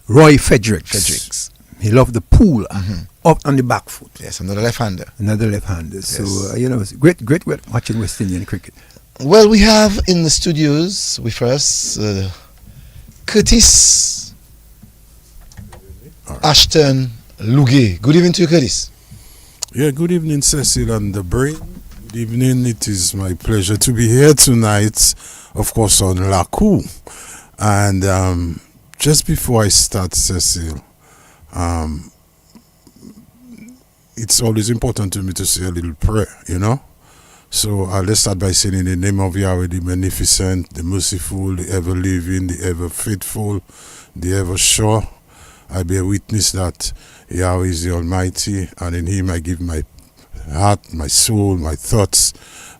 Roy Fredericks. He loved the pool up on the back foot. Yes, another left-hander. Yes. So, it's great watching West Indian cricket. Well, we have in the studios with us Curtis Ashton Lugay. Good evening to you, Curtis. Yeah, good evening, Cecil and the Brain. Good evening. It is my pleasure to be here tonight, of course, on Lakou. And just before I start, Cecil, it's always important to me to say a little prayer, So let's start by saying, in the name of Yahweh, the Magnificent, the Merciful, the Ever-Living, the Ever-Faithful, the Ever-Sure. I bear witness that Yahweh is the Almighty, and in Him I give my heart, my soul, my thoughts,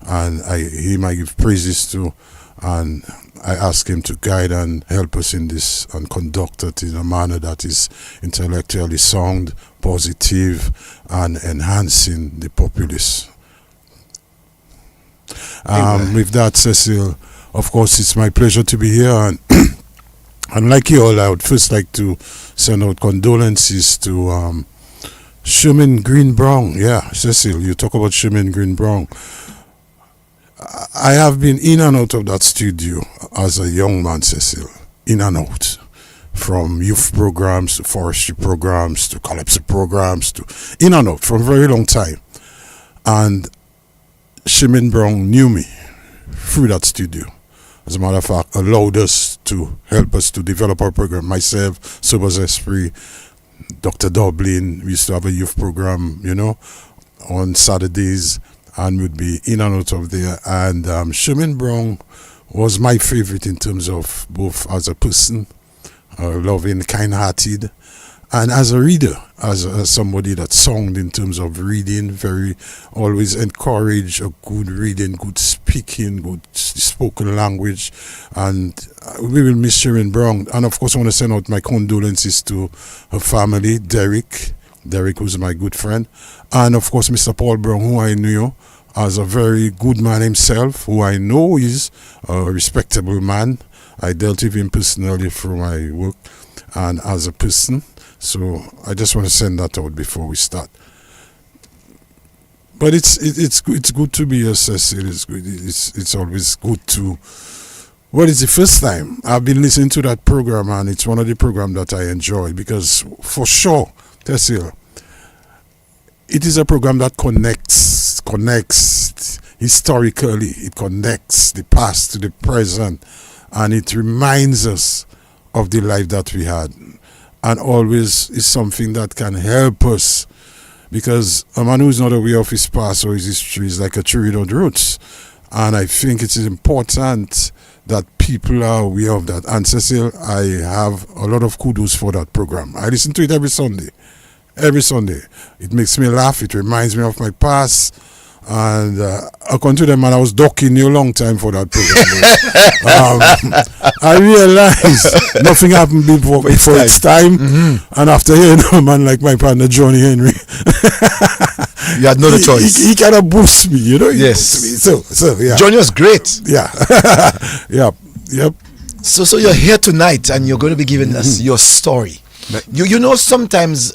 and Him I give praises to, and I ask Him to guide and help us in this and conduct it in a manner that is intellectually sound, positive, and enhancing the populace. With that, Cecil, of course, it's my pleasure to be here, and and like you all, I would first like to send out condolences to Sherman Green Brown. Yeah, Cecil, you talk about Sherman Green Brown. I have been in and out of that studio as a young man, Cecil, in and out, from youth programs to forestry programs to calypso programs to in and out for a very long time. And Sherman Brown knew me through that studio. As a matter of fact, allowed us to help us to develop our program. Myself, Sobers Esprit, Dr. Dublin, we used to have a youth program, on Saturdays, and we'd be in and out of there. And Sherman Brown was my favorite in terms of both as a person, loving, kind-hearted, and as a reader, as somebody that songed in terms of reading, very always encourage a good reading, good speaking, good spoken language. And we will miss Sherman Brown. And of course, I want to send out my condolences to her family, Derek. Derek was my good friend. And of course, Mr. Paul Brown, who I knew as a very good man himself, who I know is a respectable man. I dealt with him personally through my work and as a person. So I just want to send that out before we start. But it's good to be here, Cecil. It's good. It's always good to. Well, it's the first time I've been listening to that program, and it's one of the programs that I enjoy because, for sure, Cecil, it is a program that connects historically. It connects the past to the present, and it reminds us of the life that we had. And always is something that can help us, because a man who is not aware of his past or his history is like a tree without roots. And I think it is important that people are aware of that. And Cecil, I have a lot of kudos for that program. I listen to it every Sunday. It makes me laugh. It reminds me of my past. And according to them, man, I was ducking you a long time for that program. I realized nothing happened before its time. Mm-hmm. And after hearing a man like my partner Johnny Henry, you had no choice. He kind of boosts me, Yes. So yeah. Johnny was great. Yeah. Yep. So you're here tonight, and you're going to be giving us your story. Sometimes,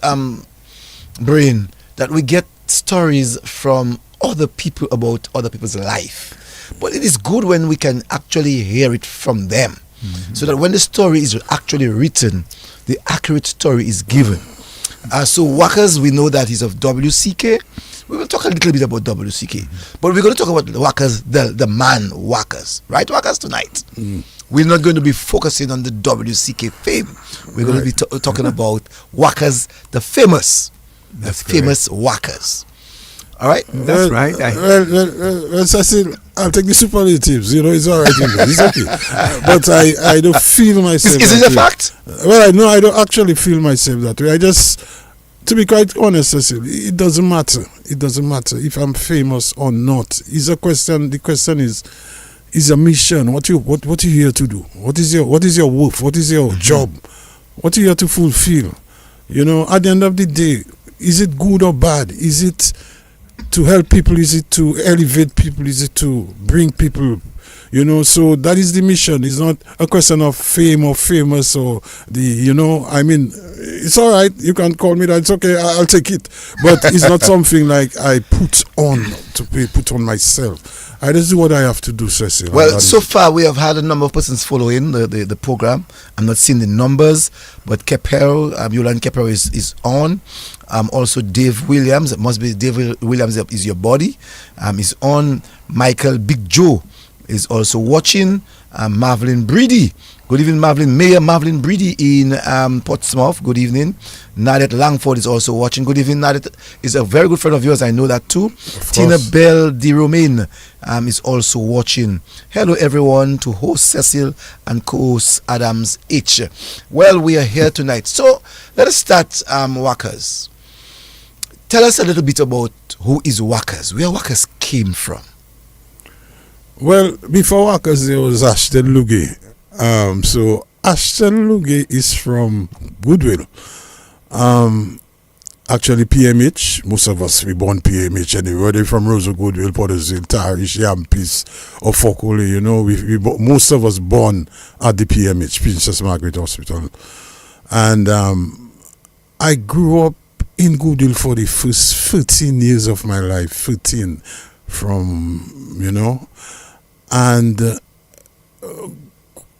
Brain, that we get stories from other people about other people's life, but it is good when we can actually hear it from them, so that when the story is actually written, the accurate story is given. So Wakas, we know that he's of WCK. We will talk a little bit about WCK, but we're going to talk about Wakas, the man Wakas, right? Wakas tonight. We're not going to be focusing on the WCK fame. We're going to be talking about Wakas, the famous Wakas. All right, that's right. Well, Cecil, I'll take the superlatives. It's all right. It's okay. But I don't feel myself. Is it a fact? Well, I don't actually feel myself that way. I just, to be quite honest, Cecil, it doesn't matter. It doesn't matter if I'm famous or not. It's a question. The question is a mission. What you here to do? What is your worth? What is your job? What are you here to fulfill? At the end of the day, is it good or bad? Is it to help people? Is it to elevate people? Is it to bring people, You know, so that is the mission. It's not a question of fame or famous or I mean, it's all right. You can call me that. It's okay. I'll take it. But it's not something like I put on myself. I just do what I have to do, Cecil. Well, so far we have had a number of persons following the program. I'm not seeing the numbers, but Kepero, Yolande Kepero is on. Also Dave Williams, it must be Dave Williams is your body. Is on. Michael Big Joe is also watching. Marvelyn Breedy. Good evening, Marvelyn. Mayor Marvelyn Breedy in Portsmouth. Good evening. Nadet Langford is also watching. Good evening. Nadet is a very good friend of yours. I know that too. Tina Bell de Romaine is also watching. Hello, everyone, to host Cecil and co-host Adams H. Well, we are here tonight. So let us start, Wakas. Tell us a little bit about who is Wakas, where Wakas came from. Well, before Wakas, there was Ashton Lugay. So Ashton Lugay is from Goodwill. Actually PMH. Most of us we born PMH anyway. Whether from Roseau, Goodwill, Pottersville, Tarish, Yampis, or Fokole, you know, most of us born at the PMH, Princess Margaret Hospital. And I grew up in Goodwill for the first 13 years of my life. 13 from, and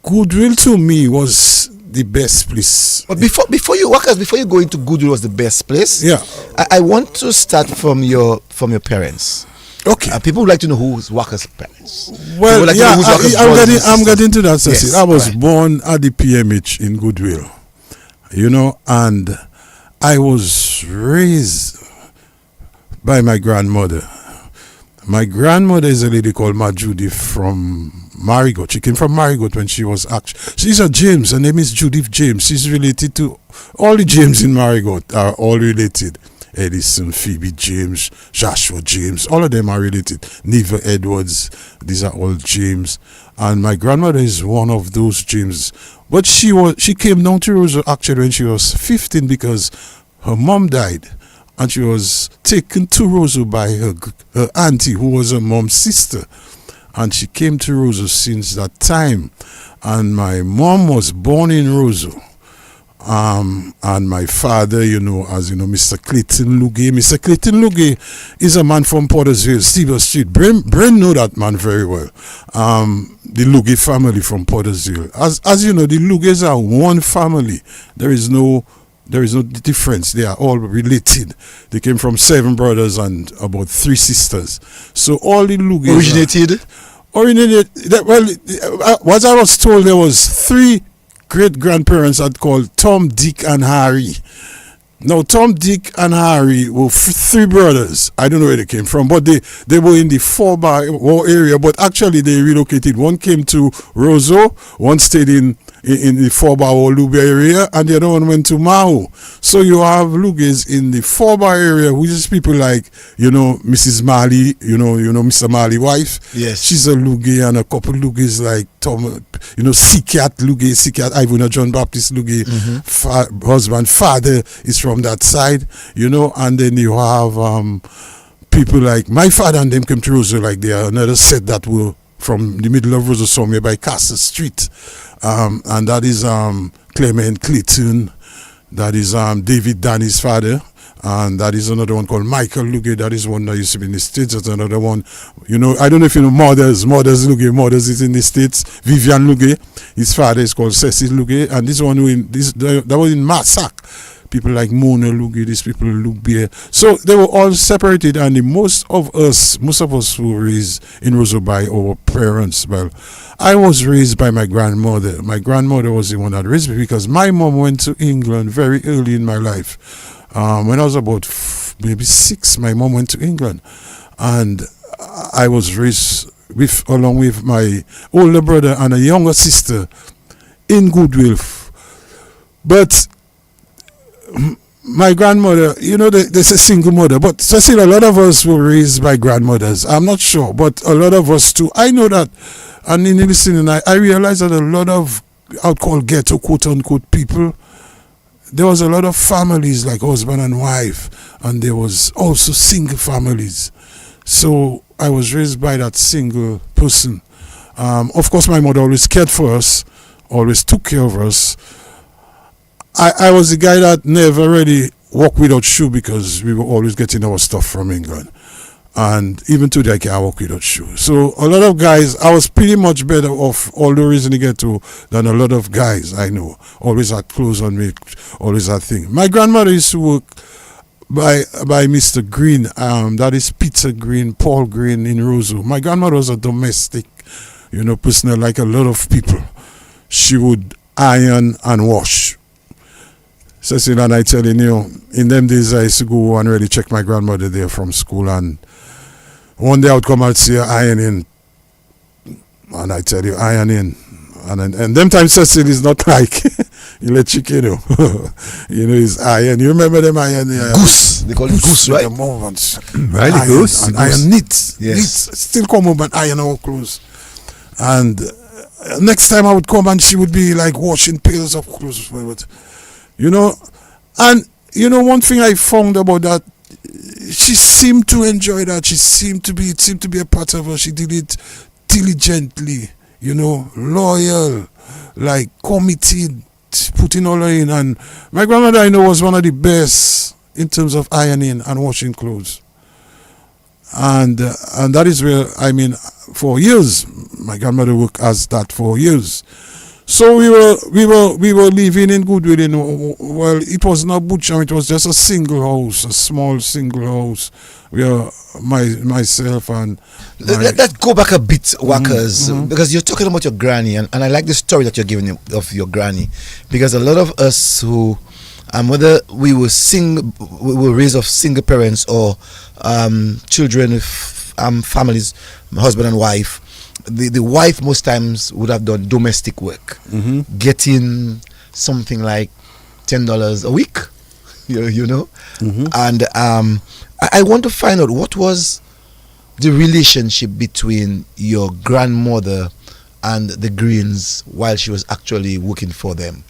Goodwill to me was the best place. But before you go into Goodwill was the best place. Yeah. I want to start from your parents. Okay. People would like to know who's Wakas' parents. Well, I'm getting to that, Cecil. Yes, I was born at the PMH in Goodwill, and I was raised by my grandmother. My grandmother is a lady called Ma Judy from Marigot. She came from Marigot when she was she's a James. Her name is Judith James. She's related to all the James in Marigot are all related. Edison, Phoebe James, Joshua James, all of them are related. Neva Edwards, these are all James. And my grandmother is one of those James. But she came down to Roseau actually when she was 15 because her mom died. And she was taken to Roseau by her auntie, who was her mom's sister. And she came to Roseau since that time. And my mom was born in Roseau. And my father, Mr. Clayton Lugay. Mr. Clayton Lugay is a man from Pottersville, Stevens Street. Bren know that man very well. The Lugay family from Pottersville. As you know, the Lugays are one family. There is no difference. They are all related. They came from 7 brothers and about 3 sisters. So all the Lugays originated. What I was told, there was 3 great grandparents that called Tom, Dick, and Harry. Now, Tom, Dick, and Harry were 3 brothers. I don't know where they came from, but they were in the 4-bar area. But actually, they relocated. One came to Roseau, one stayed in the 4-bar Lugay area, and the other one went to Maho. So you have Lugays in the 4-bar area, which is people like, Mrs. Marley, Mr. Marley's wife. Yes. She's a Lugay, and a couple Lugays like Tom, Sikat Lugay, Sikat Ivona John Baptist Lugay, husband, father is from that side, and then you have people like my father and them came to Roseau, like they are another set that were from the middle of Roseau, somewhere by Castle Street. And that is Clement Clayton, that is David Danny's father, and that is another one called Michael Lugay. That is one that used to be in the States. That's another one, I don't know if you know Mothers Lugay. Mothers is in the States. Vivian Lugay, his father is called Cecil Lugay, and this one that was in Massac. People like Mona Lugay, these people Lugay. So they were all separated, and most of us were raised in Roseau by our parents. Well, I was raised by my grandmother. My grandmother was the one that raised me because my mom went to England very early in my life. When I was about maybe 6, my mom went to England, and I was raised along with my older brother and a younger sister in Goodwill. But my grandmother, there's a single mother, but Cecil, a lot of us were raised by grandmothers. I'm not sure, but a lot of us too. I know that, and in listening, I realized that a lot of, I'd call ghetto, quote unquote, people, there was a lot of families like husband and wife, and there was also single families. So I was raised by that single person, Of course, my mother always cared for us, always took care of us. I was the guy that never really walked without shoe because we were always getting our stuff from England. And even today, I can't walk without shoes. So a lot of guys, I was pretty much better off, all the reason to get to, than a lot of guys I know. Always had clothes on me, always had things. My grandmother used to work by Mr. Green, that is Peter Green, Paul Green in Roseau. My grandmother was a domestic, personnel like a lot of people. She would iron and wash. Cecil and I telling you, in them days I used to go and really check my grandmother there from school, and one day I would come out see her ironing, and I tell you, ironing, and them times Cecil is not like electric, he's iron. You remember them iron? Goose, they call it goose, right? Right, the goose. And iron knits, yes. Knits, still come home and iron our clothes, and next time I would come and she would be like washing pails of clothes. And one thing I found about that, she seemed to enjoy that. It seemed to be a part of her. She did it diligently, loyal, like committed, putting all her in. And my grandmother, I know, was one of the best in terms of ironing and washing clothes. And that is where, for years, my grandmother worked as that for years. So we were living in Goodwill. It was not butcher. It was just a single house, a small single house, where myself and let's go back a bit, Wakas, because you're talking about your granny, and I like the story that you're giving of your granny, because a lot of us who, whether we were raised of single parents or children with families, husband and wife. The wife most times would have done domestic work, getting something like $10 a week, and I want to find out what was the relationship between your grandmother and the Greens while she was actually working for them.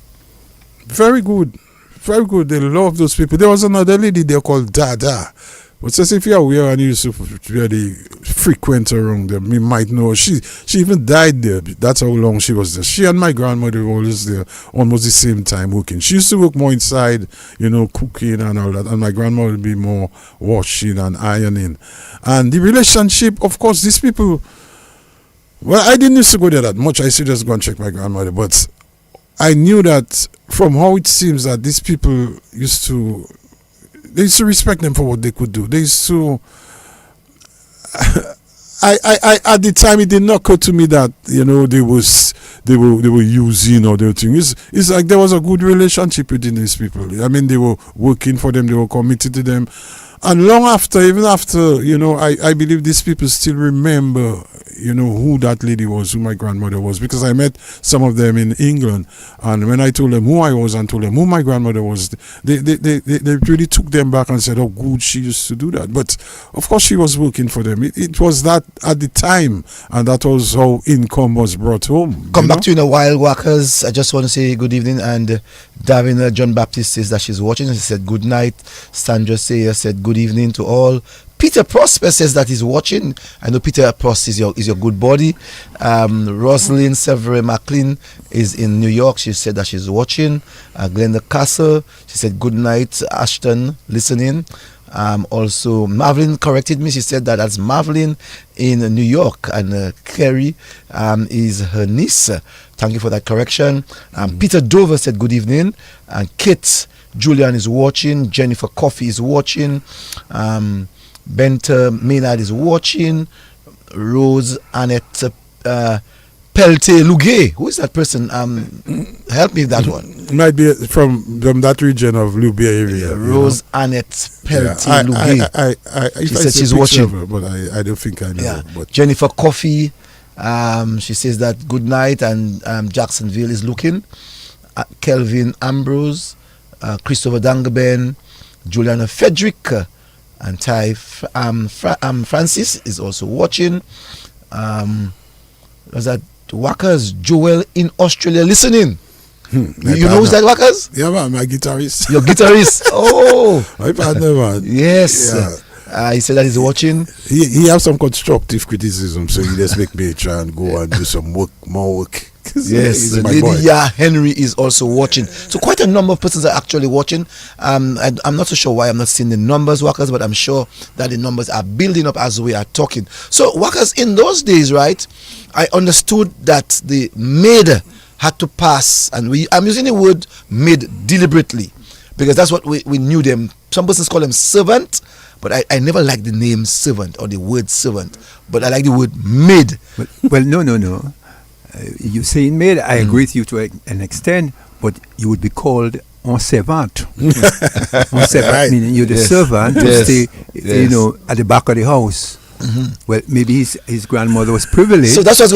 Very good, very good. They love those people. There was another lady there called Dada. But just if you're aware and you used to really frequent around them, you might know she even died there. That's how long she was there. She and my grandmother were always there almost the same time working. She used to work more inside, cooking and all that. And my grandmother would be more washing and ironing. And the relationship, of course, these people, well, I didn't used to go there that much. I used to just go and check my grandmother. But I knew that from how it seems that these people used to respect them for what they could do. They used to. I at the time it did not occur to me that they were using or they were things. It's like there was a good relationship between these people. They were working for them. They were committed to them, and long after, even after, I believe these people still remember, who that lady was, who my grandmother was, because I met some of them in England, and when I told them who I was and told them who my grandmother was, they really took them back and said, oh, good, she used to do that. But of course she was working for them. It was that at the time, and that was how income was brought home. Come back to you in a while, Wakas. I just want to say good evening, and Davina John Baptist says that she's watching. She said good night. Sandra Sayer said good evening to all. Peter Prosper says that he's watching. I know Peter Prosper is your good buddy. Rosalind Severin McLean is in New York. She said that she's watching. Glenda Castle, she said good night. Ashton listening. Also, Marvelyn corrected me. She said that that's Marvelyn in New York, and Kerry is her niece. Thank you for that correction. Peter Dover said good evening. And Kate Julian is watching. Jennifer Coffey is watching. Benta Maynard is watching. Rose Annette Pelte Lugay. Who is that person? Help me with that one. It might be from that region of Lubia area. Rose Annette Pelte Lugay. She said she's watching. Her, but I don't think I know. Yeah. But Jennifer Coffey. She says that good night, and Jacksonville is looking. Kelvin Ambrose. Christopher Dangaben. Juliana Frederick. And Ty Francis is also watching. Was that Wakas Joel in Australia listening? You know who's that, Wakas? Yeah, man, my guitarist. Your guitarist. Oh, my partner, man. Yes. He said that he's watching. He have some constructive criticism, so he just make me try and go and do some more work. Yes, Lady Henry is also watching. So quite a number of persons are actually watching. I'm not so sure why I'm not seeing the numbers, Wakas, but I'm sure that the numbers are building up as we are talking. So Wakas, in those days, right, I understood that the maid had to pass, and I'm using the word maid deliberately because that's what we knew them. Some persons call them servant, but I never liked the name servant or the word servant, but I like the word maid. Well, no. You saying maid, I agree with you to an extent, but you would be called un servant. Un servant, right. Meaning you're the servant to stay, at the back of the house. Well, maybe his grandmother was privileged. So that's what I was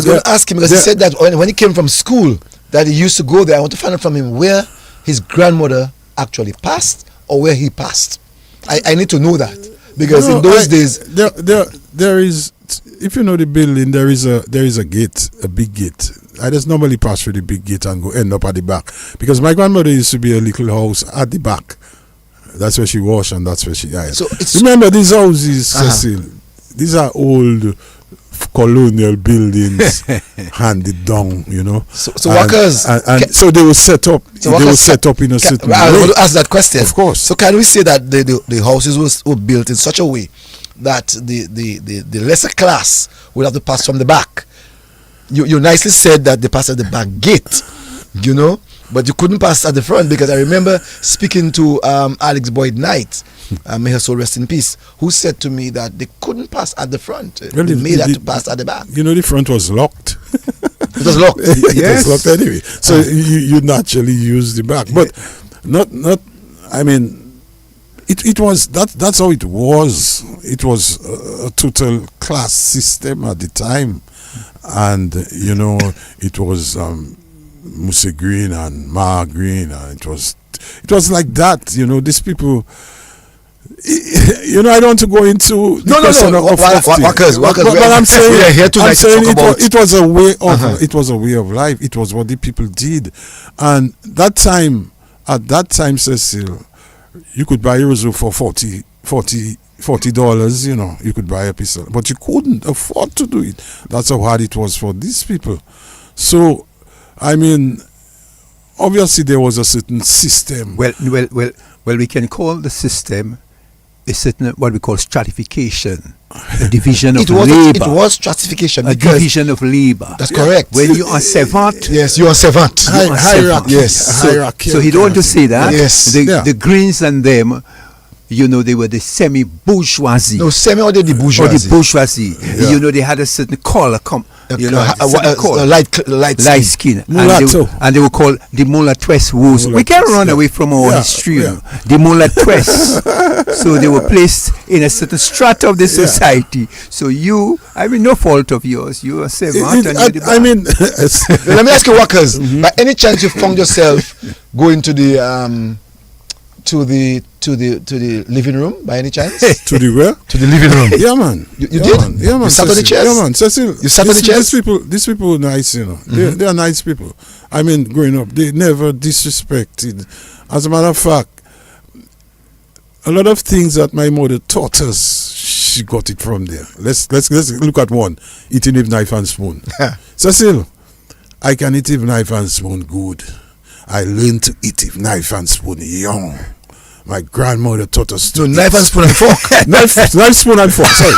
going to ask him. Because he said that when he came from school, that he used to go there. I want to find out from him where his grandmother actually passed or where he passed. I need to know that because in those days there is. If you know the building, there is a gate, a big gate. I just normally pass through the big gate and go end up at the back because my grandmother used to be a little house at the back. That's where she washed and that's where she died. So remember these houses, Cecil. These are old colonial buildings handed down, So Wakas, so they were set up. They were set up in a certain way. I want to ask that question. Of course. So can we say that the houses were built in such a way that the lesser class would have to pass from the back? You nicely said that they passed at the back gate, but you couldn't pass at the front because I remember speaking to Alex Boyd Knight, may her soul rest in peace, who said to me that they couldn't pass at the front. Well, they made had to pass at the back. The front was locked. It was locked. Yes. It was locked anyway. So you naturally use the back, but not. I mean. It was that's how it was. It was a total class system at the time, and it was Musa Green and Ma Green, and it was like that. These people. I don't want to go into Wakas. But I'm saying, we are here tonight to talk about. It was a way of it was a way of life. It was what the people did, and at that time, Cecil. You could buy Eurozo for $40. You could buy a piece of, but you couldn't afford to do it. That's how hard it was for these people. So, I mean, obviously there was a certain system. Well, we can call the system a certain what we call stratification, a division of labor. It was stratification. A division of labor. That's correct. When you are servant, yes, you are servant. Hierarchy. Yes. Hierarchy. So he don't want to say that. Yes. The Greens and them, they were the semi-bourgeoisie. No, semi or the bourgeoisie. Or the bourgeoisie. Yeah. They had a certain color. Light skin. Mulatto. And they were called the mulattoes. We can't run away from our history. Yeah. The mulattoes. So they were placed in a certain strata of the society. So no fault of yours. You are servant. Let me ask you, Wakas. By any chance you found yourself going to the to the living room by any chance? To the where? To the living room. Yeah, man. You did? Yeah, man. You sat on the chairs? Yeah, man. Cecil, you sat on the chairs? These people are nice, They are nice people. I mean, growing up, they never disrespected. As a matter of fact, a lot of things that my mother taught us, she got it from there. Let's look at one. Eating with knife and spoon. Cecil, I can eat with knife and spoon good. I learned to eat with knife and spoon young. My grandmother taught us to knife and spoon and fork. knife, spoon and fork. Sorry,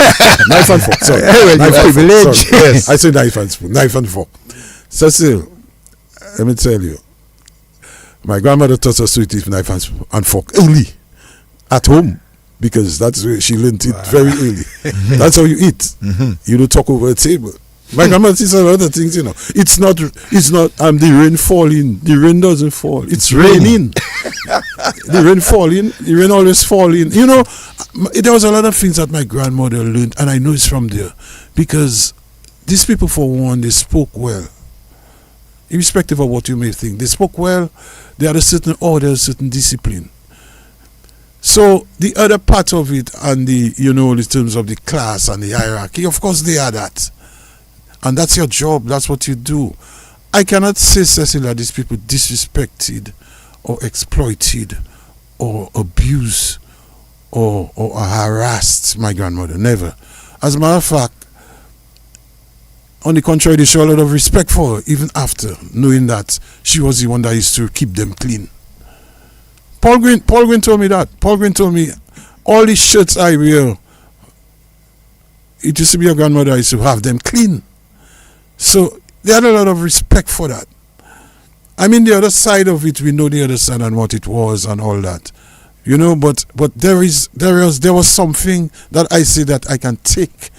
knife and fork. Sorry, privilege. Yes, I say knife and spoon, knife and fork. Cecil, let me tell you, my grandmother taught us to eat with knife and fork early at home because that's where she learned it very early. That's how you eat. You don't talk over a table. My grandma says a lot of things, It's not the rain falling. The rain doesn't fall. It's raining. The rain falling. The rain always falling. There was a lot of things that my grandmother learned, and I know it's from there. Because these people, for one, they spoke well. Irrespective of what you may think. They spoke well. They had a certain order, a certain discipline. So the other part of it, and in terms of the class and the hierarchy, of course they are that. And that's your job. That's what you do. I cannot say, Cecil, that these people disrespected or exploited or abused or harassed my grandmother. Never. As a matter of fact, on the contrary, they show a lot of respect for her, even after knowing that she was the one that used to keep them clean. Paul Green told me that. Paul Green told me, all these shirts I wear, it used to be your grandmother, I used to have them clean. So they had a lot of respect for that. I mean, the other side of it, we know the other side and what it was and all that. You know, but there was something that I say that I can take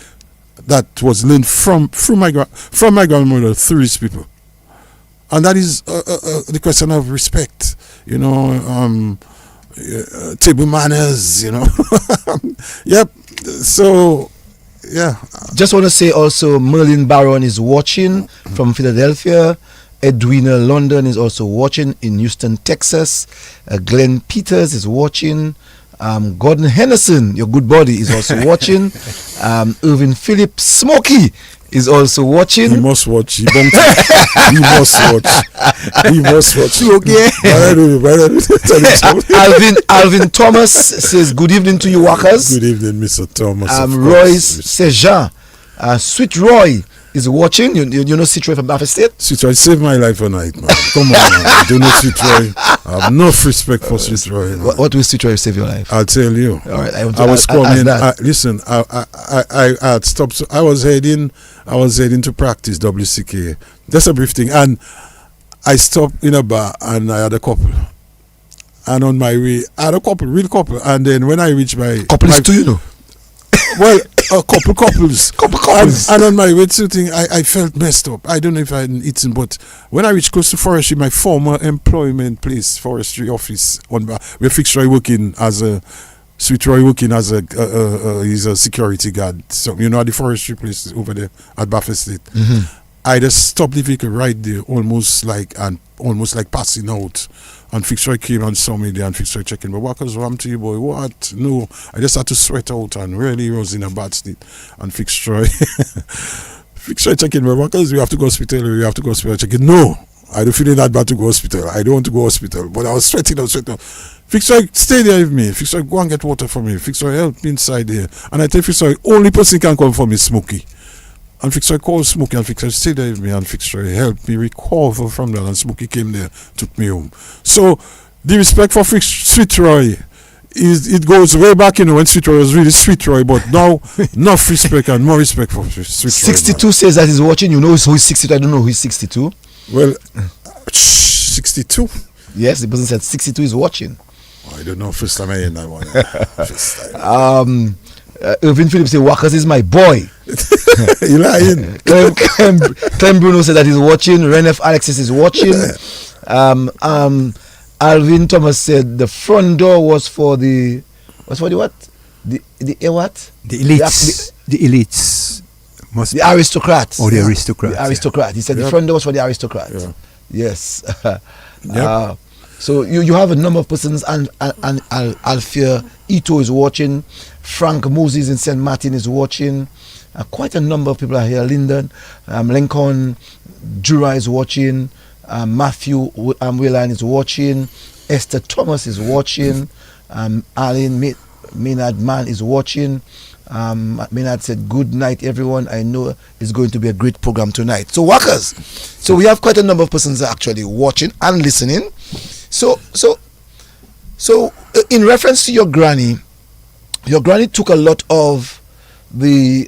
that was learned from my grandmother through these people, and that is the question of respect. You know, table manners. You know, yep. So, yeah. Just want to say also, Merlin Baron is watching from Philadelphia. Edwina London is also watching in Houston, Texas. Glenn Peters is watching. Gordon Henderson, your good buddy, is also watching. Irvin Philip Smokey is also watching. He must watch. He must watch. He must watch. Okay. Alvin Thomas says, good evening to you, Wakas. Good evening, Mr. Thomas. Royce Sejean. Sweet Roy is watching. You know Sweet Roy from Baffin State? Sweet Roy saved my life tonight, man. Come on, man. I don't know Sweet Roy. I have no respect for Sweet Roy. What will Sweet Roy save your life? I'll tell you. All right. I was coming. Listen, I had stopped. So I was heading to practice WCK. Just a brief thing, and I stopped in a bar, and I had a couple. And on my way, I had a couple, real couple. And then when I reached my couples too, you know. Well, a couple couples. And on my way to thing, I felt messed up. I don't know if I had eaten, but when I reached close to forestry, my former employment place, forestry office, where Fix Roy working as a Sweet Roy working as he's a security guard. So you know, at the forestry place over there at Baffin State. Mm-hmm. I just stopped the vehicle right there, almost like passing out. And Fix Roy came and saw me there, and Fix Roy checking, but what was wrong to you, boy? What? No, I just had to sweat out and really was in a bad state. And Fix Roy checking, but what we have to go hospital, checking. No, I don't feel that bad to go hospital. I don't want to go hospital, but I was sweating. Fix Roy, stay there with me. Fix Roy, go and get water for me. Fix Roy, help me inside there. And I tell Fix Roy, only person can come for me is Smokey. And Fix Roy called Smokey, and Fix Roy stayed there with me, and Fix Roy helped me recover from that, and Smokey came there, took me home. So the respect for Sweet Roy it goes way back, you know, when Sweet Roy was really Sweet Roy, but now enough respect and more respect for Sweet Roy. 62 man. Says that he's watching. You know who is 62? I don't know who is 62. Well, 62? Yes, the person said 62 is watching. I don't know. First time I hear that one. Irvin Phillips said, Wakas is my boy. You lying? Clem Bruno said that he's watching. Renef Alexis is watching. Alvin Thomas said the front door was for the what? The what? The what? The elites. The elites. The aristocrats. Oh, the aristocrats. The aristocrat. He said the front door was for the aristocrats. Yeah. Yes. Yep. So you have a number of persons, and Alfia Ito is watching. Frank Moses in St. Martin is watching. Quite a number of people are here. Lyndon, Lincoln Jura is watching. Matthew Whelan is watching. Esther Thomas is watching. Alan Maynard Mann is watching. Maynard said, good night everyone, I know it's going to be a great program tonight. So Wakas, so we have quite a number of persons actually watching and listening. So in reference to your granny took a lot of the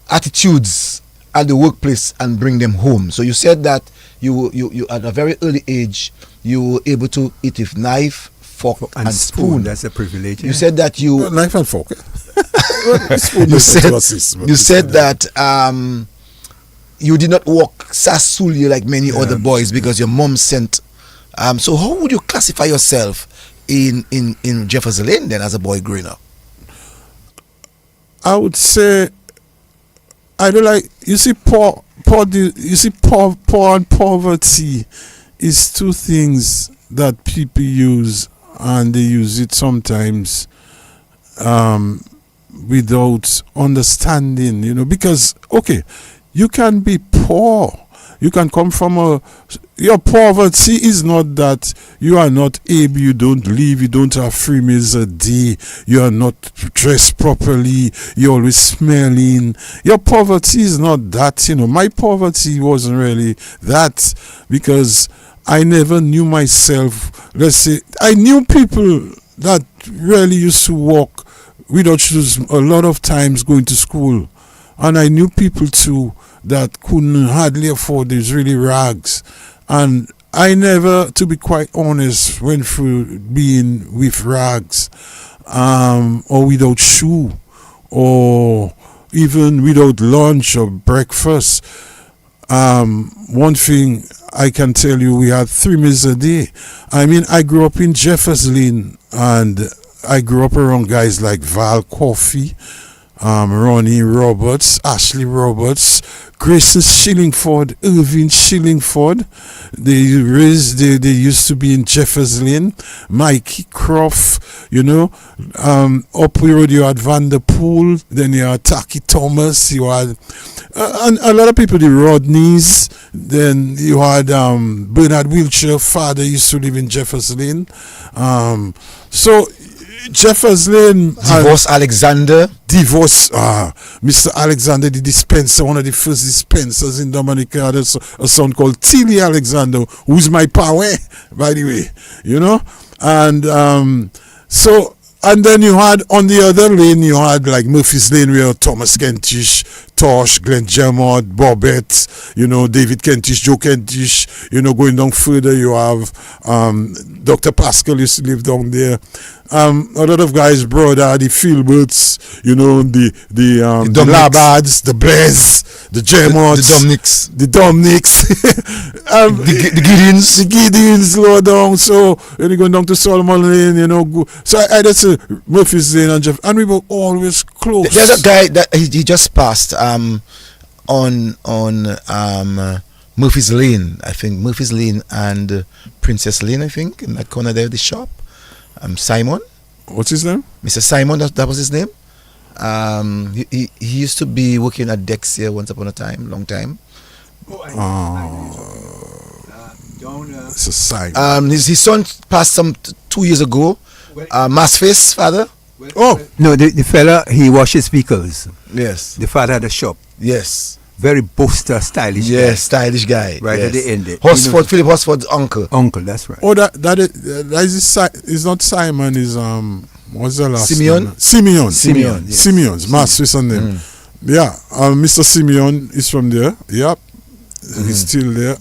attitudes at the workplace and bring them home. So you said that you at a very early age you were able to eat with knife, fork and spoon. That's a privilege. You said that you knife and fork. you said that you did not walk sasuli like many other boys because your mom sent. So how would you classify yourself in Jefferson Lane then as a boy growing up? I would say I don't like. You see, poor and poverty is two things that people use, and they use it sometimes without understanding. You know, because okay, you can be poor You can come from your poverty is not that you are not able, you don't live, you don't have 3 meals a day, you are not dressed properly, you're always smelling. Your poverty is not that, My poverty wasn't really that, because I never knew myself. Let's say, I knew people that really used to walk without shoes a lot of times going to school. And I knew people too that couldn't hardly afford these really rags. And I never, to be quite honest, went through being with rags, or without shoe, or even without lunch or breakfast. One thing I can tell you, we had 3 meals a day. I mean, I grew up in Jefferson, and I grew up around guys like Val Coffey, Ronnie Roberts, Ashley Roberts, Grayson Shillingford, Irving Shillingford. They used to be in Jefferson. Mikey Croft, up the road you had Vanderpool, then you had Taki Thomas, you had and a lot of people, the Rodneys, then you had Bernard Wiltshire, father used to live in Jefferson. So Jefferson Mr. Alexander, the dispenser, one of the first dispensers in Dominica, had a son called Tilly Alexander, who's my power, by the way, and and then you had on the other lane, you had like Murphy's Lane, where Thomas Kentish, Tosh, Glenn Jermott, Bobette, David Kentish, Joe Kentish, going down further, you have Dr. Pascal used to live down there. A lot of guys, brother, the Filberts, the Labards, the Blaise, the Jermotts, the Dominics, the Gideons, lower down. So when you go down to Solomon Lane, So I just say Murphy's Lane and Jeff, and we were always close. There's a guy that he just passed on Murphy's Lane, I think Murphy's Lane and Princess Lane, I think, in that corner there, the shop. Simon. What's his name? Mr. Simon, that was his name. He used to be working at Dexia once upon a time, long time. It's a Simon. His son passed some 2 years ago. Massface, father. No, the fella, he washes vehicles. Yes. The father had a shop. Yes. Very boaster, stylish guy. Yes, stylish guy. Right at the end. Philip Horsford's uncle. Uncle, that's right. Oh, that is not Simon, is what's the last Simeon? name? Simeon. Yes. Simeon's Master name. Yeah, Mr. Simeon is from there. Yep. He's still there.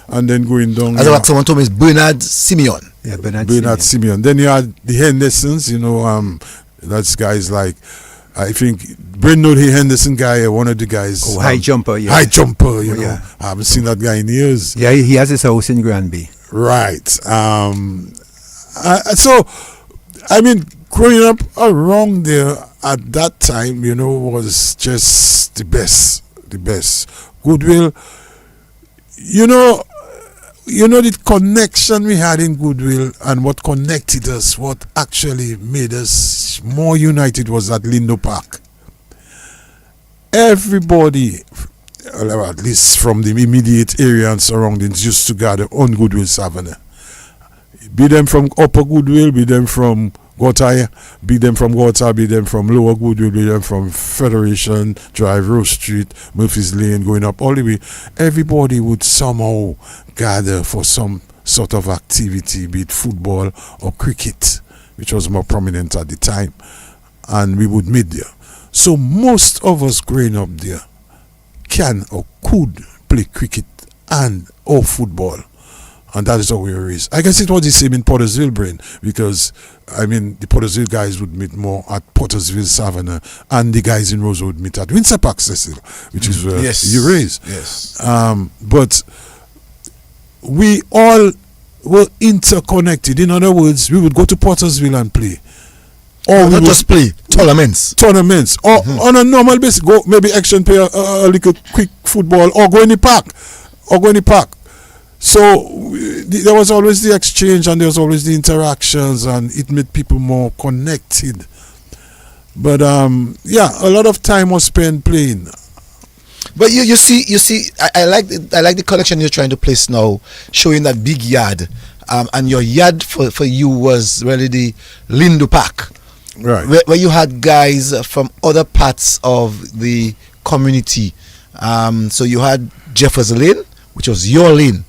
And then going down. As what someone told me is Bernard Simeon. Yeah, Bernard Simeon. Then you had the Hendersons, that's guys like, I think Brendan Henderson guy, one of the guys. Oh, high jumper, yeah. High jumper, I haven't seen that guy in years. Yeah, he has his house in Granby. Right. So, I mean, growing up around there at that time, was just the best. The best. Goodwill, the connection we had in Goodwill and what connected us, what actually made us more united, was at Lindo Park. Everybody, at least from the immediate area and surroundings, used to gather on Goodwill Savannah. Be them from Upper Goodwill, be them from Gotay, be them from Gotay, be them from Lower Goodwill, be them from Federation Drive, Rose Street, Murphy's Lane, going up all the way. Everybody would somehow gather for some sort of activity, be it football or cricket, which was more prominent at the time, and we would meet there. So most of us growing up there can or could play cricket and or football. And that is how we were raised. I guess it was the same in Pottersville, Brain, because, I mean, the Pottersville guys would meet more at Pottersville, Savannah, and the guys in Roseau would meet at Windsor Park, Cecil, which is where you raised. Yes. But we all were interconnected. In other words, we would go to Pottersville and play. Or not just play, tournaments. Or on a normal basis, go maybe action play a little quick football, or go in the park. So there was always the exchange, and there was always the interactions, and it made people more connected. But a lot of time was spent playing. But you see, I like the collection you're trying to place now, showing that big yard, and your yard for you was really the Lindo Park, Right. where you had guys from other parts of the community. So you had Jeffers Lane, which was your lane,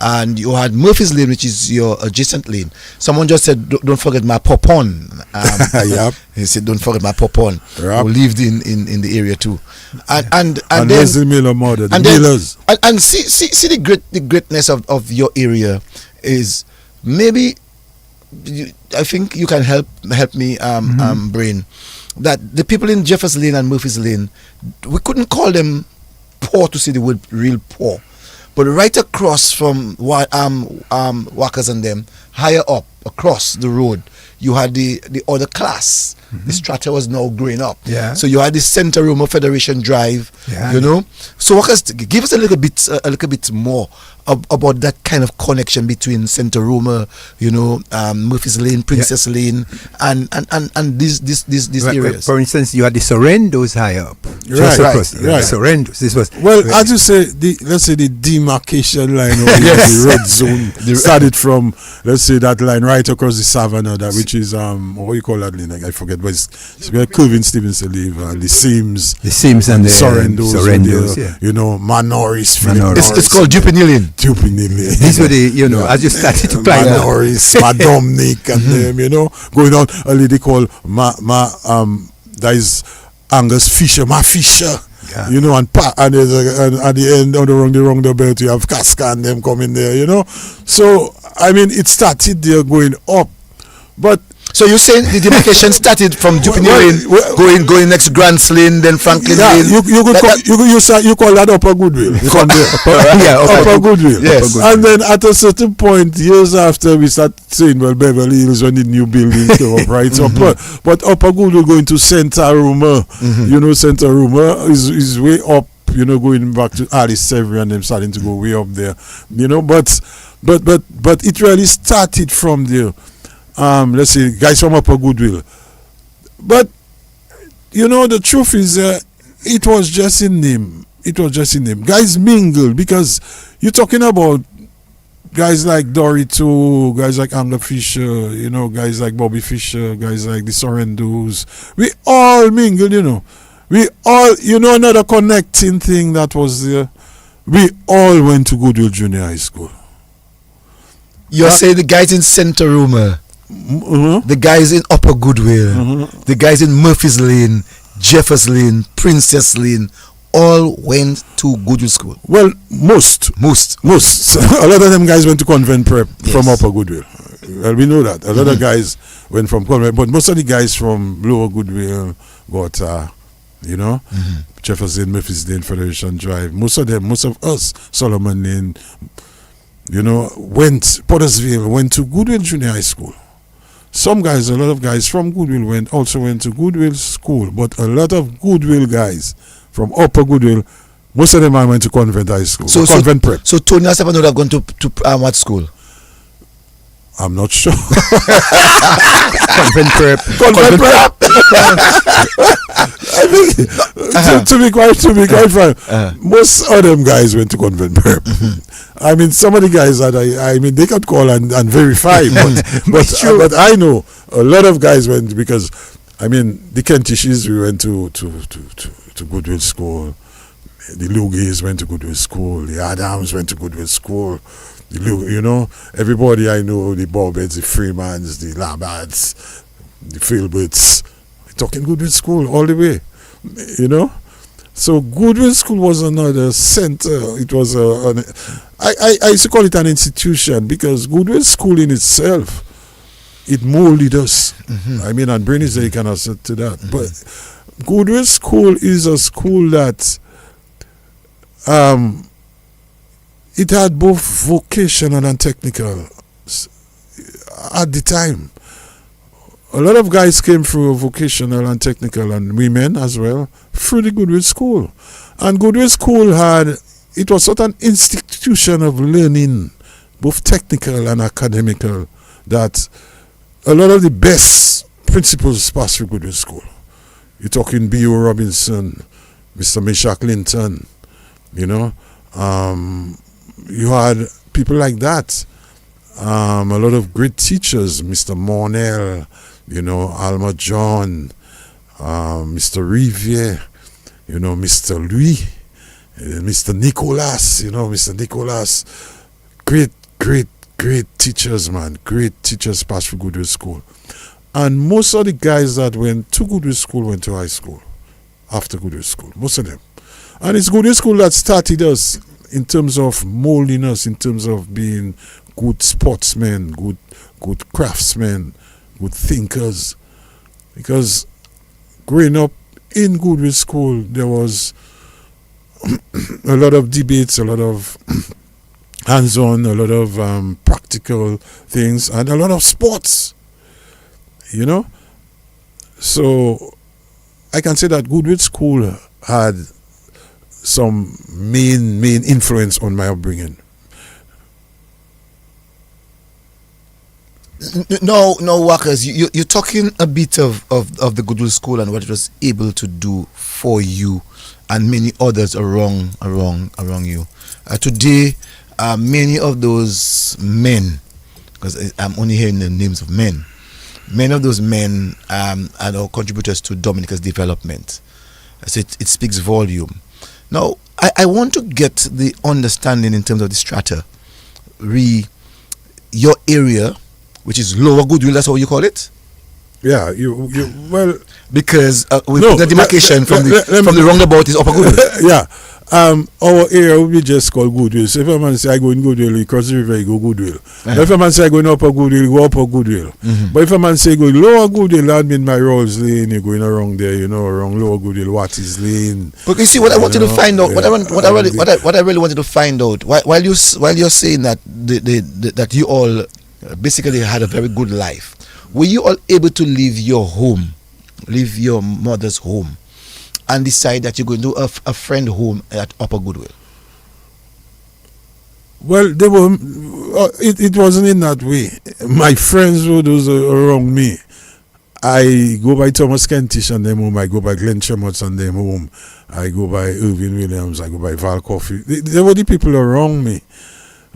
and you had Murphy's Lane, which is your adjacent lane. Someone just said, "Don't forget my popon." Yep. He said, "Don't forget my popon." Yep. Who lived in the area too, and And then there's the Miller mother, the and then- Millers. and see the greatness of your area is maybe I think you can help me Brain, that the people in Jeffers Lane and Murphy's Lane, we couldn't call them poor to say the word real poor, but right across from Wakas and them, higher up across the road, you had the other class. The strata was now growing up. Yeah. So you had the Center Room of Federation Drive. Yeah. You know. So Wakas, give us a little bit more about that kind of connection between Center Roma, Murphy's Lane, Princess Lane, and these areas. For instance, you had the Sorrentos high up. Right, The Sorrentos. This was As you say, let's say the demarcation line of the red zone started from, let's say, that line right across the Savannah, which is what you call that line? I forget, but it's where Kelvin Stevenson live, the Sims and the Sorrentos, yeah. Manoris. It's called Juvenile Lane. These were the, as you started to climb up. Manoris, Madomnik, and them, going on. A lady called that is Angus Fisher, Ma Fisher. Yeah. And there's at the end on the wrong the belt, you have Casca and them coming there, So it started there going up, but. So you're saying the demarcation started from Juvenile Lane, going next Grants Lane, then Franklin Lane. You call that Upper Goodwill. Upper Goodwill. Yes. And then at a certain point, years after, we start saying, well, Beverly Hills, when the new buildings came up, right? So, but Upper Goodwill going to Center Roma. Center Roma is way up. Going back to Alice Severy and them starting to go way up there. But it really started from there. Let's say guys from Upper Goodwill, but the truth is it was just in name. Guys mingle, because you're talking about guys like Dorito, guys like Angler Fisher, guys like Bobby Fisher, guys like the Sorrentos. We all mingled, we all, another connecting thing that was there. We all went to Goodwill Junior High School. You're saying the guys in Center Roma, the guys in Upper Goodwill, the guys in Murphy's Lane, Jeffers Lane, Princess Lane, all went to Goodwill School. Well, most. A lot of them guys went to Convent Prep from Upper Goodwill. Well, we know that. A lot of guys went from Convent, but most of the guys from Lower Goodwill got, Jeffers Lane, Murphy's Lane, Federation Drive. Most of us, Solomon Lane, Pottersville, went to Goodwill Junior High School. A lot of guys from Goodwill went to Goodwill School, but a lot of Goodwill guys from Upper Goodwill, most of them went to Convent High School, Convent Prep. So Tony and Savannah would have gone to what school? I'm not sure. Convent Prep. To be quite frank, most of them guys went to Convent Prep. Some of the guys that they can call and verify, but I know a lot of guys went, because the Kentishes, we went to Goodwill School, the Lugays went to Goodwill School, the Adams went to Goodwill School. Everybody I know, the Bobbets, the Freemans, the Labards, the Filberts, talking Goodwill School all the way, So Goodwill School was another center. It was I used to call it an institution, because Goodwill School in itself, it molded us. And Brain is there, you can answer to that. But Goodwill School is a school that it had both vocational and technical at the time. A lot of guys came through vocational and technical, and women as well, through the Goodwill School. And Goodwill School it was sort of an institution of learning, both technical and academical, that a lot of the best principals passed through Goodwill School. You're talking B.O. Robinson, Mr. Meshack Linton, You know, you had people like that. A lot of great teachers, Mr. Mornell, you know, Alma John, Mr. Riviere, you know, Mr. Louis, Mr. Nicolas, you know, Mr. Nicolas. Great teachers, man. Great teachers passed through Goodwill School. And most of the guys that went to Goodwill School went to high school after Goodwill School. Most of them. And it's Goodwill School that started us in terms of molding us, in terms of being good sportsmen, good craftsmen, good thinkers. Because growing up in Goodwill School, there was a lot of debates, a lot of hands-on, a lot of practical things, and a lot of sports, you know. So I can say that Goodwill School had some main influence on my upbringing. No, Wakas, you're talking a bit of the Goodwill School and what it was able to do for you and many others around you. Today, many of those men, because I'm only hearing the names of men, many of those men are now contributors to Dominica's development. So it speaks volume. Now, I want to get the understanding in terms of the strata. Your area, which is Lower Goodwill, that's how you call it? Yeah, you well, because we put the demarcation from the roundabout is Upper Goodwill. Yeah. Our area will be just called Goodwill. So if a man say I go in Goodwill, he cross the river, he go Goodwill. But if a man say I go in Upper Goodwill, he go Upper Goodwill. But if a man say go Lower Goodwill, that mean my Rolls Lane, you're going around there, you know, around Lower Goodwill, Watties Lane. But you see, what I wanted to find out, what I really wanted to find out, while you're saying that that you all basically had a very good life, were you all able to leave your home, leave your mother's home, and decide that you're going to do a friend home at Upper Goodwill? Well, they were. It wasn't in that way. My friends were those around me. I go by Thomas Kentish and them home. I go by Glenn Chemots and them home. I go by Irvin Williams. I go by Val Coffey. They were the people around me.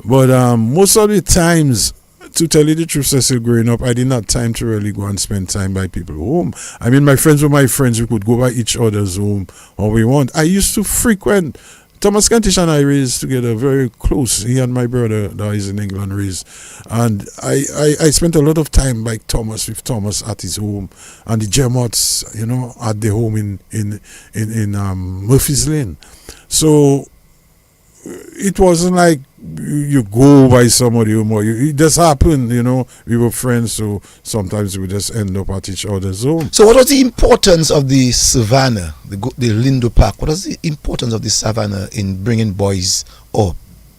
But most of the times, to tell you the truth, Cecil, growing up, I didn't have time to really go and spend time by people's home. I mean, my friends were my friends. We could go by each other's home or we want. I used to frequent. Thomas Kentish and I raised together very close. He and my brother that is in England raised. And I spent a lot of time with Thomas at his home. And the Gemots, you know, at their home in Murphy's Lane. So it wasn't like you go by somebody or it just happened, you know. We were friends, so sometimes we just end up at each other's home. So what was the importance of the Savannah, the Lindo Park? What was the importance of the Savannah in bringing boys or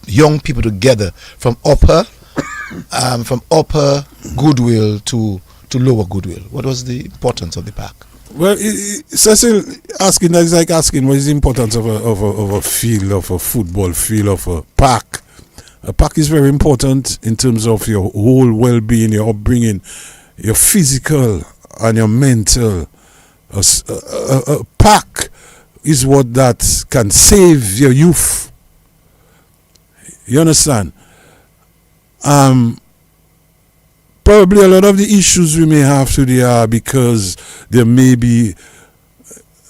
young people together from upper Goodwill to Lower Goodwill? What was the importance of the park? Well, Cecil asking that is like asking what is the importance of a field, of a football field, of a park. A park is very important in terms of your whole well-being, your upbringing, your physical and your mental. A park is what that can save your youth. You understand? Probably a lot of the issues we may have today are because there may be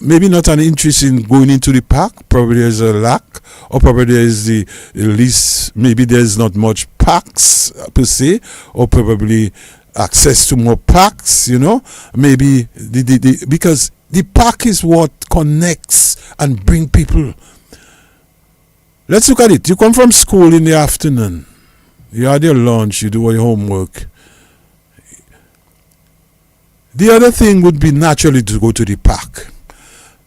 maybe not an interest in going into the park. Probably there's a lack, or probably there is the least. Maybe there's not much parks per se, or probably access to more parks. You know, maybe because the park is what connects and bring people. Let's look at it. You come from school in the afternoon. You had your lunch. You do all your homework. The other thing would be naturally to go to the park.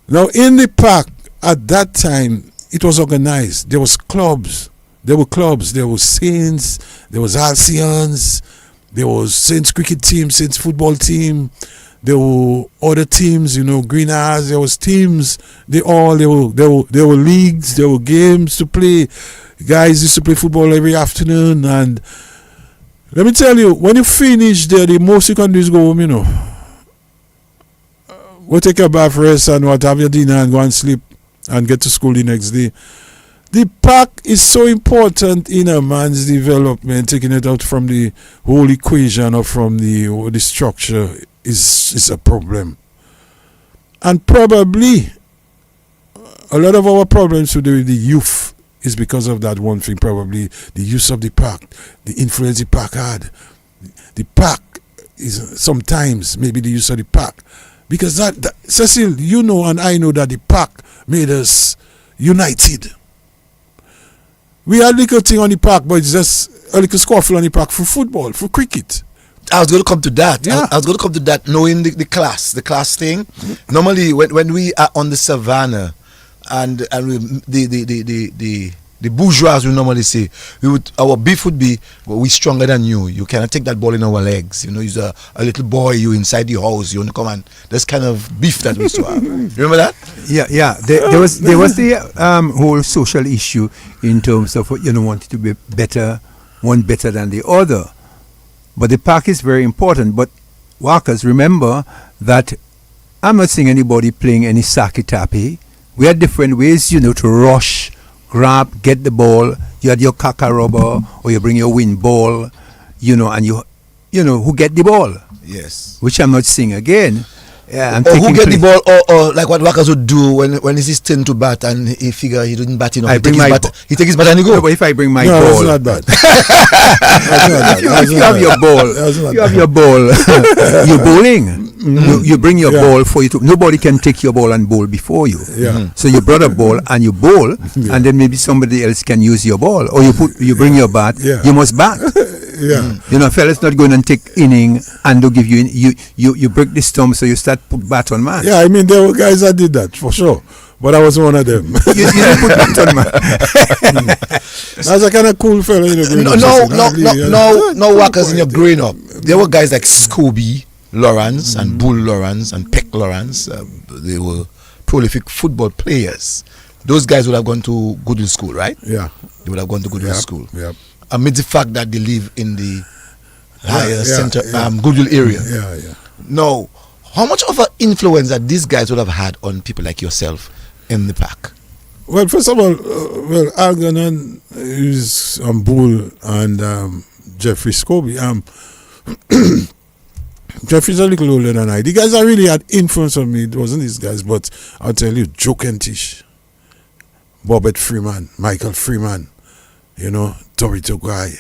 Now, in the park, at that time, it was organized. There was clubs. There were clubs. There was Saints. There was Halcyons. There was Saints cricket team, Saints football team. There were other teams, you know, Green Eyes. There was teams. There were leagues. There were games to play. Guys used to play football every afternoon. And let me tell you, when you finish there, the most you can do is go home, you know. Go take a bath, rest, and what, have your dinner and go and sleep and get to school the next day. The park is so important in a man's development. Taking it out from the whole equation or from the structure is a problem. And probably a lot of our problems with the youth is because of that one thing. Probably the use of the park, the influence the park had. The park is sometimes maybe the use of the park, because that Cecil, you know, and I know that the park made us united. We had a little thing on the park, but it's just a little scuffle on the park for football, for cricket. I was going to come to that. Yeah. I was going to come to that, knowing the class thing. Normally, when we are on the Savannah, and the bourgeois, we normally say, our beef would be, well, we're stronger than you. You cannot take that ball in our legs. You know, you're a little boy, you inside your house, you want to come and this kind of beef that we used to have. Remember that? Yeah. There was the whole social issue in terms of wanting to be better, one better than the other. But the park is very important. But Wakas, remember that I'm not seeing anybody playing any saki-tappy. We had different ways, to rush, grab, get the ball. You had your kaka rubber, or you bring your wind ball, and who get the ball. Yes. Which I'm not seeing again. Or who get the ball, or like what Wakas would do when it's his turn to bat and he figure he didn't bat enough. He take his bat and he go. No, but if I bring my No, ball, that's not bad. if you have your ball, you're bowling. You bring your ball for you to. Nobody can take your ball and bowl before you. Yeah. So you brought a ball and you bowl, and then maybe somebody else can use your ball, or you bring your bat. Yeah. You must bat. Yeah. Fella's not going and take inning and to give you you break the stump, so you start put bat on man. Yeah, I mean, there were guys that did that for sure, but I was one of them. you didn't put bat on man. That's a kind of cool fella, No, Wakas, in your growing up, there were guys like Scooby Lawrence and Bull Lawrence and Peck Lawrence. They were prolific football players. Those guys would have gone to Goodwill school, right? Yeah. They would have gone to Goodwill school. Yeah. Amid the fact that they live in the higher center, yeah. Goodwill area. Yeah. No, how much of an influence that these guys would have had on people like yourself in the park? Well, first of all, Algernon is Bull and Jeffrey Scobie. Jeffrey's a little older than I. The guys that really had influence on me, it wasn't these guys, but I'll tell you, Joe Kentish, Bobette Freeman, Michael Freeman, Dorito Guy,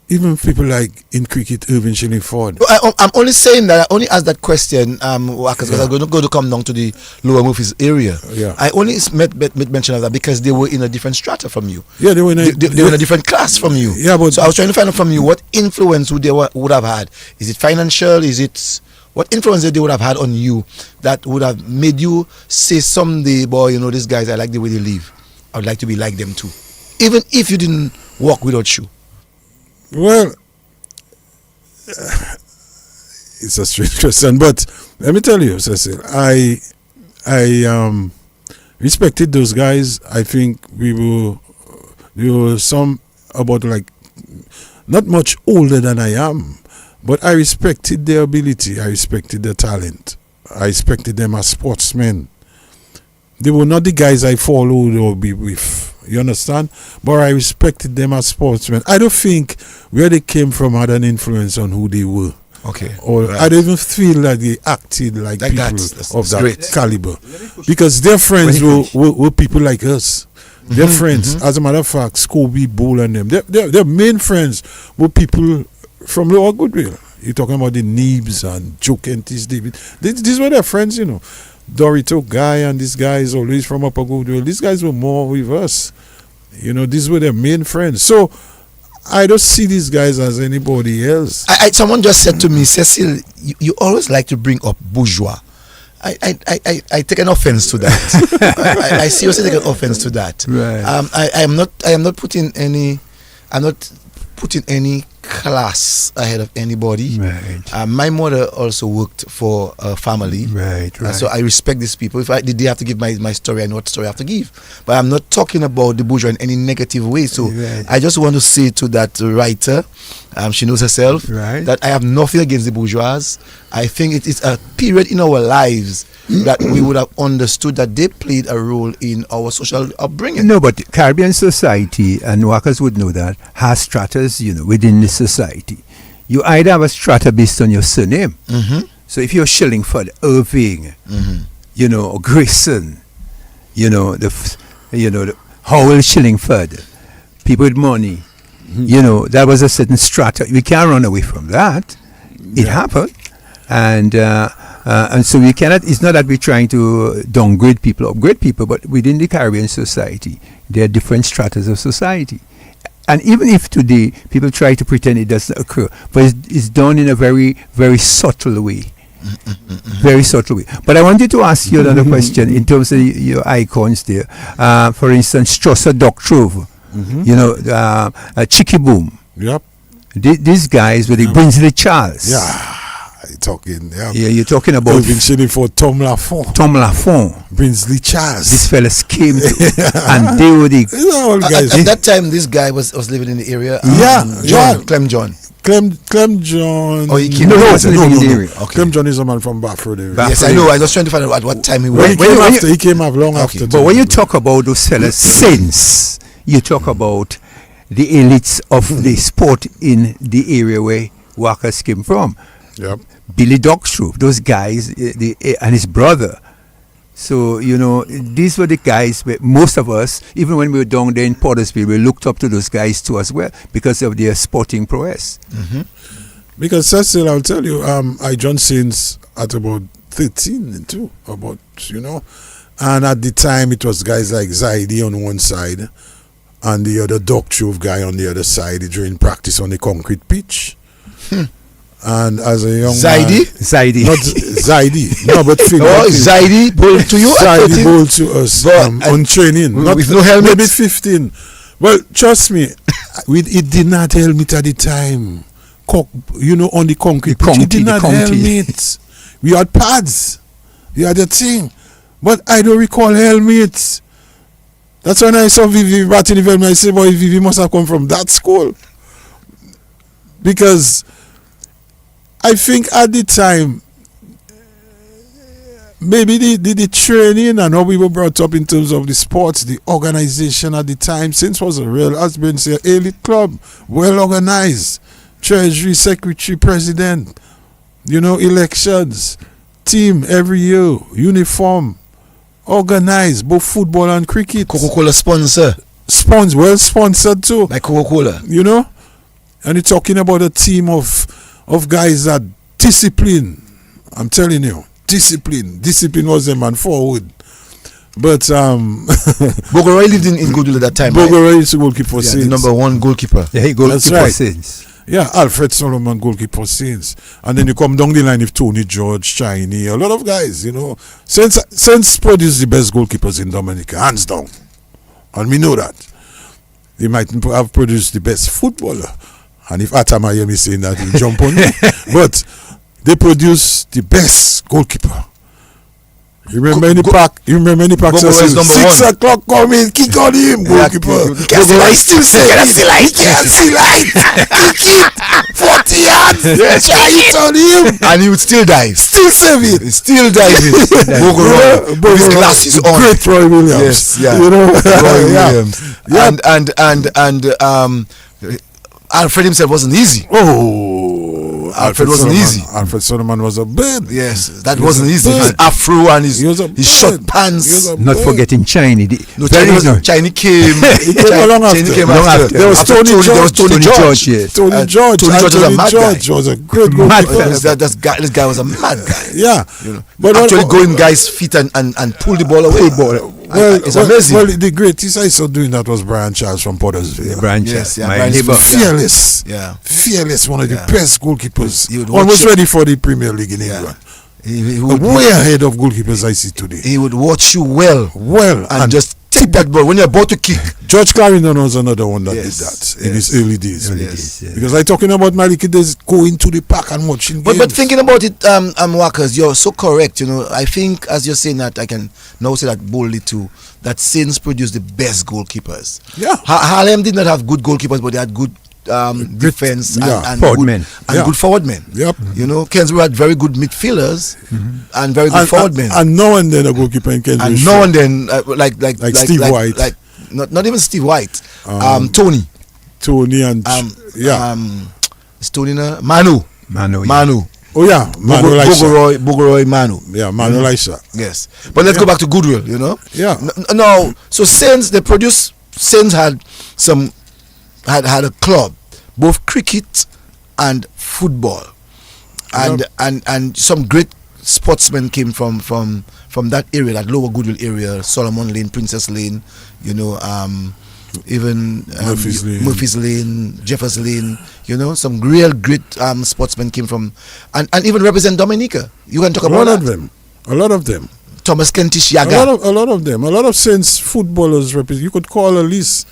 even people like in cricket, Irvin Shillingford. I'm only saying that, I only asked that question, because I'm going to come down to the Lower Murphys area. Yeah. I only made mention of that because they were in a different strata from you. Yeah, they were in a different class from you. Yeah, but so I was trying to find out from you what influence would have had. Is it financial? What influence they would have had on you that would have made you say someday, boy, these guys, I like the way they live. I would like to be like them too. Even if you didn't walk without shoe. Well, it's a strange question, but let me tell you, Cecil, I respected those guys. I think we were some about like not much older than I am, but I respected their ability. I respected their talent. I respected them as sportsmen. They were not the guys I followed or be with. You understand? But I respected them as sportsmen. I don't think where they came from had an influence on who they were. Okay. Or right. I don't even feel that they acted like people of that caliber. Because their friends were people like us. Their friends, as a matter of fact, Scobie, Bull and them, their main friends were people from Lower Goodwill. You're talking about the Neebs and Joe Kentish, David. These were their friends, Dorito Guy and these guys always from Upper Goodwill. These guys were more with us. These were their main friends. So I don't see these guys as anybody else. Someone just said to me, Cecil, you always like to bring up bourgeois. I take an offense to that. I seriously take an offense to that. Right. I am not putting any class ahead of anybody. Right. My mother also worked for a family. Right. So I respect these people. If I did they have to give my story, I know what story I have to give. But I'm not talking about the bourgeois in any negative way. So right. I just want to say to that writer She knows herself. Right. That I have nothing against the bourgeois. I think it is a period in our lives that we would have understood that they played a role in our social upbringing. No, but Caribbean society, and Wakas would know that, has stratas, within the society. You either have a strata based on your surname. Mm-hmm. So if you're Shillingford, Irving, or Grayson, the Howell Shillingford, people with money, that was a certain strata. We can't run away from that. It happened. And so we cannot, it's not that we're trying to downgrade people, upgrade people, but within the Caribbean society, there are different stratas of society. And even if today people try to pretend it doesn't occur, but it's done in a very, very subtle way. Very subtle way. But I wanted to ask you another question in terms of your icons there. For instance, Strasser Doctrove, Chicky Boom. Yep. These guys with the Brinsley Charles. Yeah. You're talking about Irving Shillingford, Tom Lafont, Brinsley Charles. These fellas came to, and they were the guys. At that time, this guy was living in the area. Clem John. Clem John. Oh, he came. No. Okay. Clem John is a man from Bafford area. Yes, I know. I was trying to find out at what time he was. He came up long after. But when you talk about those fellas, since you talk about the elites of the sport in the area where Wakas came from. Yep. Billy Doctrove, those guys, and his brother. So, these were the guys where most of us, even when we were down there in Pottersville, we looked up to those guys too as well because of their sporting prowess. Mm-hmm. Because Cecil, I'll tell you, I joined Saints at about 13 too, and at the time it was guys like Zaidi on one side and the other Doctrove guy on the other side during practice on the concrete pitch. And as a young Zaidi? Man, not Zaidi, no, but Zaidi bowled to you? Zaidi bowled to us on training, with no helmet. Maybe 15. Well, trust me, it did not helmet at the time. On the concrete pitch, it did not helmet. We had pads, we had a thing, but I don't recall helmets. That's when I saw Vivi batting the helmet. I said, boy, Vivi must have come from that school, because I think at the time, maybe the training and how we were brought up in terms of the sports, the organization at the time, since was a real, as Ben said, elite club, well organized, treasury, secretary, president, elections, team every year, uniform, organized, both football and cricket. Coca-Cola sponsor. Well sponsored too. Like Coca-Cola. And you're talking about a team of guys that discipline. I'm telling you, discipline was the man forward. But Bogoray lived in Goodwill at that time. Bogoray is a goalkeeper for Saints. The number one goalkeeper. Yeah, he goalkeeper for Saints. Yeah, Alfred Solomon goalkeeper for Saints. And then you come down the line with Tony George, Chinese, a lot of guys, Saints produced the best goalkeepers in Dominica, hands down. And we know that. They might have produced the best footballer. And if Atamaya is saying that, he'll jump on me. But they produce the best goalkeeper. You remember any pack? 6 o'clock coming, kick on him, goalkeeper. He can't see light. He kicked 40 yards. Try it on him. And he would still dive. Still save it. Still diving. With his glasses on. Great Roy Williams. Yes, yeah. Roy Williams. And Alfred himself wasn't easy. Oh, Alfred wasn't easy. Alfred Solomon was a bird. Yes, that wasn't easy. His afro and his short pants. Not forgetting Chinese. Chinese came. He came long after. There was Tony George. Yes. Tony George was a mad guy. Was a great goalkeeper. This guy was a mad guy. Yeah, but actually going guys' feet and pull the ball away. It's amazing. Well, the greatest I saw doing that was Brian Charles from Pottersville. Brian Charles, fearless. Yeah, fearless. One of the best goalkeepers. Almost ready for the Premier League in England. He would way ahead of goalkeepers I see today. He would watch you well, and just take that ball when you're about to kick. George Clarendon was another one that did that in his early days. Because I'm talking about Maliki days, going to the park and watching games. But thinking about it, Wakas, you're so correct. I think as you're saying that, I can now say that boldly too, that Saints produced the best goalkeepers. Yeah. Harlem did not have good goalkeepers, but they had good defense and forward good, men. and good forward men. Yep. You know, Kensbury had very good midfielders and very good forward men. And now and then a goalkeeper in Kensbury. And now and then, like Steve White. like not even Steve White. Tony and it's Tony Manu. Oh yeah, Bogoroy Manu. Yeah, Manu Laisha. Yes, but let's go back to Goodwill. You know. Yeah. No, so Saints had a club, both cricket and football, and some great sportsmen came from that area, that lower Goodwill area, Solomon Lane, Princess Lane, you know, even Murphy's Lane, Jeffers Lane, you know, some real great sportsmen came from, and even represent Dominica. You can talk about a lot of them. Thomas Kentish Yaga. A lot of them. A lot of Saints footballers represent. You could call a list.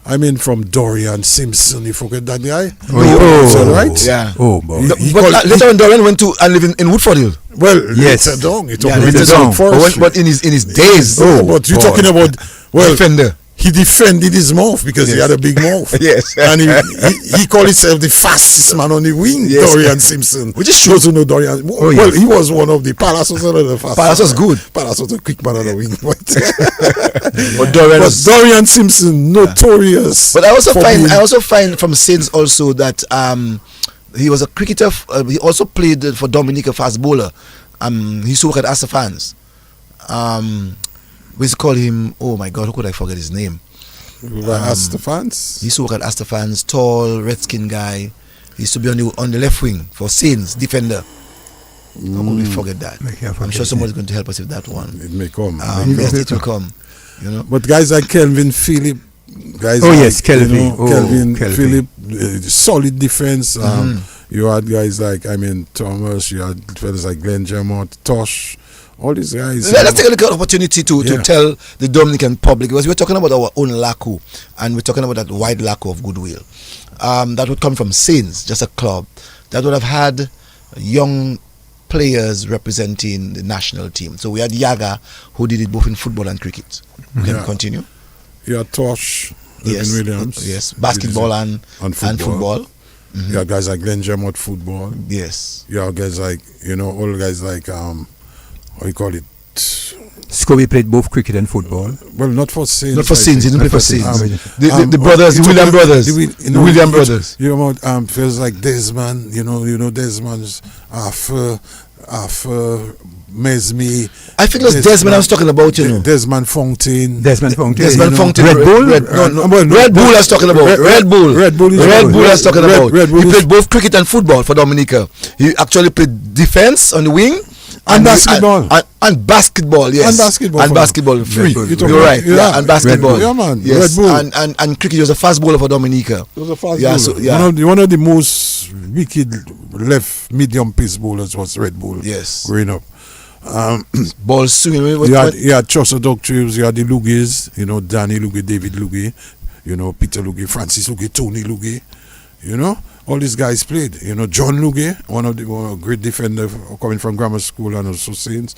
I mean, from Dorian Simpson, you forget that guy? Right? Yeah. Oh, boy. But later on, Dorian went to and live in Woodford Hill. Well, yes. But in his days. But you're talking about, defender. He defended his mouth because he had a big mouth. Yes. And he called himself the fastest man on the wing, yes. Dorian Simpson. Which is true. Know Dorian. He was one of the Palace was one of the fastest. Palace was good. Palace was a quick man on the wing. But Dorian Simpson, notorious. But I also find from Saints also that he was a cricketer. He also played for Dominica, fast bowler. He used to work at Astafans. We used to call him, oh my God, who could I forget his name? Astafans? He used to work at Astafans, tall, red-skinned guy. He used to be on the left wing for Saints, defender. How could we forget that? I'm sure somebody's going to help us with that one. It may come. Yes, it will come. You know? But guys like Kelvin Phillip, Kelvin Phillip, solid defense. You had guys like, Thomas, you had fellas like Glenn Jermont, Tosh. All these guys. Let's take a little opportunity to tell the Dominican public, because we're talking about our own Lakou, and we're talking about that wide Lakou of Goodwill. That would come from Saints, just a club that would have had young players representing the national team. So we had Yaga, who did it both in football and cricket. Can we continue? You had Tosh, yes, Williams. Yes, basketball and football. Mm-hmm. You had guys like Glenn Jermont, football. Yes. You had guys like, all guys like, what you call it? Scobie played both cricket and football. Well, not for Saints. Not for Saints. He didn't play for Saints. The brothers, the William brothers. The William brothers. You know about feels like Desmond. You know Desmond's after Mesme. I think it was Desmond I was talking about. Desmond Fontaine. Desmond Fontaine. Red Bull. Red Bull I was talking about. Red Bull I was talking about. He played both cricket and football for Dominica. He actually played defense on the wing. And basketball. And basketball, yes. And basketball. Free. You're right. Yeah. And basketball. Yeah, man. Yes. Red Bull. And cricket, he was a fast bowler for Dominica. He was a fast bowler. One of the most wicked left medium pace bowlers was Red Bull. Yes. Growing up. Ball swinging. You had Chaucer Doctors, you had the Lugays, Danny Lugay, David Lugay, Peter Lugay, Francis Lugay, Tony Lugay, all these guys played. John Lugay, one of the great defender coming from grammar school and also Saints.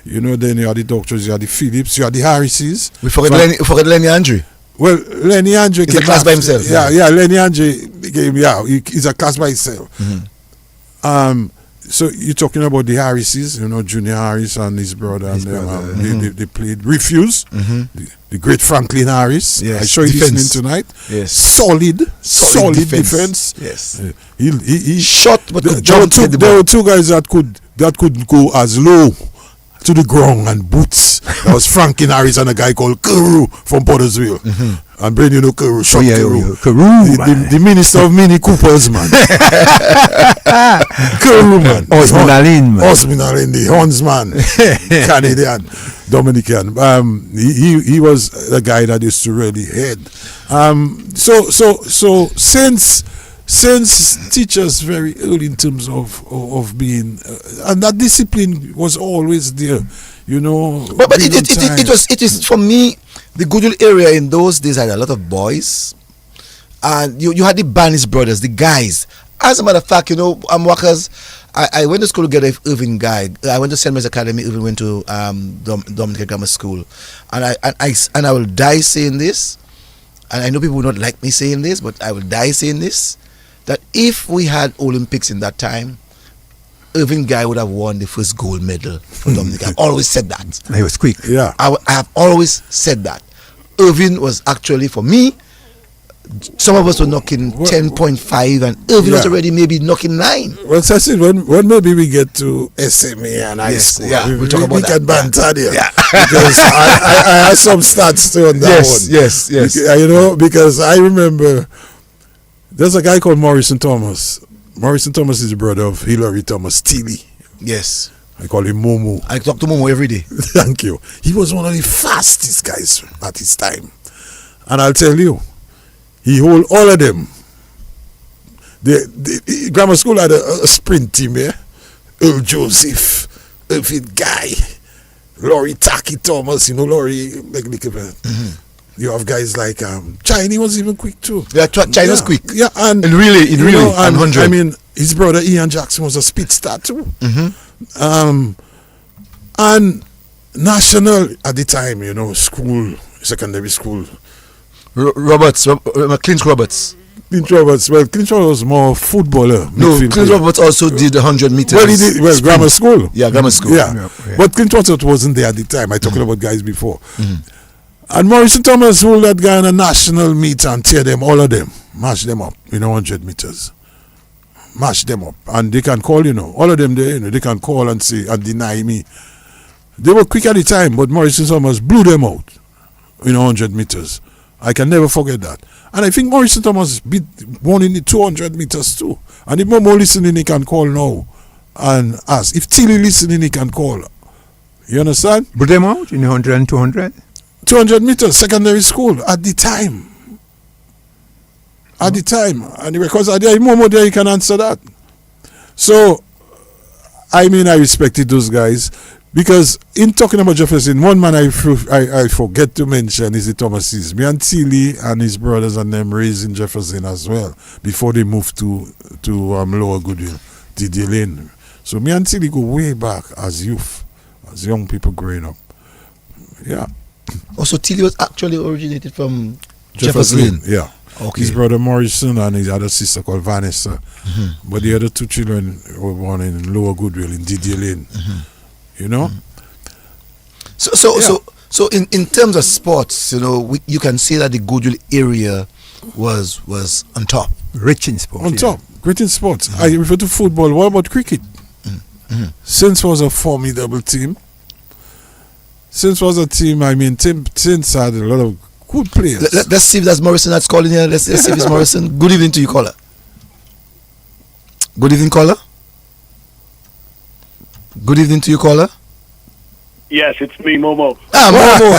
Then you had the Doctors, you had the Phillips, you had the Harrises. We forget Lenny Andre. Well, Lenny Andre is a class by himself. Yeah, Lenny Andre became, he's a class by himself. Mm-hmm. So you're talking about the Harrises, Junior Harris and his brother, they played Refuse, the great Franklin Harris. Yes. I saw you listening tonight. Yes. Solid defense. Yes. He shot, but there were two guys that could go as low to the ground and boots. That was Franklin Harris and a guy called Kuru from Pottersville. And Brain, Kuru, shot Kuru. The minister of Mini Coopers, man. Kuru, man. Osman Alin, the Hornsman. Canadian, Dominican. He was the guy that used to really head. So since teachers very early in terms of being and that discipline was always there, But it is for me. The Goodwill area in those days had a lot of boys, and you had the Banis brothers, the guys. As a matter of fact, Wakas. I went to school together with Irving Guy. I went to St. Mary's Academy. Irving went to Dominica Grammar School, and I will die saying this. and I know people would not like me saying this, but I will die saying this, that if we had Olympics in that time, Irving Guy would have won the first gold medal for Dominic. I've always said that. He was quick. Yeah. I have always said that. Irving was actually, for me, some of us were knocking 10.5 and Irving was already maybe knocking 9. Well, Cecil, when maybe we get to SMA and high school, we'll talk about we that. can banter there. Yeah. Because I have some stats too on that one. Yes. You know, because I remember there's a guy called Morrison Thomas. Morrison Thomas is the brother of Hillary Thomas Steely. Yes. I call him Momo. I talk to Momo every day. Thank you. He was one of the fastest guys at his time. And I'll tell you, he hold all of them. The grammar school had a sprint team here. Earl Joseph, Irving Guy, Laurie Taki Thomas, you know, Laurie You have guys like Chinese was even quick too. Yeah, China's quick. Yeah, and really, you know, and 100. I mean, his brother Ian Jackson was a speed star too. And national at the time, you know, school, secondary school. Clint Roberts. Clint Roberts. Well, Clint Roberts was more footballer. No, Clint Roberts also did 100 meters. Well, he did. Well, grammar school. Yeah, grammar school. Yeah. But Clint Roberts wasn't there at the time. I'm talking about guys before. And Morrison Thomas hold that guy in a national meet and tear them, all of them, mash them up in 100 meters. Mash them up. And they can call, you know, all of them there, you know, they can call and say and deny me. They were quick at the time, but Morrison Thomas blew them out in 100 meters. I can never forget that. And I think Morrison Thomas won in the 200 meters too. And if Momo listening, he can call now and ask. If Tilly listening, he can call. You understand? Blew them out in 100 and 200? 200 meters, secondary school, at the time. At the time. And because at the Momo there, you can answer that. So, I mean, I respected those guys. Because in talking about Jefferson, one man I forget to mention is the Thomases. Me and Tilly and his brothers and them raised in Jefferson as well before they moved to Lower Goodwill, Didier Lane. So me and Tilly go way back as youth, as young people growing up. Yeah. Also, Tilly was actually originated from Jefferson. Yeah. Okay. His brother Morrison and his other sister called Vanessa. But the other two children were born in Lower Goodwill in Didier Lane. You know. So in terms of sports, you know, you can say that the Goodwill area was on top, rich in sports. On top, great in sports. I refer to football. What about cricket? Since was a formidable team. Since was a team. I mean, since had a lot of good players. Let's see if that's Morrison that's calling here. Let's see if it's Morrison. Good evening to you, caller. Good evening, caller. Good evening to you, caller. Yes, it's me, Momo. Momo.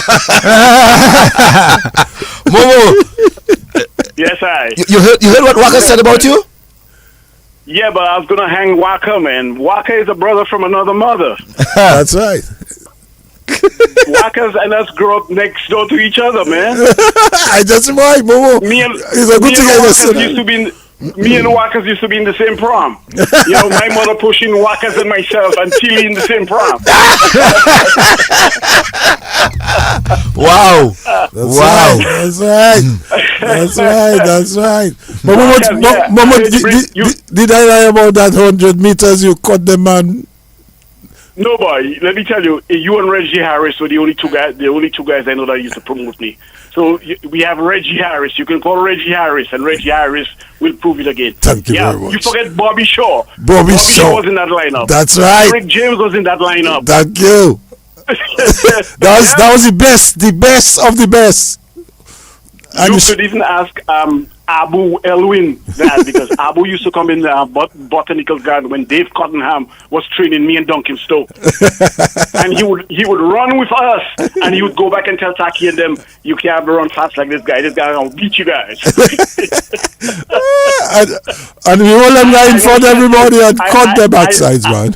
Momo. Yes, You heard what Wakas said about you? Yeah, but I was gonna hang Waka, man. Waka is a brother from another mother. That's right. Wakas and us grew up next door to each other, man. I just mind, Momo. It's a good thing I Me and Wakas used to be in the same prom. You know, my mother pushing Wakas and myself and Tilly in the same prom. Wow. That's right. But Momo, did I lie about that 100 meters you cut them, man? No, boy. Let me tell you, you and Reggie Harris were the only two guys I know that used to promote me. So we have Reggie Harris. You can call Reggie Harris, and Reggie Harris will prove it again. Thank you very much. You forget Bobby Shaw. Bobby Shaw was in that lineup. That's right. Rick James was in that lineup. Thank you. That was the best of the best. And you could even ask Abu Elwin that, because Abu used to come in the botanical garden when Dave Cottenham was training me and Duncan Stowe. And he would run with us, and he would go back and tell Taki and them, you can't run fast like this guy will beat you guys. and we all them line in front of everybody and cut their backsides, man.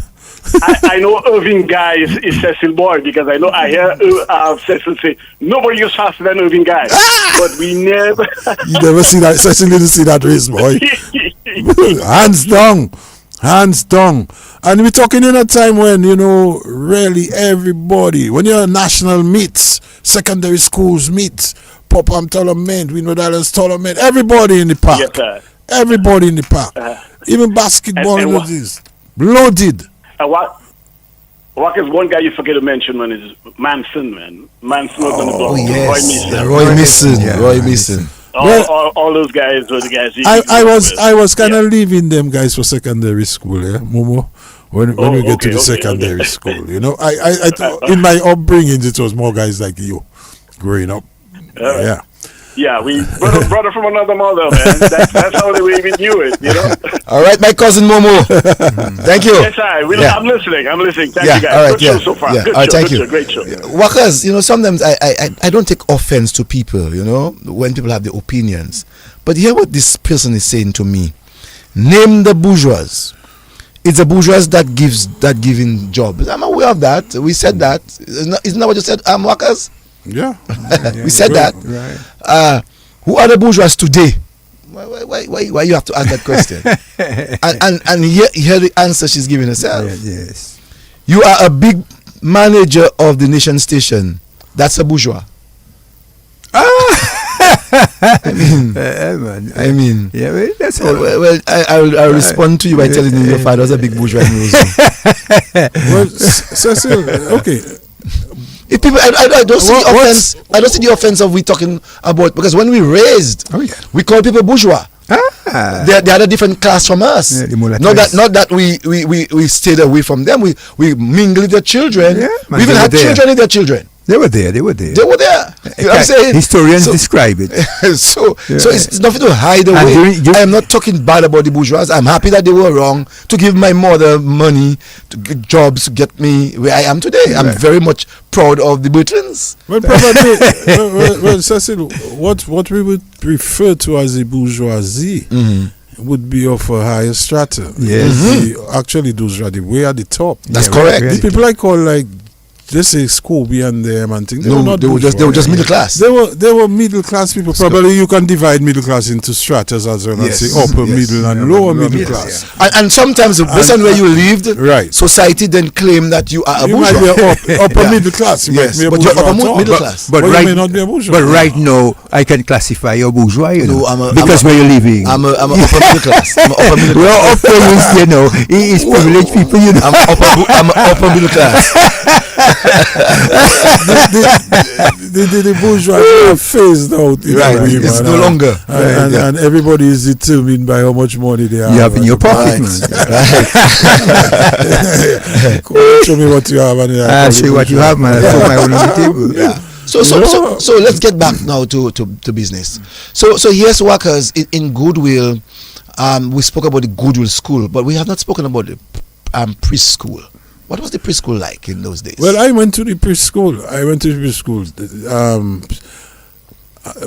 I know Irving Guy is Cecil boy, because I hear Cecil say nobody is faster than Irving Guy, but we never. You never see that. Cecil didn't see that race, boy. Hands down. And we're talking in a time when, you know, really everybody, when you're national meets, secondary schools meets, Popham tournament, we know Dallas tournament. Everybody in the park. Yes, sir. Everybody in the park. Even basketball and and this. Loaded. What is one guy you forget to mention, man, is Manson, man. Manson was on the block. Oh, yes. Roy Roy Mason. All those guys were the guys. I was kind of leaving them guys for secondary school, yeah, Momo. When we get to the secondary school, you know, I in my upbringing, it was more guys like you, growing up. Yeah. Yeah, we brother from another mother, man. That's how we even knew it, you know. All right, my cousin Momo. Thank you. Yes, I'm listening. Thank you guys. All right, good show so far. Yeah. Good All right, show. thank you. Show, great show. Wakas, you know, sometimes I don't take offense to people, you know, when people have their opinions. But hear what this person is saying to me. Name the bourgeois. It's the bourgeois that giving jobs. I'm aware of that. We said that. Isn't that what you said, Wakas? Yeah. We said that. Right. Who are the bourgeois today? Why you have to ask that question? and hear the answer she's giving herself. Yes. You are a big manager of the nation station. That's a bourgeois. I mean, yeah, well, that's all. Well, I'll respond to you by telling you your father was a big bourgeois in Roseau. Well, Cecil, okay. If people, I don't see the offense. I don't see the offense of we talking about, because when we raised, we call people bourgeois. They are a different class from us. Yeah, not that we stayed away from them. We mingle with their children. Yeah, we even had children in their children. They were there. You know what I'm saying? Historians describe it. So it's nothing to hide away. I am not talking bad about the bourgeois. I'm happy that they were wrong to give my mother money, to get jobs, to get me where I am today. I'm very much proud of the Britons. Well, probably, well, Cecil, what we would refer to as a bourgeoisie would be of a higher strata. Yes. Actually, those are the way at the top. That's correct. The people I call like, let's say Scooby and them and things. They were just middle class. They were middle class people. Probably you can divide middle class into stratas as well, and say upper middle and lower middle class. And sometimes based on where you lived, society then claim that you are a bourgeois. You might be upper middle class. You might be a but bourgeois you're upper middle class. But you may not be a bourgeois. But right now, I can classify you bourgeois, you know, because where you're living. I'm a upper middle class. Well, upper is, you know, it's privileged people, you know. I'm upper middle class. the bourgeois are phased out. It's no longer. And everybody is determined by how much money they have. You have in your pocket, man. Show me what you have. I'll show you what you have, man. I'll put my own on the table. Yeah. So let's get back now to business. So here's Wakas in Goodwill. We spoke about the Goodwill school, but we have not spoken about the preschool. What was the preschool like in those days? Well, I went to the preschool.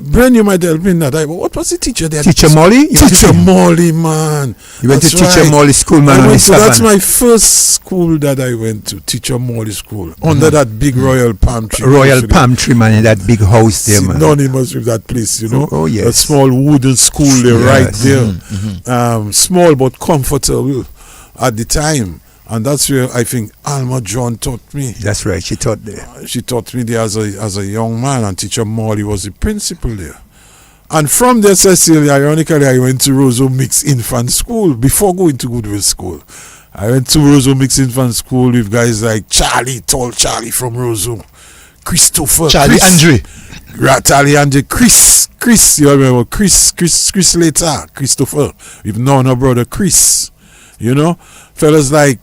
Bren, you might help me in that. What was the teacher there? Teacher Molly? Teacher Molly, man. You went to Teacher Molly school, man. That's my first school that I went to, Teacher Molly school, under that big royal palm tree. Royal palm tree, man, in that big house there, man. Synonymous with that place, you know. Oh, yes. A small wooden school there, right there. Small but comfortable at the time. And that's where I think Alma John taught me. That's right, she taught there. She taught me there as a young man, and Teacher Molly was the principal there. And from there, Cecilia, ironically, I went to Roseau Mixed Infant School before going to Goodwill School. I went to Roseau Mixed Infant School with guys like tall Charlie from Roseau, Christopher, Andre, Chris, you remember Chris later, Christopher, with no brother Chris, you know. Fellas like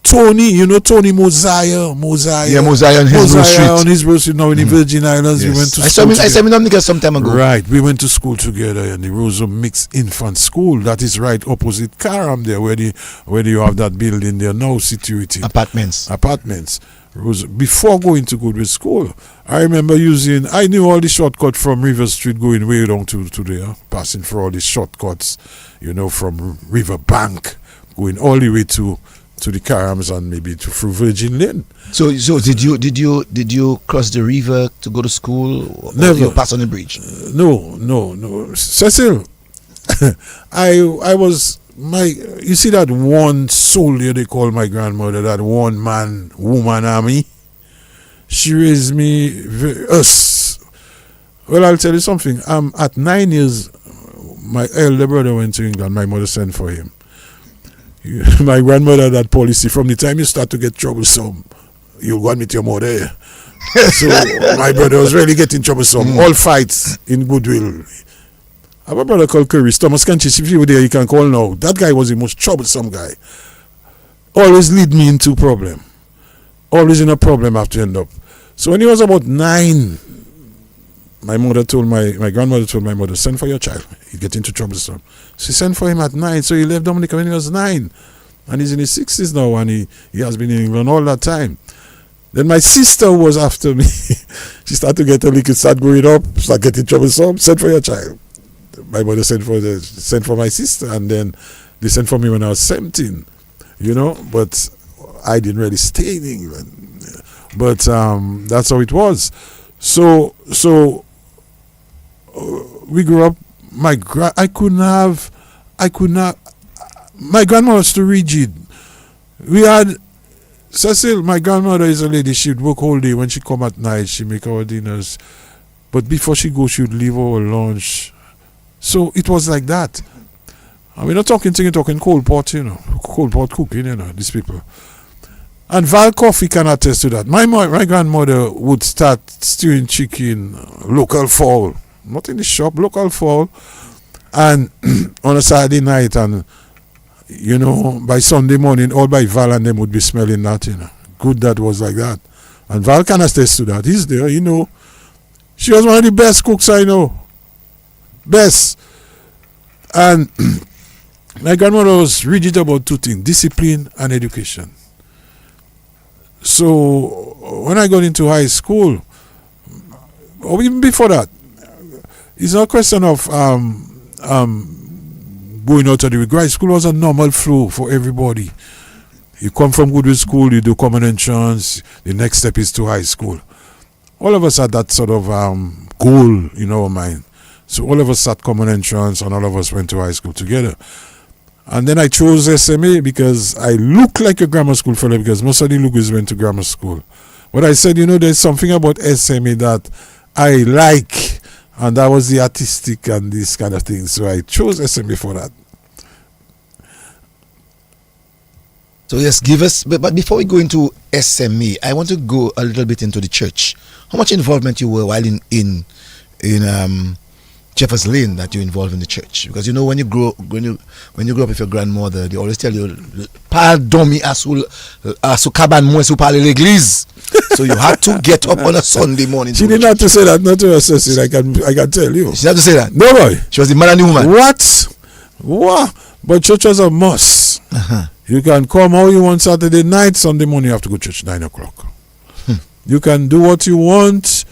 Tony, you know Tony Mosiah. Yeah, Mosiah on Hillsborough Street. On Hillsborough Street, now in the Virgin Islands. Yes. We went to I saw him some time ago. Right, we went to school together in the Roseau Mixed Infant School. That is right opposite Karam there, where you have that building there now situated. Apartments. Before going to Goodwill School, I remember I knew all the shortcuts from River Street going way down to there, passing for all the shortcuts, you know, from River Bank, going all the way to the Karams and maybe through Virgin Lane. So did you cross the river to go to school? Or Never. Did you pass on the bridge? No. Cecil, I was you see that one soldier they call my grandmother, that one man woman army. She raised me us Well, I'll tell you something. At 9 years, my elder brother went to England. My mother sent for him. My grandmother had that policy. From the time you start to get troublesome, you'll go and meet your mother. So my brother was really getting troublesome. All fights in Goodwill. I have a brother called Curtis. Thomas Canchis, if you were there, you can call now. That guy was the most troublesome guy. Always lead me into problem. Always in a problem I have to end up. So when he was about 9, my grandmother told my mother, send for your child. He'd get into troublesome. She sent for him at 9. So he left Dominica when he was 9. And he's in his 60s now, and he has been in England all that time. Then my sister was after me. She started to get a little, start growing up, start getting troublesome. Send for your child. My mother sent for my sister, and then they sent for me when I was 17. But I didn't really stay in England. But that's how it was. So we grew up. My grandmother was too rigid. We had Cecil, my grandmother is a lady. She'd work all day. When she come at night, she make our dinners. But before she go, she would leave our lunch. So it was like that. And we're not talking cold pot, cold pot cooking, these people. And Val Coffee can attest to that. My grandmother would start stewing chicken, local fowl, not in the shop, local fowl, and on a Saturday night, and by Sunday morning, all by Val and them would be smelling that, Good that was like that. And Val can attest to that. He's there, She was one of the best cooks I know. Best. And my grandmother was rigid about 2 things, discipline and education. So when I got into high school, or even before that, it's not a question of going out of the way. High school was a normal flow for everybody. You come from Goodwill school, you do common entrance, the next step is to high school. All of us had that sort of goal in our mind. So all of us had common entrance and all of us went to high school together. And then I chose SMA because I look like a grammar school fellow, because most of the Lugos went to grammar school. But I said, there's something about SMA that I like, and that was the artistic and this kind of thing. So I chose SMA for that. So yes, give us, but before we go into SMA, I want to go a little bit into the church. How much involvement you were while in Jeffers Lane that you involved in the church? Because when you grow up with your grandmother, they always tell you, "Pardon me, caban moi sou parler l'église." So you had to get up on a Sunday morning. She didn't have to say that, not to her sister. I can tell you. She had to say that. No boy. She was the man and the woman. What? But church was a must. You can come how you want Saturday night. Sunday morning you have to go to church 9 o'clock. You can do what you want.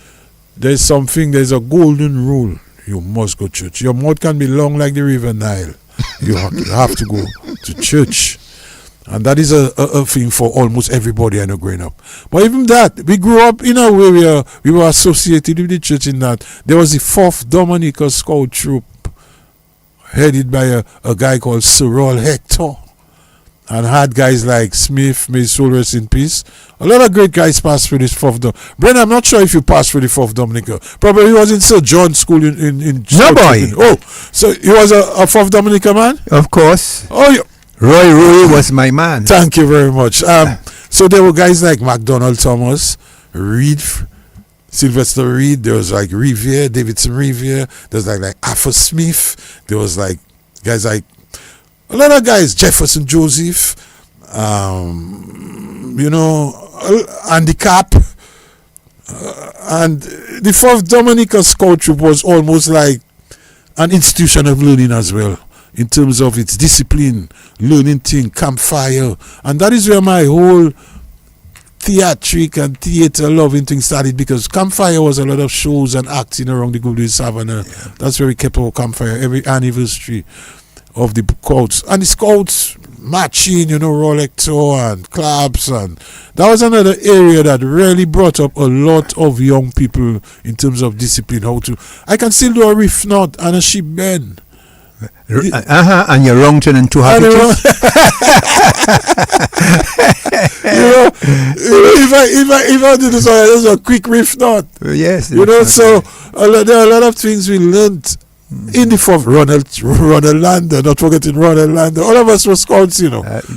There's a golden rule. You must go to church. Your mouth can be long like the river Nile. You have to go to church. And that is a thing for almost everybody I know growing up. But even that, we grew up in a way where we were associated with the church, in that there was the 4th Dominica Scout Troop headed by a guy called Cyril Hector, and had guys like Smith, may his soul rest in peace. A lot of great guys passed through this 4th Dominica. Brennan, I'm not sure if you passed through the 4th Dominica. Probably he was in Sir John School in No boy. Oh, so he was a 4th Dominica man? Of course. Oh, yeah. Roy was my man. Thank you very much. So there were guys like MacDonald Thomas, Reed, Sylvester Reed. There was like Riviere, Davidson Riviere. There was like Arthur Smith. There was like guys like a lot of guys, Jefferson Joseph, Andy Cap. And the 4th Dominica Scout Troop was almost like an institution of learning as well, in terms of its discipline, learning thing, campfire. And that is where my whole theatric and theater loving thing started, because campfire was a lot of shows and acting around the Goodwill Savannah. Yeah. That's where we kept our campfire every anniversary of the Scouts. And the Scouts matching, Rolector and clubs, and that was another area that really brought up a lot of young people in terms of discipline. I can still do a riff knot and a sheep bend. And your wrong turn and 2 habits. If I do this, a quick riff knot. Yes. So there are a lot of things we learned in the form. Ronald Lander, not forgetting Ronald Lander. All of us were scouts,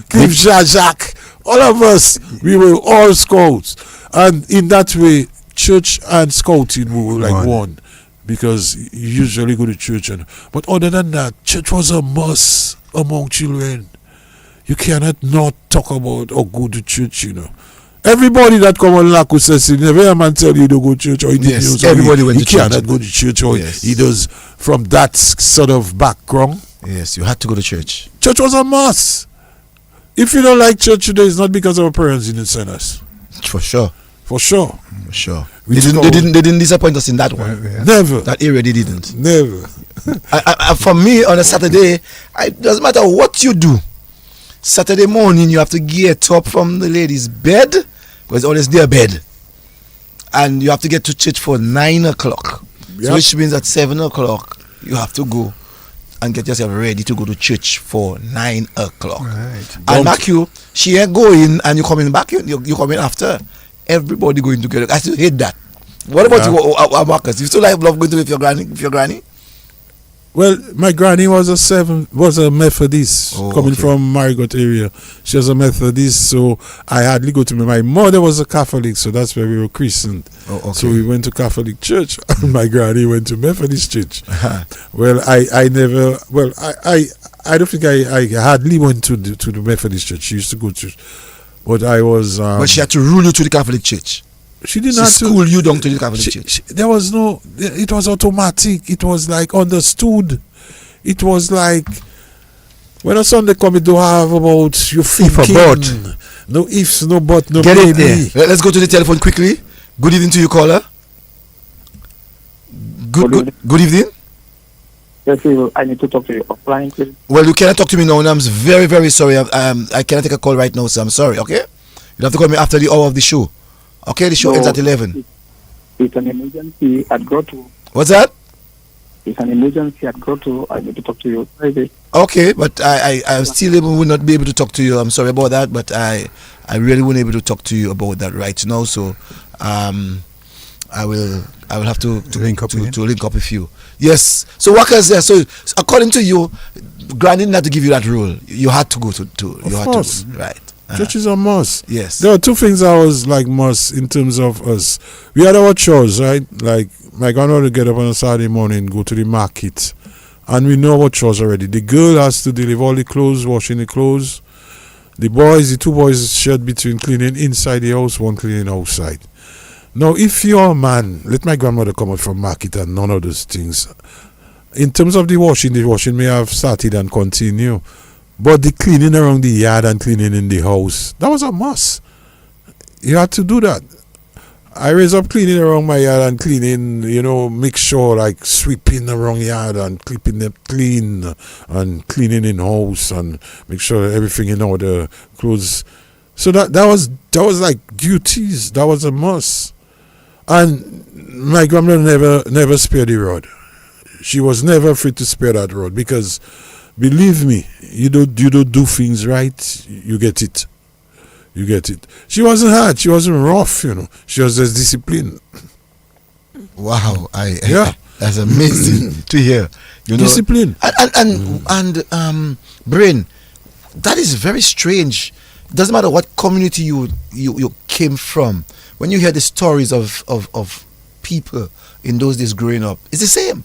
Cliff Jacques. All of us, we were all scouts. And in that way, church and scouting were like one. Because you usually go to church. But other than that, church was a must among children. You cannot not talk about or go to church, Everybody that come on Lakou says, never a man tell you to go to church or he didn't. Everybody went to church. He cannot go to church or he does from that sort of background. Yes, you had to go to church. Church was a must. If you don't like church today, it's not because our parents didn't send us. For sure. They didn't disappoint us in that one. Never. That area they didn't. Never. For me, on a Saturday, it doesn't matter what you do. Saturday morning, you have to get up from the ladies' bed, because it's always their bed. And you have to get to church for 9 o'clock. Yep. So which means at 7 o'clock, you have to go and get yourself ready to go to church for 9 o'clock. Right. And back you, she ain't going and you coming back, you coming after. Everybody going together. I still hate that. What about you, Wakas? You still love going to with your granny? Well, my granny was a Methodist, coming from Marigot area. She was a Methodist, so I hardly go to my mother was a Catholic, so that's where we were christened. So we went to Catholic church, and my granny went to Methodist church. Well, I don't think I hardly went to the Methodist church. She used to go to, but I was. But she had to rule you to the Catholic church. She did not school you down to the Catholic church. There was no. It was automatic. It was like understood. It was like when a Sunday come, it don't have about you thinking. No ifs, no but, no Get maybe. it there. Let's go to the telephone quickly. Good evening to you, caller. Good evening. Yes, I need to talk to you offline, please. Well, you cannot talk to me now, and I'm very, very sorry. I cannot take a call right now, so I'm sorry. Okay, you have to call me after the hour of the show. Okay, the show ends at 11. It's an emergency at Groto. What's that? It's an emergency at Groto. I need to talk to you Friday. Okay, but I still will not be able to talk to you. I'm sorry about that, but I really won't be able to talk to you about that right now. So, I will have to link up with you. Yes. So Wakas there. So according to you, Granny didn't have to give you that rule. You had to go to. Of course. Right. Church is a must. Yes. There are two things I was like must in terms of us. We had our chores, right? Like my grandmother would get up on a Saturday morning, go to the market, and we know our chores already. The girl has to deliver all the clothes, washing the clothes. The two boys shared between cleaning inside the house, one cleaning outside. Now, if you're a man, let my grandmother come out from market and none of those things. In terms of the washing may have started and continue. But the cleaning around the yard and cleaning in the house, that was a must. You had to do that. I raised up cleaning around my yard and cleaning, make sure like sweeping around yard and keeping them clean and cleaning in house and make sure everything in order, clothes. So that was like duties. That was a must. And my grandmother never spared the rod. She was never afraid to spare that rod because, believe me, you don't do things right, you get it. She wasn't hard. She wasn't rough. She was just disciplined. Wow, that's amazing to hear. Discipline and Brain, that is very strange. It doesn't matter what community you came from. When you hear the stories of people in those days growing up, it's the same.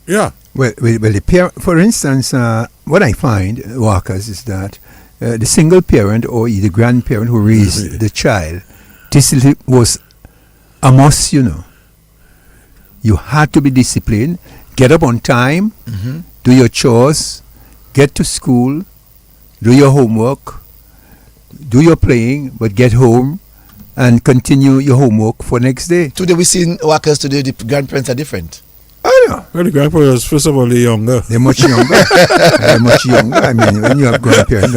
Yeah. Well, for instance, what I find, Wakas, is that the single parent or the grandparent who raised the child, this was a must, You had to be disciplined, get up on time, do your chores, get to school, do your homework, do your playing, but get home and continue your homework for next day. Today we see Wakas, today the grandparents are different. I know. Well, the grandparents, first of all, they're younger. They're much younger. I mean, when you have grandparents,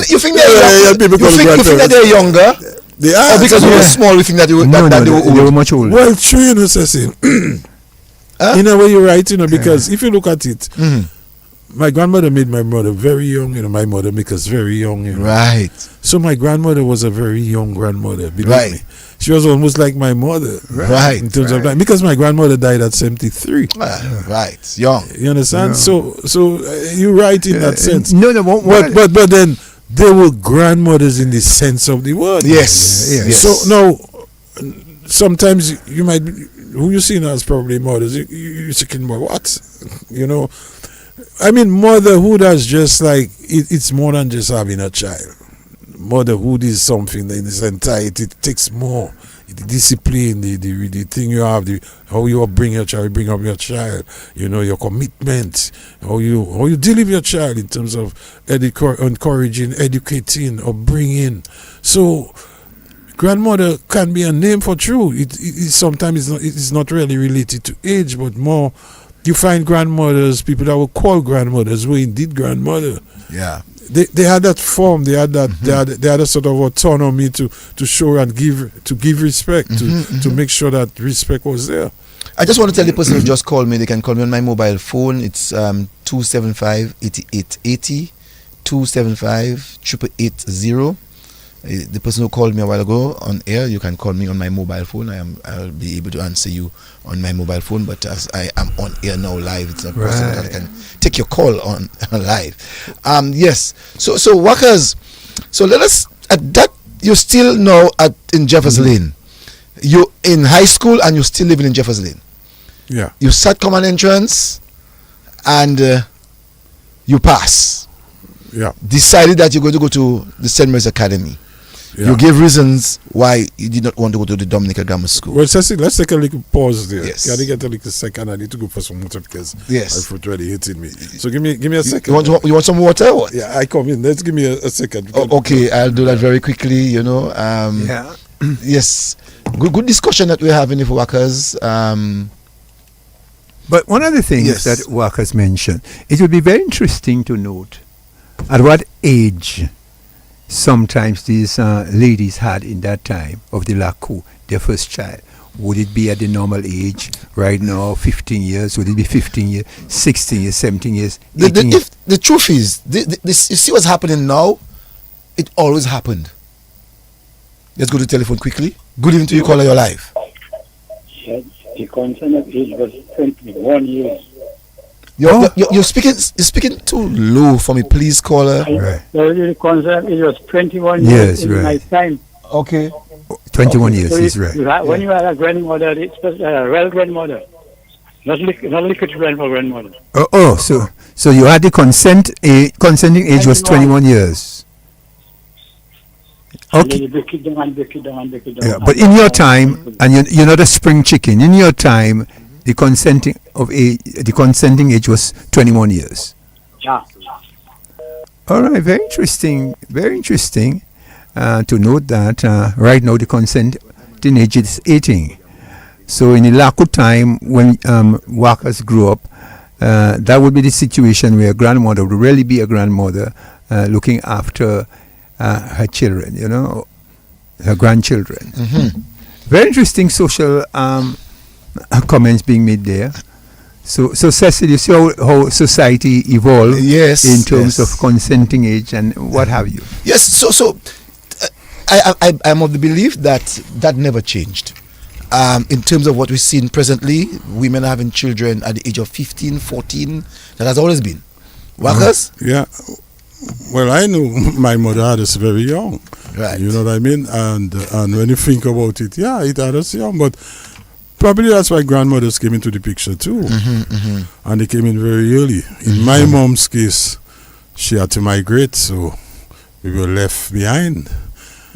you think they're younger? They are. Or because we were small, we think that they were old. They were much older. Well, true, Cecil. In a way, you're right, because if you look at it, my grandmother made my mother very young. My mother make us very young. Right. So my grandmother was a very young grandmother. Believe me. She was almost like my mother. Right. In terms of life. Because my grandmother died at 73. Right. Young. You understand? So you're right in that sense. No, but then they were grandmothers in the sense of the word. Yes. So now, sometimes you might be, who you see now as probably mothers. You're thinking about what? I mean, motherhood is just like, it's more than just having a child. Motherhood is something in its entirety. It takes more. The discipline, the thing you have, how you bring your child, bring up your child, your commitment, how you deal with your child in terms of encouraging, educating, or bringing. So, grandmother can be a name for true. It sometimes it's not really related to age, but more. You find grandmothers, people that were called grandmothers, were indeed grandmother. Yeah. They had that form. They had that. They had a sort of autonomy to show and give respect, to make sure that respect was there. I just want to tell the person who just called me. They can call me on my mobile phone. It's 275-8880, 275-8880. The person who called me a while ago on air, you can call me on my mobile phone. I'll be able to answer you on my mobile phone, but as I am on air now live, it's not possible that I can take your call on live. Yes. So Wakas, so let us at that. You're still now in Jefferson Lane. You're in high school and you're still living in Jefferson Lane. Yeah. You sat common entrance and you pass. Yeah. Decided that you're going to go to the St. Mary's Academy. Yeah. You gave reasons why you did not want to go to the Dominica Grammar School. Well, Cecil, let's take a little pause there. Yes. Can I get a little second? I need to go for some water because yes. my foot really hitting me. So give me a second. You want some water? Or what? Yeah, I come in. Let's give me a second. Okay, I'll do that very quickly. Yeah. Yes. Good discussion that we're having with Wakas. But one of the things that Wakas mentioned, it would be very interesting to note at what age sometimes these ladies had in that time of the Lakou, their first child. Would it be at the normal age right now, 15 years? Would it be 15 years, 16 years, 17 years, 18 years? The truth is, you see what's happening now? It always happened. Let's go to the telephone quickly. Good evening to you, caller, your live. Yes, the consent age was 21 years. You're speaking too low for me, please, caller. Right. The consent age was 21 years in my time. Okay. 21 21 years is right. When you had a grandmother, it's a real grandmother, not liquid grandmother. So you had the consenting age was 21 years. Okay. Yeah, but in your time, and you're not a spring chicken. In your time, the consenting age was 21 years. Yeah. All right, very interesting. Very interesting to note that right now the consenting age is 18. So in the Lakou time, when Wakas grew up, that would be the situation where a grandmother would really be a grandmother looking after her children, her grandchildren. Mm-hmm. Very interesting social comments being made there. So Cecil, you see how society evolved in terms of consenting age and what have you. Yes, so I'm of the belief that never changed. In terms of what we're seeing presently, women having children at the age of 15, 14, that has always been. Wakas? Yeah. Well, I knew my mother had us very young. Right. You know what I mean? And when you think about it, it had us young. But probably that's why grandmothers came into the picture too. Mm-hmm, mm-hmm. And they came in very early. In my mom's case, she had to migrate, so we were left behind.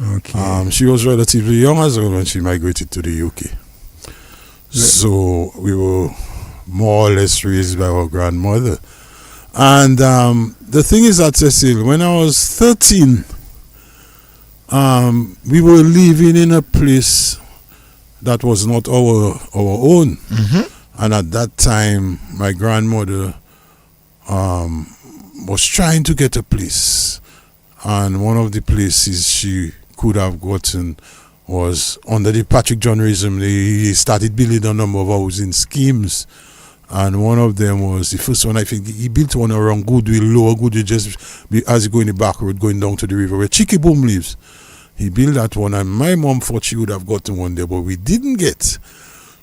Okay. She was relatively young as well when she migrated to the UK. So we were more or less raised by our grandmother. And the thing is that, Cecil, when I was 13, we were living in a place that was not our own. Mm-hmm. And at that time, my grandmother was trying to get a place. And one of the places she could have gotten was under the Patrick John regime. They started building a number of housing schemes. And one of them was the first one. I think he built one around Goodwill, Lower Goodwill, just as you go in the back road going down to the river where Chicky Boom lives. He built that one, and my mom thought she would have gotten one there, but we didn't get.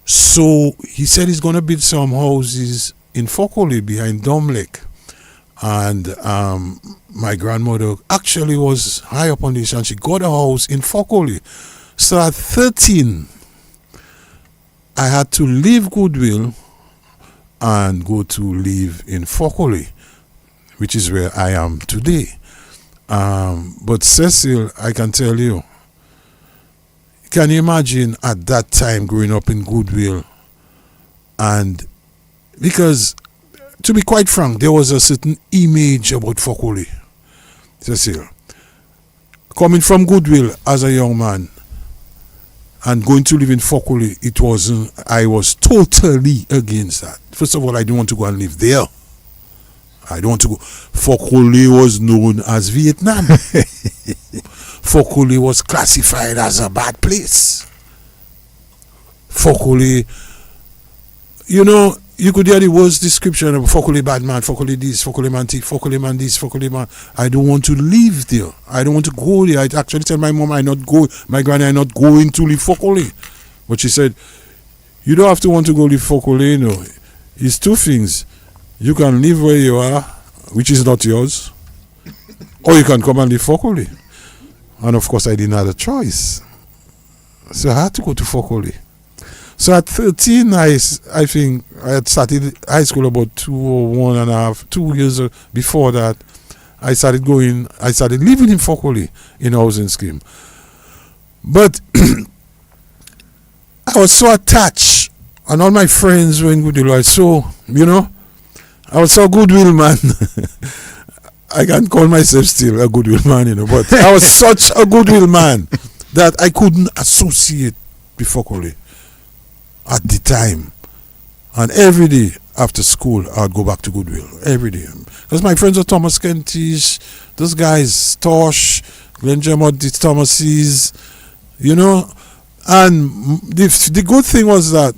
So he said he's going to build some houses in Fokole behind Dom Lake. And my grandmother actually was high up on this, and she got a house in Fokole. So at 13, I had to leave Goodwill and go to live in Fokole, which is where I am today. But Cecil, I can tell you, can you imagine at that time growing up in Goodwill? And because, to be quite frank, there was a certain image about Fokole. Cecil, coming from Goodwill as a young man and going to live in Fokole, I was totally against that. First of all, I didn't want to go and live there. I don't want to go. Fokole was known as Vietnam. Fokole was classified as a bad place. Fokole, you could hear the worst description of Fokole bad man, Fokole this, Fokole man thief, Fokole man this, Fokole man. I don't want to live there. I don't want to go there. I actually tell my mom my granny, I'm not going to live Fokole. But she said, you don't have to want to go live Fokole, It's two things. You can live where you are, which is not yours, or you can come and live Fokole. And of course, I didn't have a choice. So I had to go to Fokole. So at 13, I think I had started high school about 2 years before that. I started living in Fokole in a housing scheme. But I was so attached, and all my friends were in Goodwill. I was so Goodwill man. I can't call myself still a Goodwill man, but I was such a Goodwill man that I couldn't associate with Fokole at the time. And every day after school, I'd go back to Goodwill. Every day. Because my friends were Thomas Kentish, those guys, Tosh, Glenn Jermott, the Thomases, And the good thing was that,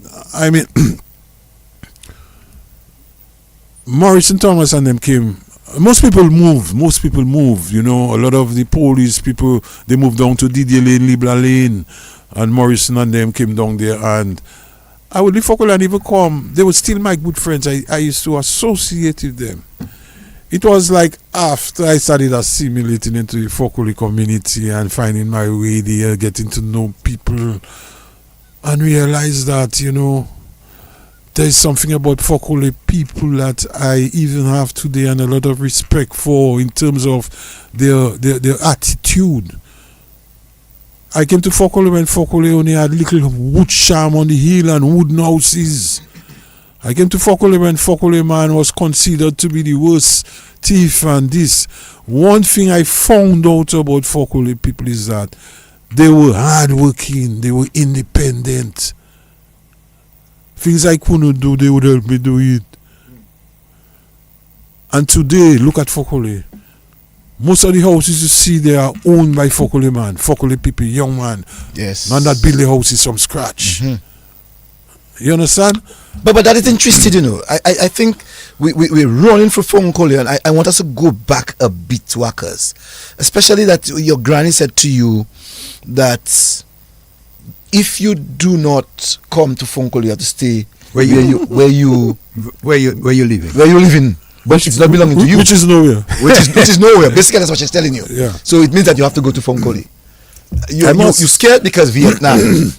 Morrison Thomas and them came. Most people moved. A lot of the police people, they moved down to Didier Lane, Libra Lane, and Morrison and them came down there. And I would leave Fokole and even come. They were still my good friends. I used to associate with them. It was like after I started assimilating into the Fokole community and finding my way there, getting to know people, and realize that, there's something about Fokole people that I even have today and a lot of respect for in terms of their attitude. I came to Fokole when Fokole only had little wood sham on the hill and wooden houses. I came to Fokole when Fokole man was considered to be the worst thief and this. One thing I found out about Fokole people is that they were hardworking, they were independent. Things I couldn't do, they would help me do it. And today, look at Fokole. Most of the houses you see, they are owned by Fokole man, Fokole people, young man. Yes. Man that build the houses from scratch. Mm-hmm. You understand? But that is interesting, I think we're running for Fokole, and I want us to go back a bit to Wakas. Especially that your granny said to you that if you do not come to Fokole, you have to stay where you living. But it's not belonging to you. Which is nowhere. Which is nowhere. Basically, that's what she's telling you. Yeah. So it means that you have to go to Fokole. You're scared because Vietnam.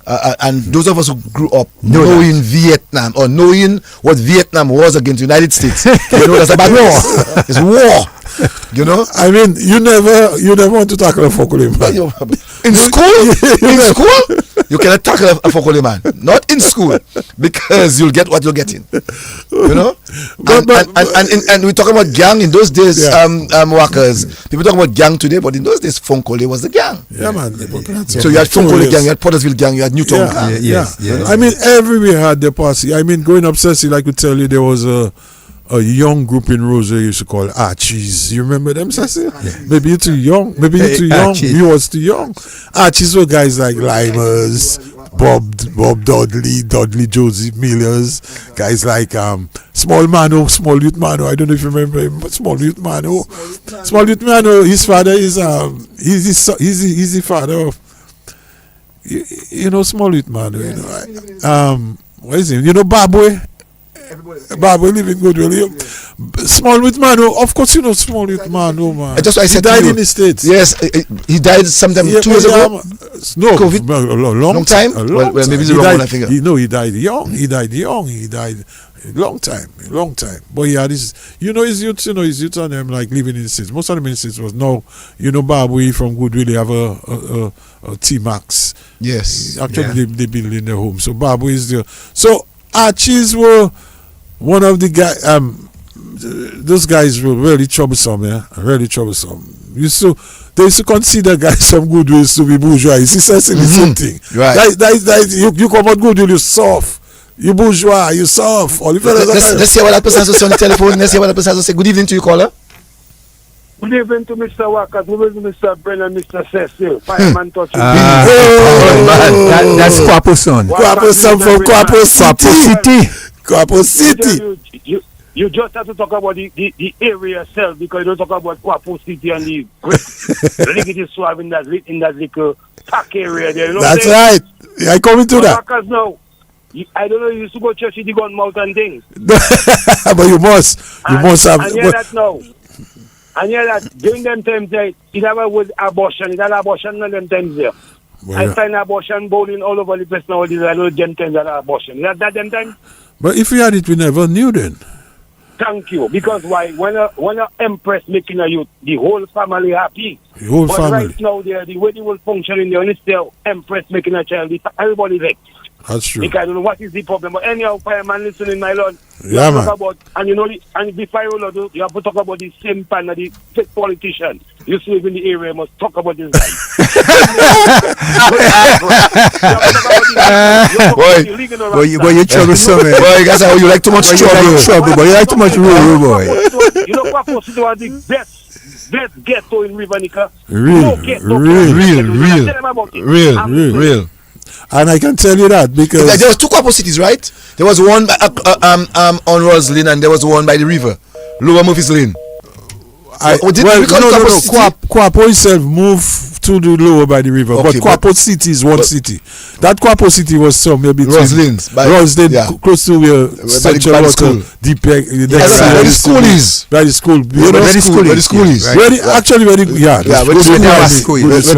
And those of us who grew up knowing Vietnam or knowing what Vietnam was against the United States, that's a bad war. It's war. You never want to tackle a Fokole man. In school, you cannot tackle a Fokole man. Not in school, because you'll get what you're getting. And we talk about gang in those days. Wakas. People talk about gang today, but in those days, Fokole was the gang. Yeah, man. So you had Fokole gang, you had Pottersville gang, you had Newtown gang. Yes. Everywhere had their posse. Going up Cecil, I could tell you there was a young group in Rosa used to call Archies. You remember them, Cecil? Yeah. Maybe you're too young. You was too young. Archies were guys like Limers, Bob Dudley, Joseph Millers, guys like Small Youth Mano. I don't know if you remember him, but Small Youth Mano. His father is he's the father of Small Youth Mano. What is it? Babwe. Babwe live in Goodwill. Small Youth Mano. Of course, Small Youth Mano, man. That's why I said he died in the States. Yes, he died sometime 2 years ago. No, COVID? long time. Well, maybe the wrong one I figure. He died young. He died a long time. But yeah, this his youth and them like living in the States. Most of them in the States was now, Babwe from Goodwill, they have a T-Max. Yes. Actually, they build in their home. So Babwe is there. So Archies were one of the guys. Those guys were really troublesome, really troublesome. They used to consider guys from Goodwill to be bourgeois. It's essentially the same thing. Right. You come out Goodwill, you soft. You bourgeois, you soft. Let's hear what that person has to say on the telephone. Let's hear what that person has to say. Good evening to you, caller. Good evening to Mr. Wakas, good evening to Mr. Brennan, Mr. Cecil, Fireman touching. That's Kwapo son. Kwapo son from Kwapo City. Kwapo City. You just have to talk about the area itself because you don't talk about Kwapo City and the great swab in that little pack area there. That's right. I come into that. Wakas now. I don't know, you used to go to church with the gun mouth and things. But you must have. And hear that now. And hear that during them times there, it never was abortion. It had abortion in them times there. Well, I find abortion bowling all over the place now. These are those them times that are abortion. Is that them times? But if we had it, we never knew then. Thank you. Because why? When a empress making a youth, the whole family happy. The whole but family. Right now, the way they will function in the only still empress making a child, everybody vexed. That's true. Because I don't know what is the problem. But anyhow, fireman listening, my lord. Yeah, man. And before you have to talk about the same pan of the fake politician. You see in the area, must talk about this guy. Boy, you troublesome. Boy, guys, you like too much trouble. Boy, you like too much rule, boy. You know what was the best ghetto in Rivanica? Real. And I can tell you that because there was two Kwapo cities, right? There was one on Roslyn and there was one by the river, Lower Murphy's Lane. Kwapo itself moved to the lower by the river, okay, but Kwapo City is one city. That Kwapo City was somewhere between Roslyn, close to where Central Water, deep where the school is. Where the school, where the school is. Where the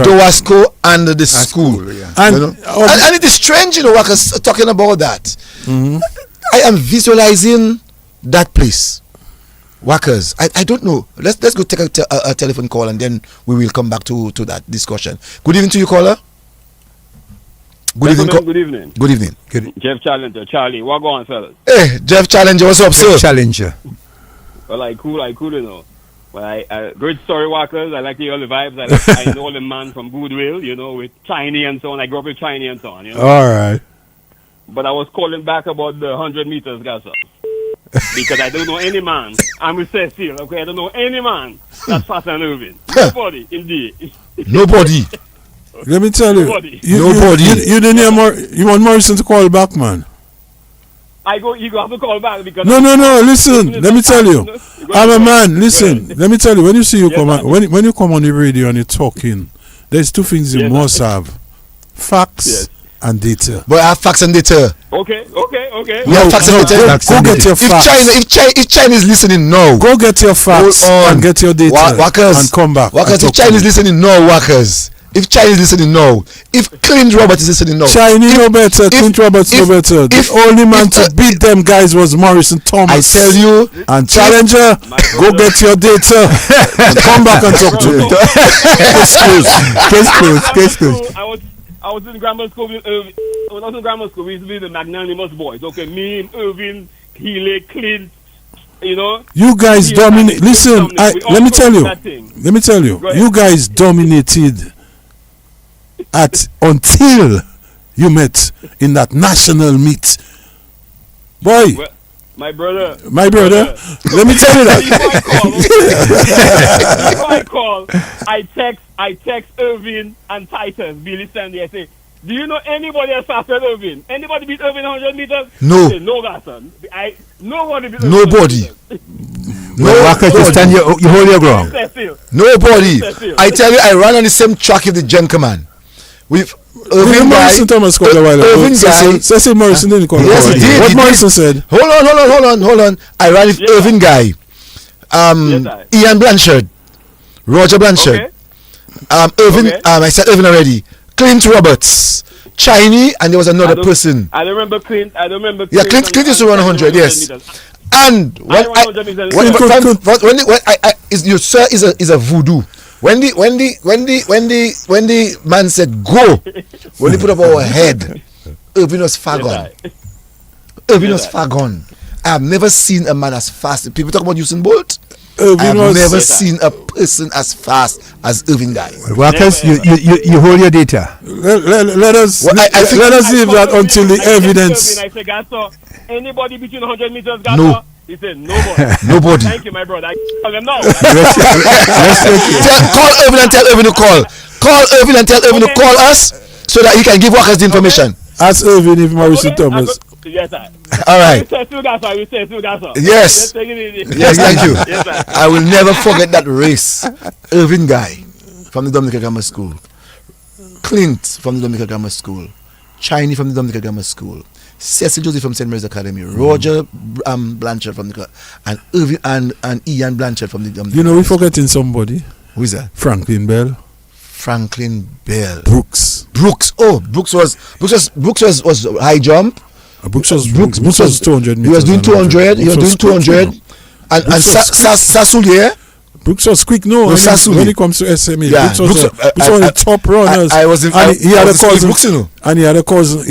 Dowasco and the school. And it is strange, Wakas talking about that. Mm-hmm. I am visualizing that place. Wakas, I don't know. Let's go take a telephone call and then we will come back to that discussion. Good evening to you, caller. Good evening. Good evening. Jeff Challenger, Charlie, what go on, fellas? Hey, Jeff Challenger, what's up, sir? Challenger. Well, I cool, Well, I great story, Wakas. I like the early vibes. I know the man from Goodwill, with Chinese and so on. I grew up with Chinese and so on, All right. But I was calling back about the 100 meters, guys. Because I don't know any man. I'm with Cecil, okay? I don't know any man that's faster than Irvin. Nobody, indeed. Nobody. Let me tell you. Nobody. You didn't hear you want Morrison to call back, man. You have to call back because No, listen, let me tell you. I'm a man, listen. Let me tell you, when you see when you come on the radio and you're talking, there's two things you must have. Facts and data. But I have facts and data. Okay. We have facts and data. Go get your facts. If China is listening, no. Go get your facts and get your data and come back. Wakas, if China is listening, no, Wakas. If China is listening, no. If Clint Roberts is listening, no. Chinese no better, Clint Roberts no better. The only man to beat them guys was Morrison Thomas. I tell you. And Challenger, go get your data and come back and talk to me. Case closed. I was in grammar school with Irvin. When I was in grammar school, we used to be the magnanimous boys. Okay, me, Irvin, Healy, Clint, You guys dominate. Listen, let me tell you. You guys dominated until you met in that national meet. Boy. Well, my brother. Let me tell you that. Before I call, I text Irvin and Titus, Billy Sandy. I say, Do you know anybody else faster than Irvin? Anybody beat Irvin 100 meters? No. Say, no, Gaston. Nobody beat Irvin. Nobody. Wakas, you stand you hold your ground. Nobody. I tell you, I ran on the same track with the gentleman. With Irvin guy. Morrison Thomas called a while ago. Irvin guy. Cecil Morrison didn't call. Yes, he did. What Morrison said? Hold on. I ran with Irvin guy. Ian Blanchard. Roger Blanchard. Irvin. I said Irvin already. Clint Roberts. Chinese, and there was another person. I don't remember Clint. Yeah, Clint used to run 100. Yes. And when you sir is a voodoo. When the man said go, when he put up our head, Irvin was far gone. Irvin was far gone. I have never seen a man as fast. People talk about Usain Bolt. I've never seen a person as fast as Irvin guy. Wakas, you hold your data. Let us leave that until the evidence. I said, Gasso, anybody between 100 meters, Gasso? No. He said, nobody. Nobody. Thank you, my brother. I tell them now. Call Irvin and tell Irvin to call. Call Irvin and tell Irvin to call us so that he can give Wakas the information. Ask Irvin if Morrison Thomas. Yes, sir. All right. Yes. Yes, thank you. Yes, sir. I will never forget that race. Irvin guy from the Dominica Grammar School. Clint from the Dominica Grammar School. Chinese from the Dominica Grammar School. Cecil Joseph from St. Mary's Academy. Roger Blanchard from the and Irvin and Ian Blanchard from the Dominica. You know, we're forgetting somebody. Who is that? Franklin Bell. Brooks. Oh, Brooks was high jump. Brooks was 200 meters. He was doing 200. And Sassoul. Brooks was quick. No, when it comes to SME, yeah, Brooks was one of the top runners.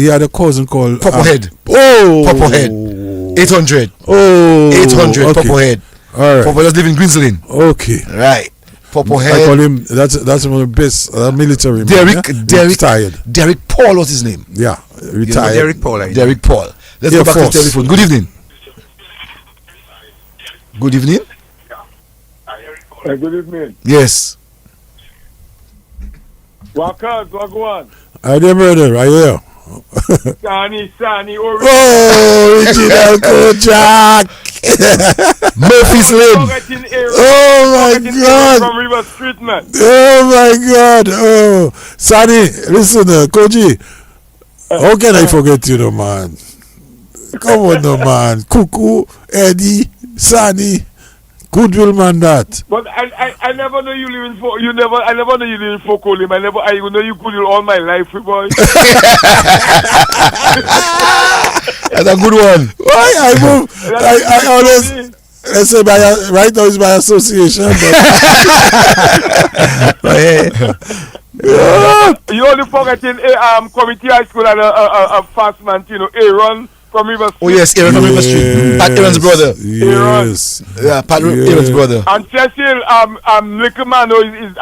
He had a cousin called Popohead. 800. Oh, 800. Okay. Popohead. All right. Popohead was living in Grizzlyn. Okay. Right. Popohead. I call him. That's one of the best military. Derek Paul was his name. Yeah, retired. Derek Paul. Derek Paul. Let's go back to the telephone. Good evening. Good evening. Good evening. Yes. Wakas, Wagwan. I there, brother. I hear. Sani, oh, original Kojak. Murphy's Lane. Oh my God. From River Street, man. Oh my God. Oh, Sani, listen, Koji. How can I forget you, no man? Come on, no man. Cuckoo, Eddie, Sani. Goodwill man that. But I never know you live in I never know you live in Fokolim. I know you Goodwill all my life, boy. That's a good one. Why I move? I always let's say right now it's by association. You only forgetting community high school and a fast man, Aaron. From River Street. Oh yes, Aaron from River Street. Pat Aaron's brother. Yes. Yeah, Pat Aaron's brother. And Cecil, little Mano is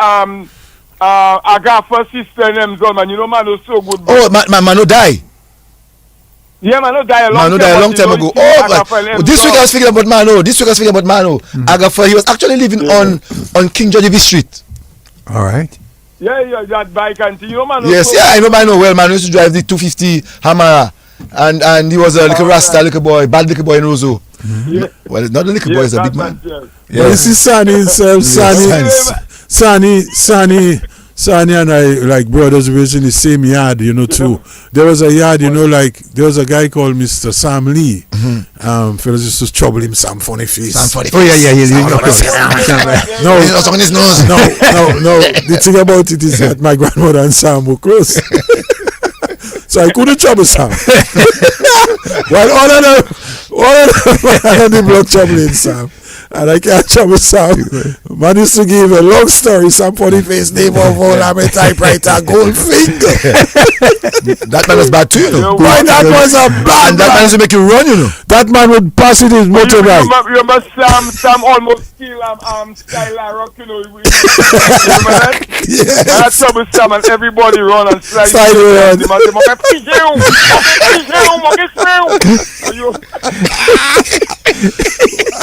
Agafa's sister and them, man. You know Mano's so good. Bro. Oh, Mano die. Yeah, Mano died a long time ago. This week I was speaking about Mano. Agafa, he was actually living on King George Street. All right. Yeah, that bike and you know Mano. Yes, I know Mano well. Mano used to drive the 250 Hammer. And he was a little rasta, little boy, bad little boy in Roseau. Yeah. Well, not a little boy, he's a big man. Yeah. This is Sani himself. Sani and I, like brothers, we was in the same yard, too. There was a yard, there was a guy called Mr. Sam Lee. Fellas used to trouble him, Sam Funny Face. Oh, yeah. No. The thing about it is that my grandmother and Sam were close. So I couldn't trouble Sam. While all of them on the block troubling Sam. And I can't trouble Sam. Man used to give a long story, Sam Funny Face, name of all I'm a typewriter, gold finger. That man was bad too, Why that was a bad that man used to make you run, That man would pass with his motorbike. Remember Sam almost killed Skylar Rock, Remember that? Yes. That's trouble Sam and everybody run and slide around.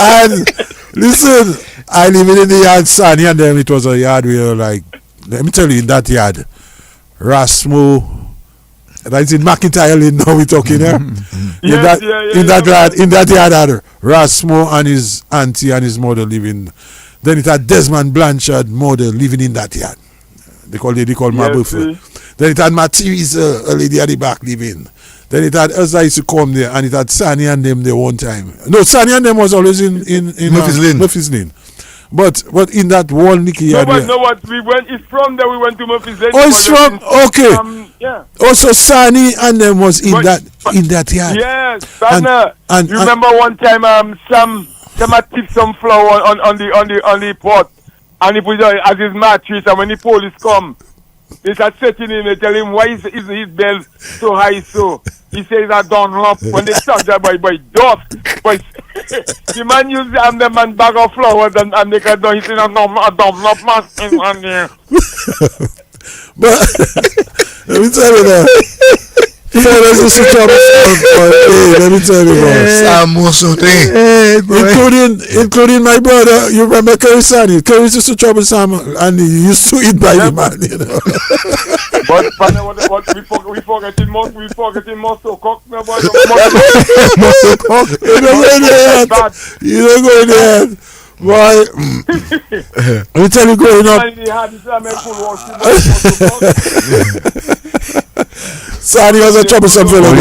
And listen, I live in the yard, Sani, and then it was a yard where, like, let me tell you, in that yard, Rasmo, That's in McIntyre Lane now we're talking here. In that yard had Rasmo and his auntie and his mother living. Then it had Desmond Blanchard mother living in that yard. They call Mabufa. Then it had Matisse, a lady at the back living. Then it had us that used to come there, and it had Sani and them there one time. No, Sani and them was always in Murphy's Lane. But in that one Nicky yard. It's from there. We went to Murphy's Lane. Oh, it's from okay. Yeah. Also, Sani and them was in that yard. Yes, Savannah. And you remember one time, Sam had tipped some flour on the pot, and he put it as his mattress, and when the police come, they start setting him. They tell him why is his bell so high. So he says that Dunlop. When they start that by dust, but the man used the man bag of flowers and they can do it in a Dunlop machine on there. But let me tell you that. Let me tell you, including my brother. You remember Curtis Ashton? Curtis used to trouble Sam, and he used to eat by the man, you know. But we forgetting muscle cock. You don't go in there. Why? Let me tell you, growing up. Sani was a troublesome fellow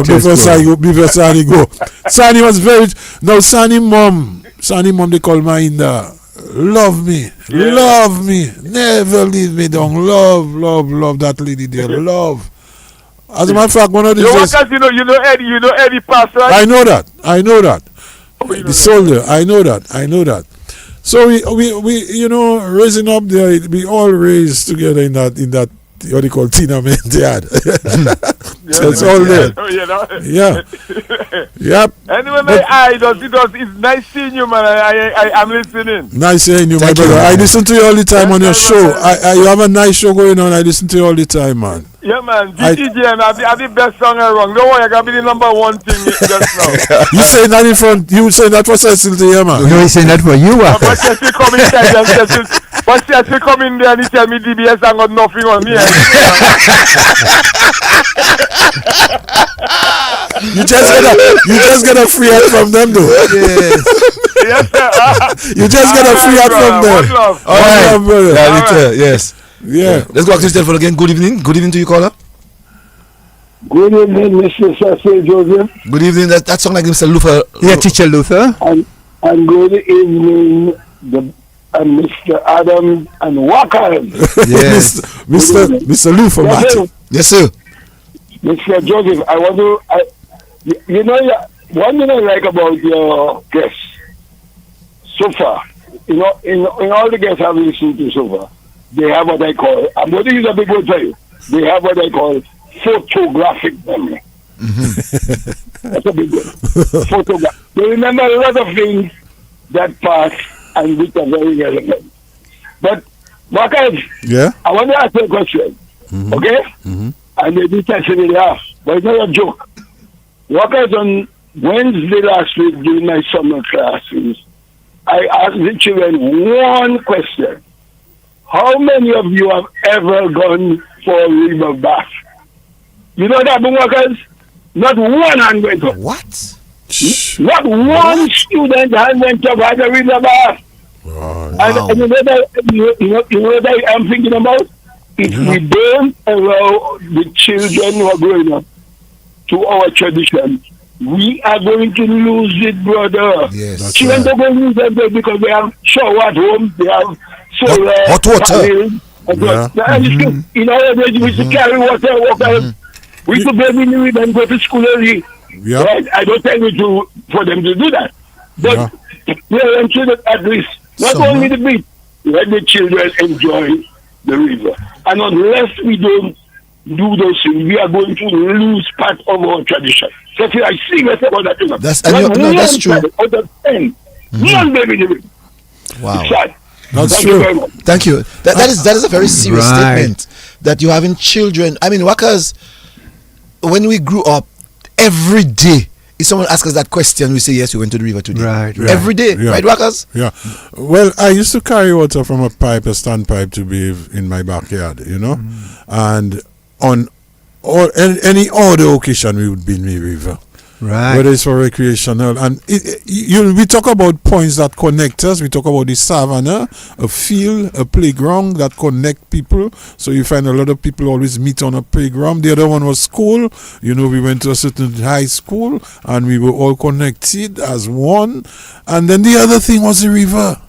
before Sani go. Sani was very. Now Sani mom they call Mainda. Love me, never leave me down. Love that lady there. Love. As a matter of fact, one of these days. You know Eddie Pass, right? I know that. The soldier. I know that. So we raising up there. We all raised together in that. What do you call tenement yard? So it's all there. Yeah. Yep. Anyway, it's nice seeing you, man. I'm listening. Nice seeing you, my brother. I listen to you all the time on your show. You have a nice show going on. I listen to you all the time, man. Yeah, man. GTGN, I'm the best song around. Don't worry, I can be the number one thing just now. You saying that in front? You saying that for Cecil to hear, man? No, he's saying that for you, But Cecil come inside but Cecil come in there and he tell me DBS I got nothing on me. You just get a free ad from them, though. Yes, sir. You just get a free ad from them. One love. All right, brother. Yes. Yeah. Let's go back to the telephone again. Good evening. Good evening to you, caller. Good evening, Mr. Cecil Joseph. Good evening. That sound like Mr. Luther. Yeah, Teacher Luther. And good evening, Mr. Adam and Wakas. Yes. Mr. Luther, Martin. Yes, sir. Mr. Joseph, I want to, one thing I like about your guests so far, in all the guests I've listened to so far, they have what I call, I'm going to use a big word for you, they have what I call photographic memory. Mm-hmm. That's a big word. Photograph. They remember a lot of things that pass and which are very relevant. But, Wakas, yeah? I want to ask you a question, okay? Mm-hmm. And they did actually laugh, but it's not a joke. Wakas, on Wednesday last week during my summer classes, I asked the children one question. How many of you have ever gone for a river bath? You know that, Wakas? Not one hand went up. What? Not one student hand went up at the river bath. Wow. And you know what I'm thinking about? If we don't allow the children who are growing up to our tradition, we are going to lose it, brother. Yes, children don't go lose it because they have shower at home, they have solar, hot water. In our days, we used to carry water. We used to bathe in the river and go to school early. Yep. Right? I don't tell you for them to do that. But parents should at least, not only the beach, let the children enjoy the river. And unless we don't do those things, we are going to lose part of our tradition. So I serious about that. That's true. Out of 10, one baby in the river. Wow. It's sad. That's true. Thank you. That is a very serious statement that you're having children. I mean, Wakas, when we grew up, every day, if someone asks us that question, we say, yes, we went to the river today. Right. Every day, right, Wakas? Yeah. Well, I used to carry water from a standpipe to bathe in my backyard, you know? And on or any other occasion, we would be in the river. Right. Whether it's for recreational, and we talk about points that connect us. We talk about the Savannah, a field, a playground that connect people. So you find a lot of people always meet on a playground. The other one was school. You know, we went to a certain high school and we were all connected as one. And then the other thing was the river.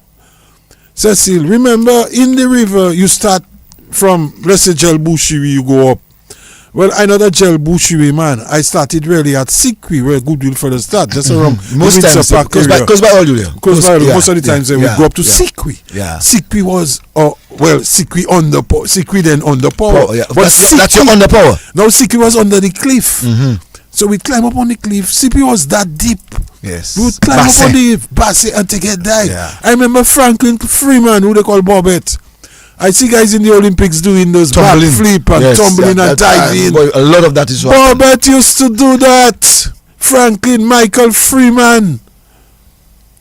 Cecil, remember in the river you start from, let's say, Gel Boucherie, you go up. Well, I know that Gel Boucherie, man. I started really at Sikwi, where Goodwill further start. Just around most times, close by all you there. Most of the times we go up to Sikwi. Yeah. Sikwi was, Sikwi Sikwi then under power. Yeah. But that's your under power. No, Sikwi was under the cliff. So we climb up on the cliff. Sikwi was that deep. Yes. We would climb up on the Basse and take a dive. Yeah. I remember Franklin Freeman, who they call Bobette. I see guys in the Olympics doing those backflip and tumbling and diving. A lot of that is what Bobette used to do that. Franklin Michael Freeman.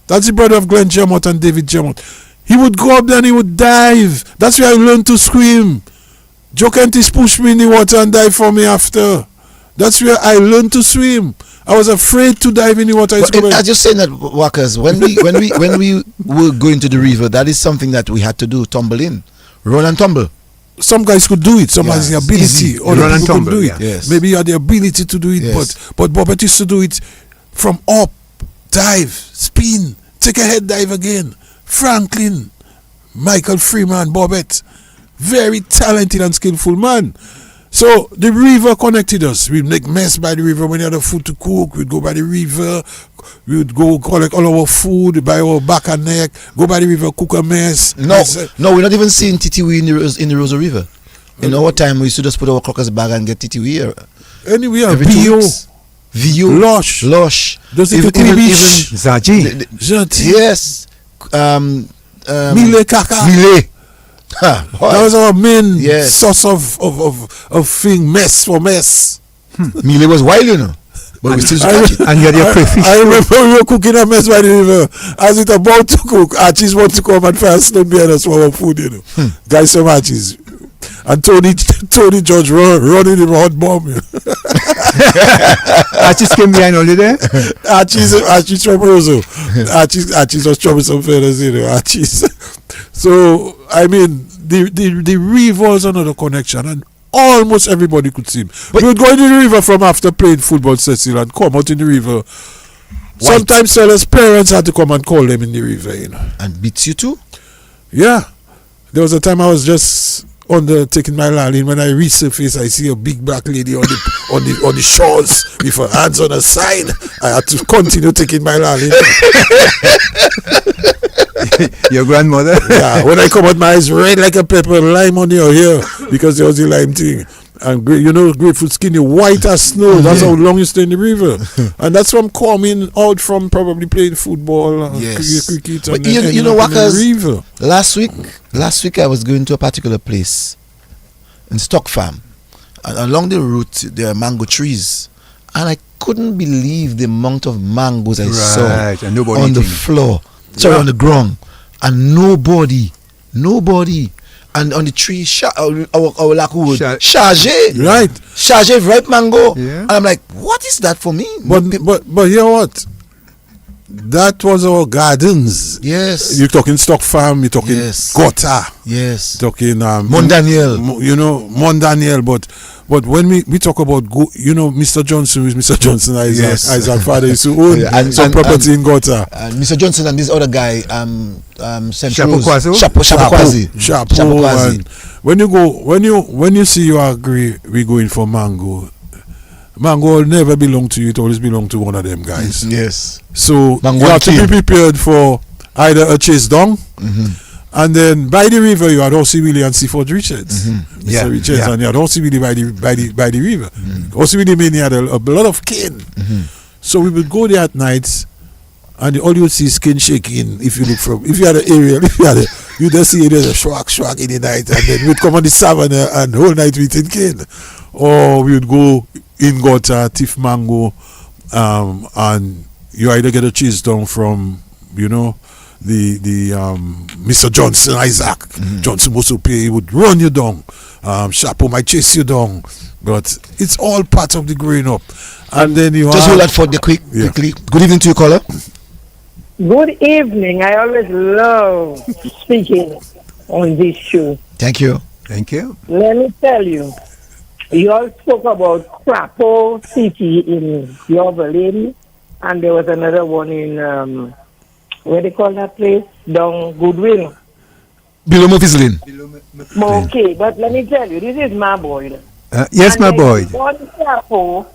That's the brother of Glenn Jermott and David Jermott. He would go up there and he would dive. That's where I learned to swim. Joe Kentis pushed me in the water and dive for me after. That's where I learned to swim. I was afraid to dive in the water. I just saying that, Wakas, when we were going to the river, that is something that we had to do, tumble in. Run and tumble. Some guys could do it. Some has the ability. Or run and tumble. Do it. Yes. Maybe you had the ability to do it, but Bobette used to do it from up, dive, spin, take a head dive again. Franklin, Michael Freeman, Bobette, very talented and skillful man. So the river connected us. We'd make mess by the river when you had a food to cook. We'd go by the river. We would go collect all our food, buy our back and neck, go by the river, cook a mess. No, we're not even seeing TTW in the Rosa River. In our time, we used to just put our crackers bag and get TTW here. Anyway, VO, Lush. Does it even Zaji? Yes. Mile Kaka. Mile. That was our main source of thing, mess for mess. Mile was wild, you know. But we still catch it. And you had your crayfish. I remember we were cooking a mess by the river. As it about to cook, Archie's want to come and find stone behind us for our food, you know. Guys, some Archie's. And Tony George running in a hot bomb. You know. Archie's came behind only there? Archie's from Rosso. Archie's was troublesome fellas, you know. Archie's. So, I mean, the river was another connection, and almost everybody could see him. We would go in the river from after playing football, Cecil, and come out in the river. Sometimes sellers' parents had to come and call them in the river, you know. And beats you too? Yeah. There was a time I was just taking my line. When I resurface, I see a big black lady on the shores with her hands on her side. I had to continue taking my line. Your grandmother? Yeah, when I come out, my eyes red like a pepper, lime on your hair because there was the lime thing. And grapefruit skin, you white as snow. That's how long you stay in the river. And that's from coming out from probably playing football, cricket, and you know, Wakas, the river. Last week I was going to a particular place in Stock Farm. And along the route, there are mango trees. And I couldn't believe the amount of mangoes I saw and on the floor. Sorry, on the ground, and nobody, and on the tree, our Lakou wood, chargé, right? Chargé ripe mango, yeah. And I'm like, what is that for me? But you know what? That was our gardens. Yes. You're talking Stock Farm. You're talking Gota. Yes. Talking Mondaniel. You know Mondaniel, but when we talk about Mr. Johnson with Mr. Johnson Isaac father used to own some property in Gota. And Mr. Johnson and this other guy, Shapokwazi. And when you see you agree we going for mango will never belong to you. It always belong to one of them guys. Yes. So you have to be prepared for either a chase down. And then by the river, you had Horsey Willie and Seaford Richards. Mr. Richards, and you had Horsey Willie by the river. Horsey Willie mainly had a lot of cane. So we would go there at night, and all you would see is skin shaking. If you had an aerial, you just see there's a shwak in the night, and then we'd come on the Savannah and the whole night we eating cane. Or we would go in Gota, Tiff Mango, and you either get a chase down from, the Mr. Johnson Isaac. Johnson Mosope, he would run you down. Chapeau might chase you down. But it's all part of the growing up. And then you just hold that for the quickly. Good evening to you, caller. Good evening. I always love speaking on this show. Thank you. Thank you. Let me tell you, you all spoke about Crapo City in Goodwill, and there was another one in, where they call that place? Down Goodwill. Below Murphy's Lane. Okay, but let me tell you, this is my boy. Yes, and my boy. One Crapo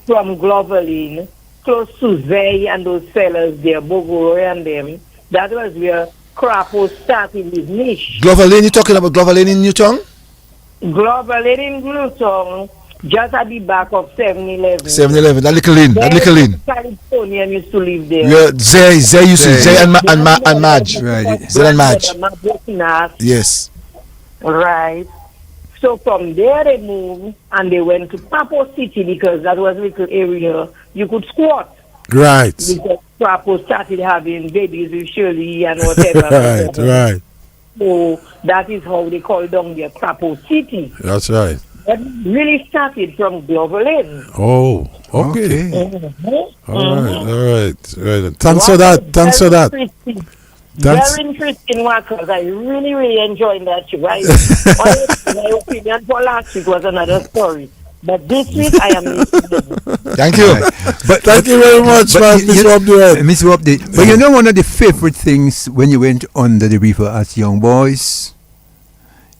from Goodwill, close to Zay and those fellas there, Bogoro and them. That was where Crapo started his niche. Glover Lane, you talking about Glover Lane in Newtown? Glover Lane in Newtown, just at the back of 7-Eleven. 7-Eleven, that little lane. Californian used to live there. Yeah, Zay and Madge. Right. Zay and Madge. Yes. Right. So from there they moved and they went to Papo City because that was a little area you could squat. Right. Because Papo started having babies with Shirley and whatever. Right. So that is how they call down there Papo City. That's right. That really started from Glover Lane. Oh, okay. Mm-hmm. All right. Thanks for that. Very interesting Wakas. I really enjoyed that show. My opinion for last week was another story. But this week I am listening. Thank you. But thank you very much, Miss Wabdi. But you know, one of the favorite things when you went under the river as young boys,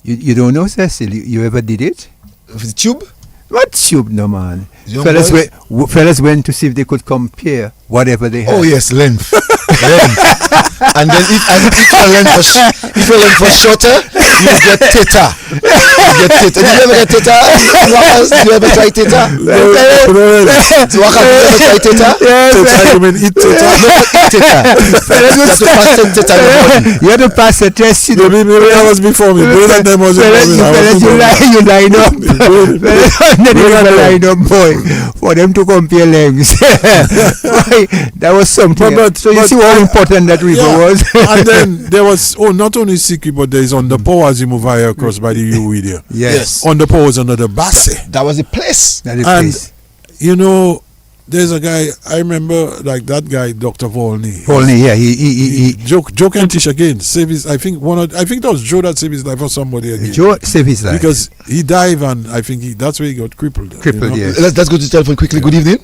you don't know, Cecil, you ever did it? The tube? What tube, no man? Fellas went to see if they could compare whatever they had. Oh yes, length. And then if your length was shorter, you get theta. Did you ever get theta? Wakas, did you ever try theta? Wakas, did you ever try theta? Theta, you mean eat theta? You had to pass the test. Maybe that was before me. Both of them was you line up. Line up, boy, for them to compare lengths. That was something. So you see how important that river was. And then there was not only Siki, but there is on the power as you move higher across by the U there. Yes. On the power was another Basse. That was the place. You know, there's a guy I remember, like that guy, Dr. Volney. Yeah, he Joe can teach again. Save his. I think that was Joe that saved his life or somebody again. Joe saved his life because he dived and I think that's where he got crippled. Yeah. Let's go to the telephone quickly. Good evening.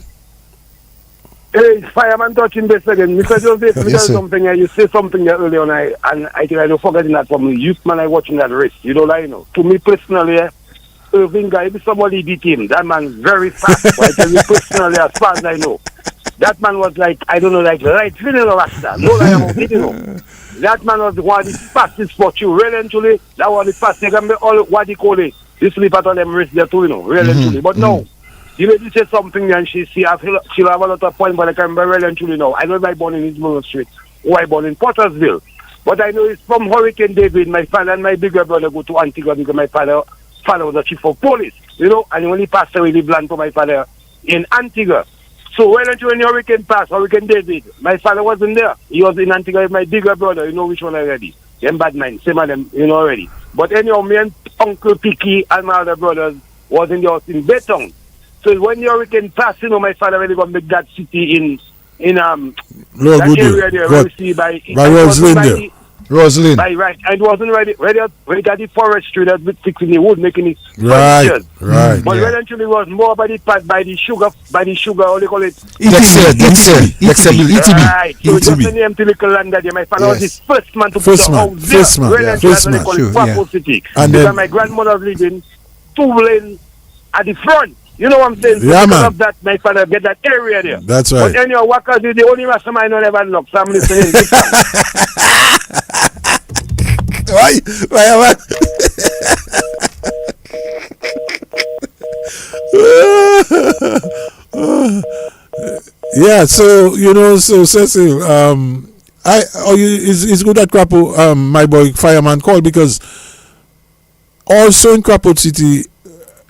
Hey, fireman touching this again. Mr. Joseph, yes, something. You say something earlier on, and I think I don't forget that from the youth man. I watching that race. You know, like, you know. To me personally, Irving guy, if somebody beat him, that man's very fast. I tell you personally, as far as I know, that man was like, I don't know, like right vanilla rasta. No, I am you know. That man was one of the fastest for you. Really and truly, that was the fastest. They can be all what they call it. They sleep at all them race there too, you know. Really and truly, but no. You know, you say something and she'll have a lot of points, but I can remember well and truly now. I know I born in Eastmont Street, or I born in Pottersville. But I know it's from Hurricane David. My father and my bigger brother go to Antigua because my father was a chief of police, you know, and he only passed away, the land for my father in Antigua. So well and truly when Hurricane passed, Hurricane David, my father wasn't there. He was in Antigua with my bigger brother, you know which one already. Them bad mind, same of them, you know already. But anyhow, me and Uncle Picky and my other brothers was in the house in Baytown. So when the hurricane passed, you know, my father really got make that city in that area there, where you see by Roslyn. Right. And it wasn't ready got the forestry that was fixing the wood, making it right. But eventually it was more by the sugar, how they call it? ETB. Right. So it was an empty little land there. My father was the first man to put the house there. First man. Papo City. Because my grandmother was living 2 lanes at the front. You know what I'm saying? Yeah, because of that, my father get that area there. That's right. But anyhow, Wakas is the only Rasta man I never look. So I'm listening. Why? Yeah, so you know, so Cecil, it's good that Crapo, my boy fireman called, because also in Crapo City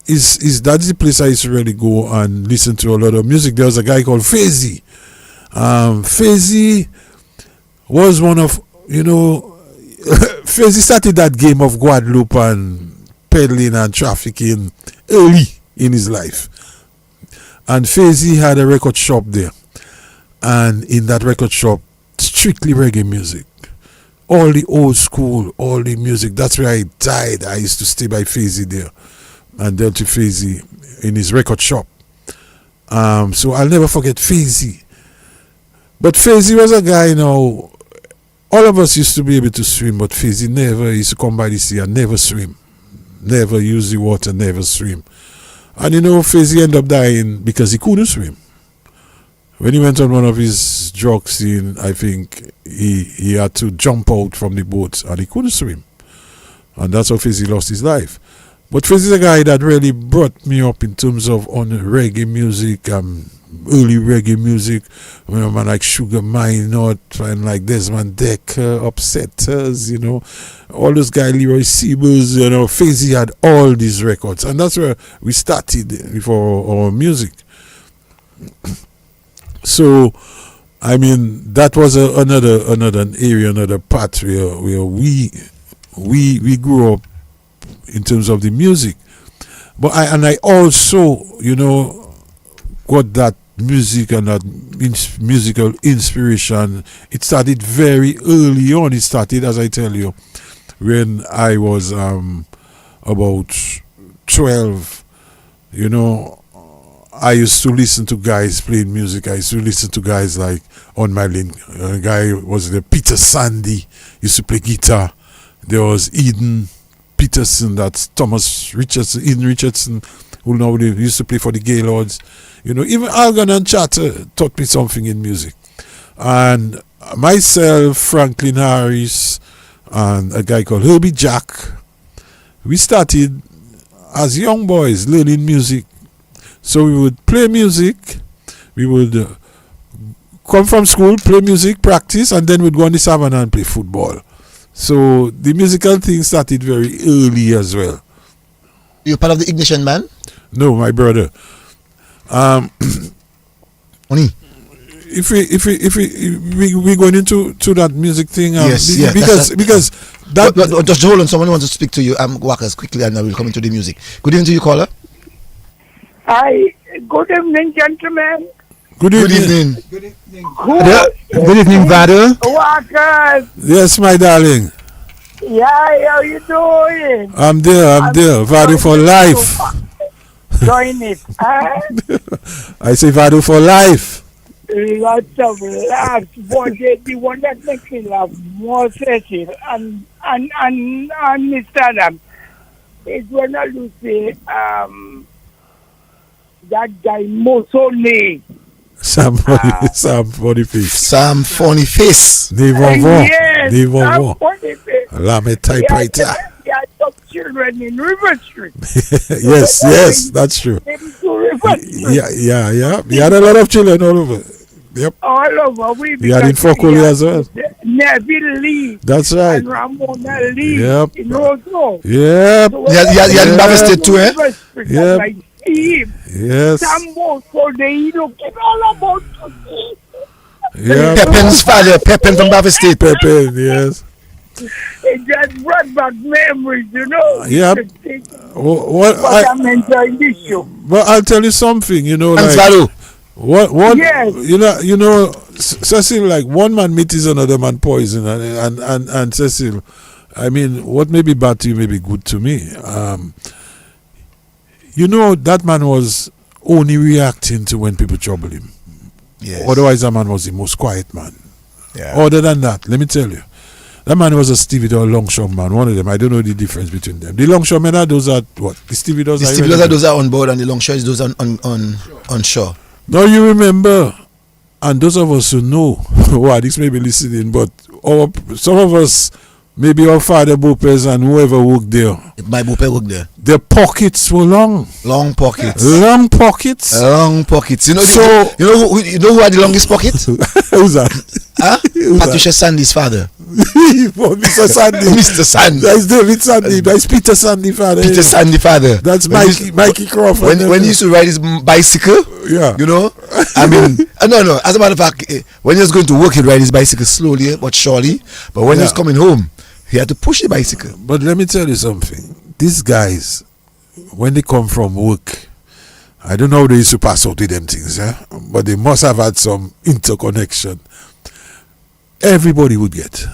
is that's the place I used to really go and listen to a lot of music. There was a guy called Fazy. Fazy was one of, you know, Fazy started that game of Guadeloupe and peddling and trafficking early in his life. And Faisy had a record shop there. And in that record shop, strictly reggae music. All the old school, all the music. That's where I died. I used to stay by Faisy there. And dealt with Faisy in his record shop. So I'll never forget Faisy. But Faisy was a guy, you know, all of us used to be able to swim, but Faisy never used to come by the sea and never swim. Never use the water, never swim. And you know, Faisy ended up dying because he couldn't swim. When he went on one of his drug scene, I think he had to jump out from the boat and he couldn't swim. And that's how Faisy lost his life. But Faisy is a guy that really brought me up in terms of on reggae music, early reggae music, when a man like Sugar Minot and like Desmond Decker, Upsetters, you know, all those guys, Leroy Seabers, you know, Faisy had all these records. And that's where we started with our music. So, I mean, that was another area, another path where we grew up in terms of the music. But I also, you know, got that music and that musical inspiration. It started very early on. It started, as I tell you, when I was about 12. You know, I used to listen to guys playing music. I used to listen to guys like On My Lane. A guy was the Peter Sandy, used to play guitar. There was Eden Peterson, that's Thomas Richardson, Eden Richardson, who now used to play for the Gaylords. You know, even Algon and Chatter taught me something in music. And myself, Franklin Harris, and a guy called Herbie Jack, we started as young boys learning music. So we would play music, we would come from school, play music, practice, and then we'd go on the Savannah and play football. So the musical thing started very early as well. You're part of the Ignition Band? No, my brother. Only. If we going into that music thing, yes, because that. But just hold on. Someone wants to speak to you. Wakas, quickly, and I will come into the music. Good evening to you, caller. Hi. Good evening, gentlemen. Good evening. Good evening. Good evening, Vado. Wakas. Yes, my darling. Yeah, how you doing? I'm there. Vado for life. Join it. I say Vado for life. Lots of laughs, but the one that makes me laugh more Cecil and Mr. Adam is when I do say that guy Mussolini. Sam Boniface. Sam Boniface. Des Vont. La me typewriter. He had some children in River Street. yes, that's true. Yeah. He had a lot of children all over. Yep. All over. We had in Fokoli as well. Neville Lee. That's right. And Ramona Lee. Yep. In Roseau. Yep. So he had in Bavested too, eh? Yep. Like Steve. Yes. Sambo, so they looking all about to see. Yeah. Pepin's father, Pepin from Bavested. Pepin, yes. It just brought back memories, you know. Yep. I'm enjoying this show. Well, I'll tell you something, you know. Thanks, like, Valo. What yes. you know, Cecil, like one man meat is another man poison, and Cecil, I mean, what may be bad to you may be good to me. You know, that man was only reacting to when people trouble him. Yes. Otherwise, that man was the most quiet man. Yeah. Other than that, let me tell you, that man was a Stevie or Longshore man. One of them, I don't know the difference between them. The Longshore men are those are what? The Stevie does. The Stevie those are on board, and the Longshore is those on shore. Now you remember, and those of us who know, this may be listening, but some of us, maybe our father Bopez and whoever worked there. My Bopez worked there. Their pockets were long. Long pockets. Long pockets. Long pockets. You know, you know who had the longest pocket? Who's that? Huh? Patricia Sandy's father. Mr. Sandy. Mr. Sandy. That's David Sandy. That's Peter Sandy father. Peter Sandy father. That's Mikey Crawford. When he used to ride his bicycle, yeah, you know, I mean, no. As a matter of fact, when he was going to work, he'd ride his bicycle slowly but surely. But when he was coming home, he had to push the bicycle. But let me tell you something. these guys, when they come from work, I don't know how they used to pass out with them things, but they must have had some interconnection. Everybody would get.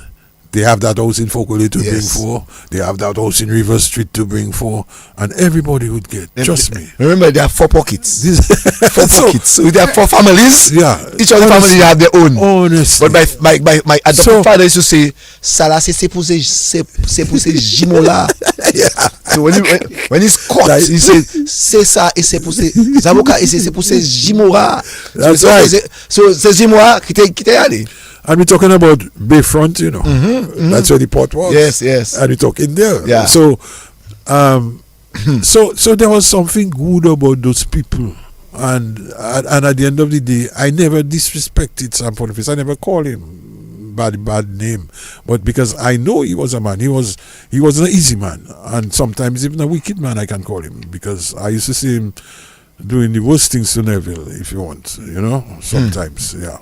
They have that house in Fokole to bring for. They have that house in River Street to bring for. And everybody would get. Trust me. Remember, there are 4 pockets. 4 pockets. So there are 4 families. Yeah. Each of the family have their own. Honestly. But my adopted father used to say, Salah, c'est pour ces jumeaux-là. So when he's caught, he says, c'est ça et c'est pour ces avocats et c'est pour ces jumeaux-là. That's right. So ces jumeaux-là qui t'es allé. And we're talking about Bayfront, you know. That's where the port was. Yes. And we're talking there. Yeah. So, so there was something good about those people. And at the end of the day, I never disrespected Sam Boniface. I never called him bad name. But because I know he was a man. He was an easy man. And sometimes even a wicked man I can call him. Because I used to see him doing the worst things to Neville, if you want. You know? Sometimes, yeah.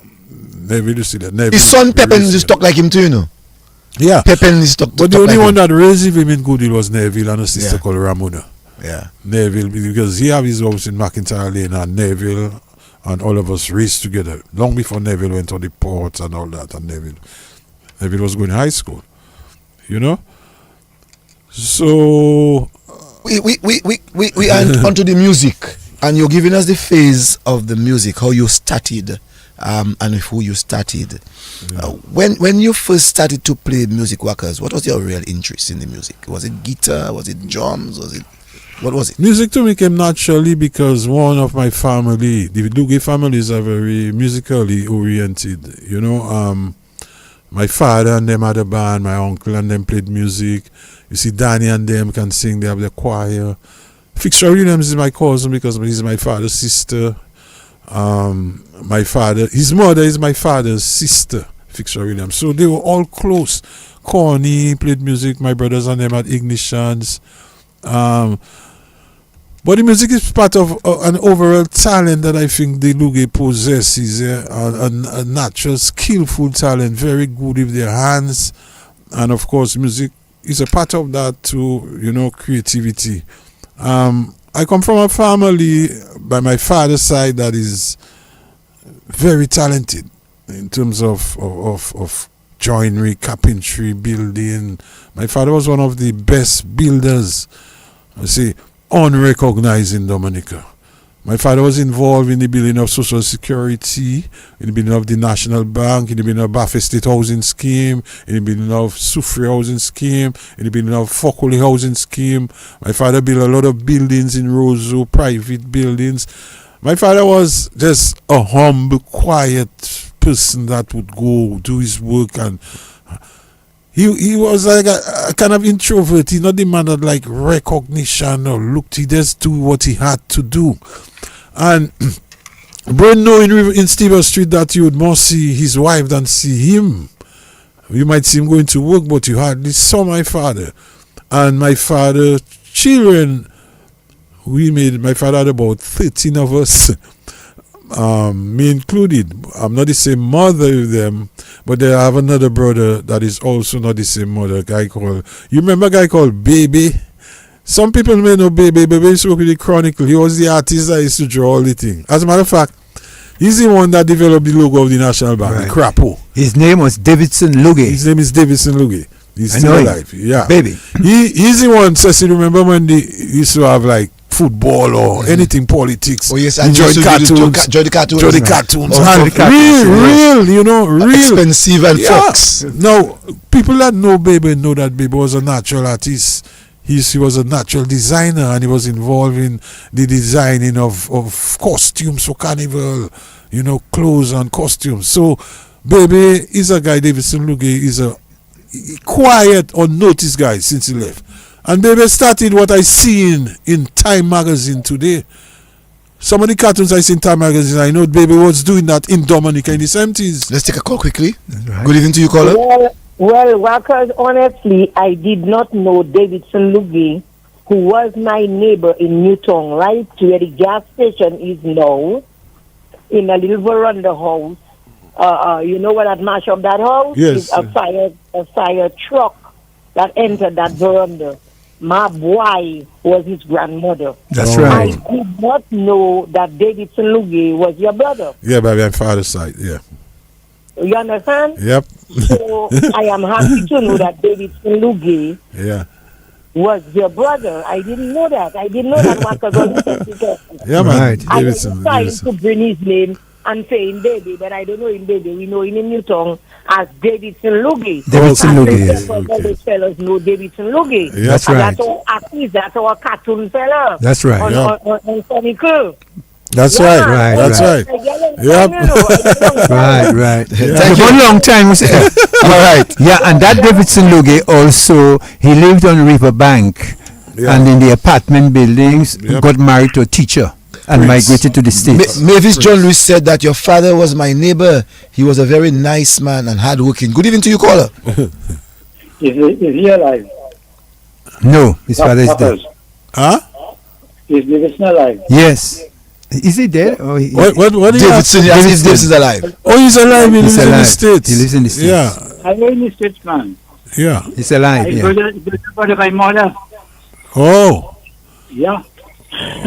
Neville, you see that. Neville, his son Pepin used to talk like him too, you know. Yeah. Pepin used to talk But the only like one him. that raised him in Goodwill was Neville and a sister called Ramona. Yeah. Neville, because he have his house in McIntyre Lane, and Neville and all of us raced together long before Neville went on the port and all that. And Neville was going to high school, you know. So we are onto the music, and you're giving us the phase of the music, how you started. And with who you started. When you first started to play music, Wakas, what was your real interest in the music? Was it guitar? Was it drums? What was it? Music to me came naturally because one of my family, the Lugay families, are very musically oriented. You know, my father and them had a band, my uncle and them played music. You see, Danny and them can sing, they have the choir. Fixture Williams is my cousin because he's my father's sister. My father, his mother is my father's sister, Fixture Williams. So they were all close. Corny played music, my brothers and them had ignitions. But the music is part of an overall talent that I think the Lugay possesses, a natural, skillful talent, very good with their hands. And of course, music is a part of that too, you know, creativity. I come from a family by my father's side that is very talented in terms of joinery, carpentry, building. My father was one of the best builders, I say, unrecognized in Dominica. My father was involved in the building of Social Security, in the building of the National Bank, in the building of Baffin State Housing Scheme, in the building of Sufri Housing Scheme, in the building of Fokole Housing Scheme. My father built a lot of buildings in Roseau, private buildings. My father was just a humble, quiet person that would go do his work, and he was like a kind of introvert. He's not the man that like recognition or looked. He just do what he had to do. And Brian know in Stevens Street that you would more see his wife than see him. You might see him going to work, but you hardly saw my father. And my father, children, my father had about 13 of us, me included. I'm not the same mother with them, but they have another brother that is also not the same mother, you remember a guy called Baby? Some people may know Baby. Baby used to work with the Chronicle. He was the artist that used to draw all the thing. As a matter of fact, he's the one that developed the logo of the National Bank, right. The Crapo. His name was Davidson Lugay. His name is Davidson Lugay. He's still alive. Yeah. Baby. He's the one, Cecil, remember when they used to have like football or anything politics. Oh yes, and enjoy the cartoons. Real, you know, real. Expensive and Fox. Now, people that know Baby know that Baby was a natural artist. He was a natural designer, and he was involved in the designing of costumes for carnival, you know, clothes and costumes. So, Baby is a guy, Davidson Lugay is a quiet, unnoticed guy since he left. And Baby started what I see in Time magazine today. Some of the cartoons I see in Time magazine, I know Baby was doing that in Dominica in the 70s. Let's take a call quickly. Right. Good evening to you, caller. Well, Wakas, honestly, I did not know Davidson Lugay, who was my neighbor in Newtown, right where the gas station is now, in a little veranda house. You know what that mash up that house? Yes. It's a fire truck that entered that veranda. my boy was his grandmother. That's Oh. right. I did not know that Davidson Lugay was your brother. Yeah, by my father's side. Yeah. You understand? Yep. So I am happy to know that Davidson Lugay Yeah. was your brother. I didn't know that. I didn't know that Wakas was Yeah, man. Right. I Davidson. was trying to bring his name and say in Baby, but I don't know in Baby. We know him in Newton as Davidson Lugay. Davidson And Lugay. that's what all those fellas know Davidson Lugay. Yeah. That's And right. that's our artist, that's our cartoon fella. That's right. On, Yeah. on Founique. That's Yeah, right. Right, That's right. right. Yep. Right, right. Thank For a long time. All right. Yeah, and that Davidson Lugay also, he lived on Riverbank Yeah. and in the apartment buildings, Yep. got married to a teacher and migrated to the States. Mavis John Lewis said that your father was my neighbor. He was a very nice man and hardworking. Good evening to you, caller. Is he alive? No, his father is dead. Huh? Is Davidson alive? Yes. Is he dead? Or he, What do you Davidson, yes, Davidson is alive. Oh, he's alive. He He's lives in the alive. States. He lives in the States. Yeah. I know in the States, man. Yeah. He's alive, I yeah. go to my mother. Oh, Yeah.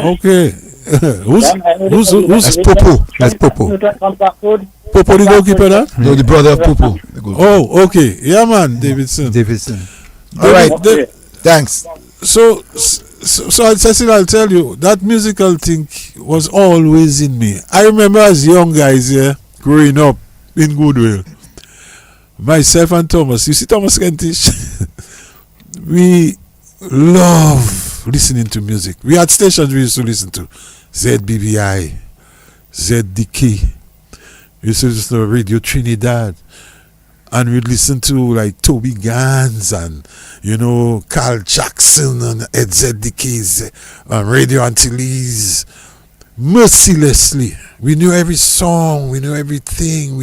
okay. Who's Popo? That's Popo. Popo the goalkeeper that? No, the brother of Pupu. Oh, okay. Yeah, man, Davidson. Davidson. All right. The- Thanks. So, Cecil, I'll tell you, that musical thing was always in me. I remember as young guys here, growing up in Goodwill, myself and Thomas, you see Thomas Kentish, we love listening to music. We had stations we used to listen to, ZBBI, ZDK, we used to listen to Radio Trinidad, and we'd listen to like Toby Gans and Carl Jackson and Ed ZDK's Radio Antilles mercilessly. We knew every song, we knew everything.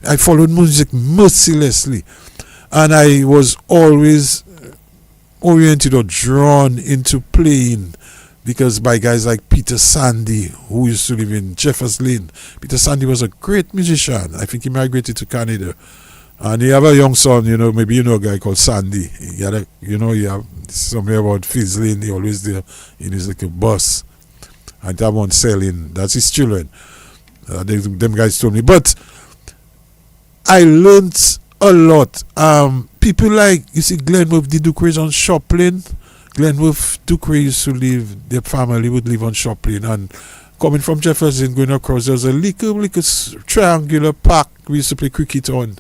I followed music mercilessly, and I was always oriented or drawn into playing because by guys like Peter Sandy, who used to live in Jeffers Lane. Peter Sandy was a great musician. I think he migrated to Canada. And he have a young son, maybe you know a guy called Sandy. He had he have somewhere about Fields Lane, he always there in his little bus. And that one selling, that's his children. Them guys told me. But I learned a lot. People like, you see, Glenworth the Ducre's on Shoplin. Glenworth Ducre used to live, their family would live on Shoplin. And coming from Jefferson, going across, there was a little triangular park we used to play cricket on.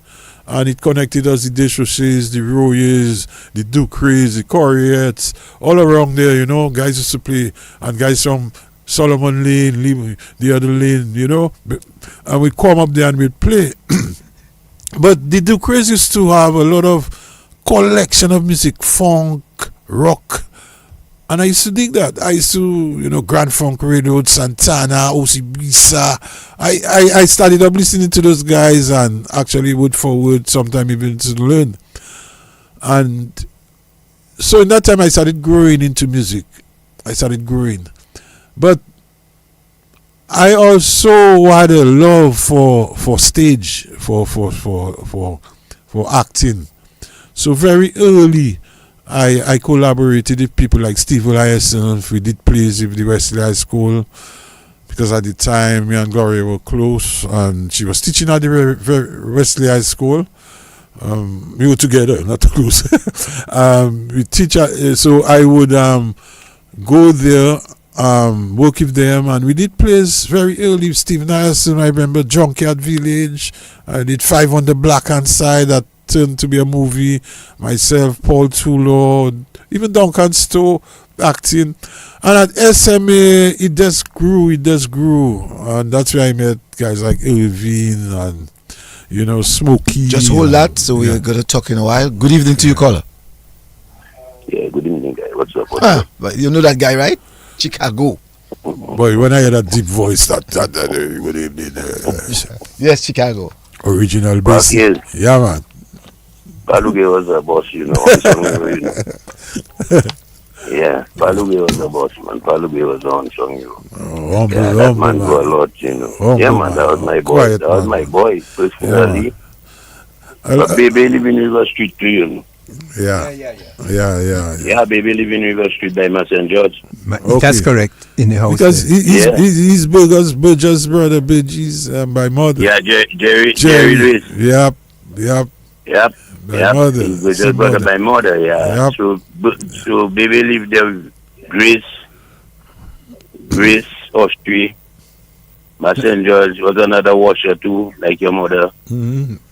And it connected us, the Desrochers, the Royers, the Ducres, the Corriettes, all around there, guys used to play. And guys from Solomon Lane, the other lane, and we'd come up there and we'd play. But the Ducres used to have a lot of collection of music, funk, rock. And I used to dig that. I used to, Grand Funk Radio, Santana, O.C. Bisa. I started up listening to those guys and actually word for word, sometime even to learn. And so in that time I started growing into music. But I also had a love for stage, for acting. So very early I collaborated with people like Steve Eliason. We did plays with the Wesley High School because at the time me and Gloria were close and she was teaching at the Wesley High School. We were together, not close. We teach, so I would go there, work with them, and we did plays very early with Steve Nielsen. I remember Junkyard Village. I did 5 on the Black Hand Side that turned to be a movie. Myself, Paul Tulo, even Duncan Stowe acting. And at SMA, it just grew. And that's where I met guys like Irvine and, Smokey. Just hold that, so we're going to talk in a while. Good evening to you, caller. Yeah, good evening, guy. What's up? But you know that guy, right? Chicago. Boy, when I hear that deep voice, that good evening. Yes, Chicago. Original bass. Yes. Yeah, man. Paluge was a boss, Yeah, Paluge was a boss, man. Paluge was on song, that man do a lot, man, that was my boy. Quiet, that was my boy, personally. But baby living in the street too, Yeah. Yeah, baby live in River Street by St. George. That's correct. In the house. Because he's Burgess brother, Bridges, by mother. Yeah, Jerry Lewis. Yep. By mother. Burgess brother by mother, yeah. Yep. So baby live there. Grace Austria. St. George was another washer too, like your mother,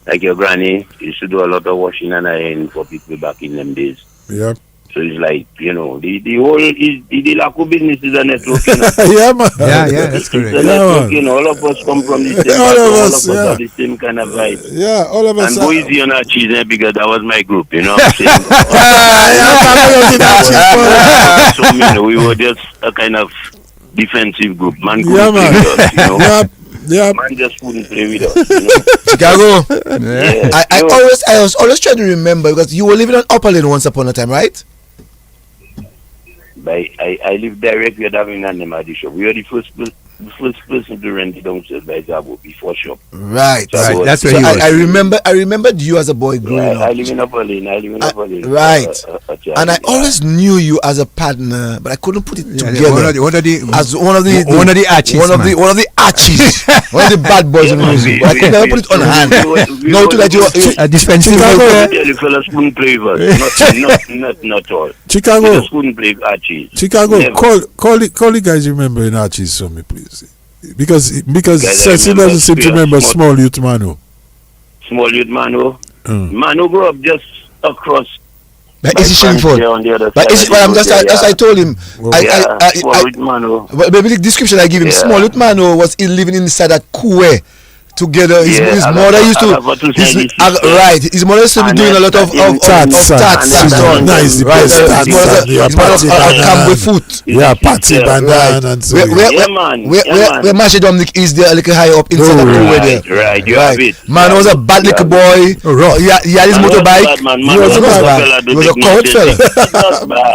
like your granny. She used to do a lot of washing and ironing for people back in them days. Yep. So it's like, the whole the Lakou business is a network. Yeah, man. Yeah, that's correct. It's a network, all of us come from the same all of us have the same kind of vibe. Yeah, all of us. And go easy on our cheese, because that was my group, what I'm saying? So, we were just a kind of defensive group. Man couldn't play with us, Yep. Man just couldn't play with us, Chicago. Yeah. I was always trying to remember, because you were living on Upper Lane once upon a time, right? I live directly at Having and Nemadi shop. We were the first person to rent it downstairs by Zabo before shop. Right. So that's where he was. I remembered you as a boy growing up. I live in Upper Lane. Right. And I always knew you as a partner, but I couldn't put it together. One of the archies. One of the archies. One of the bad boys in the music. But I could never put it on hand. No, to that you a defensive. The fellas couldn't play with us. Not all. Chicago. They just couldn't play Archies. Chicago. Call the guys remembering Archies for me, please. Because Cecil doesn't seem to remember Small Youth Mano. Small Youth Mano. Mano grew up just across. But is he on the other side? As I told him, Small Youth Mano. But the description I give him, Small Youth Mano was living inside that Kuwe. Together, his mother used to his mother used to be doing a lot of tats. Nice, right? His mother come with food. Yeah, Patsy Bandan and so. Where Mashi Dominic is there, a little high up inside the pool there. Right, you have it. Man was a bad little boy. He had his motorbike. He was bad. He was a coward fella.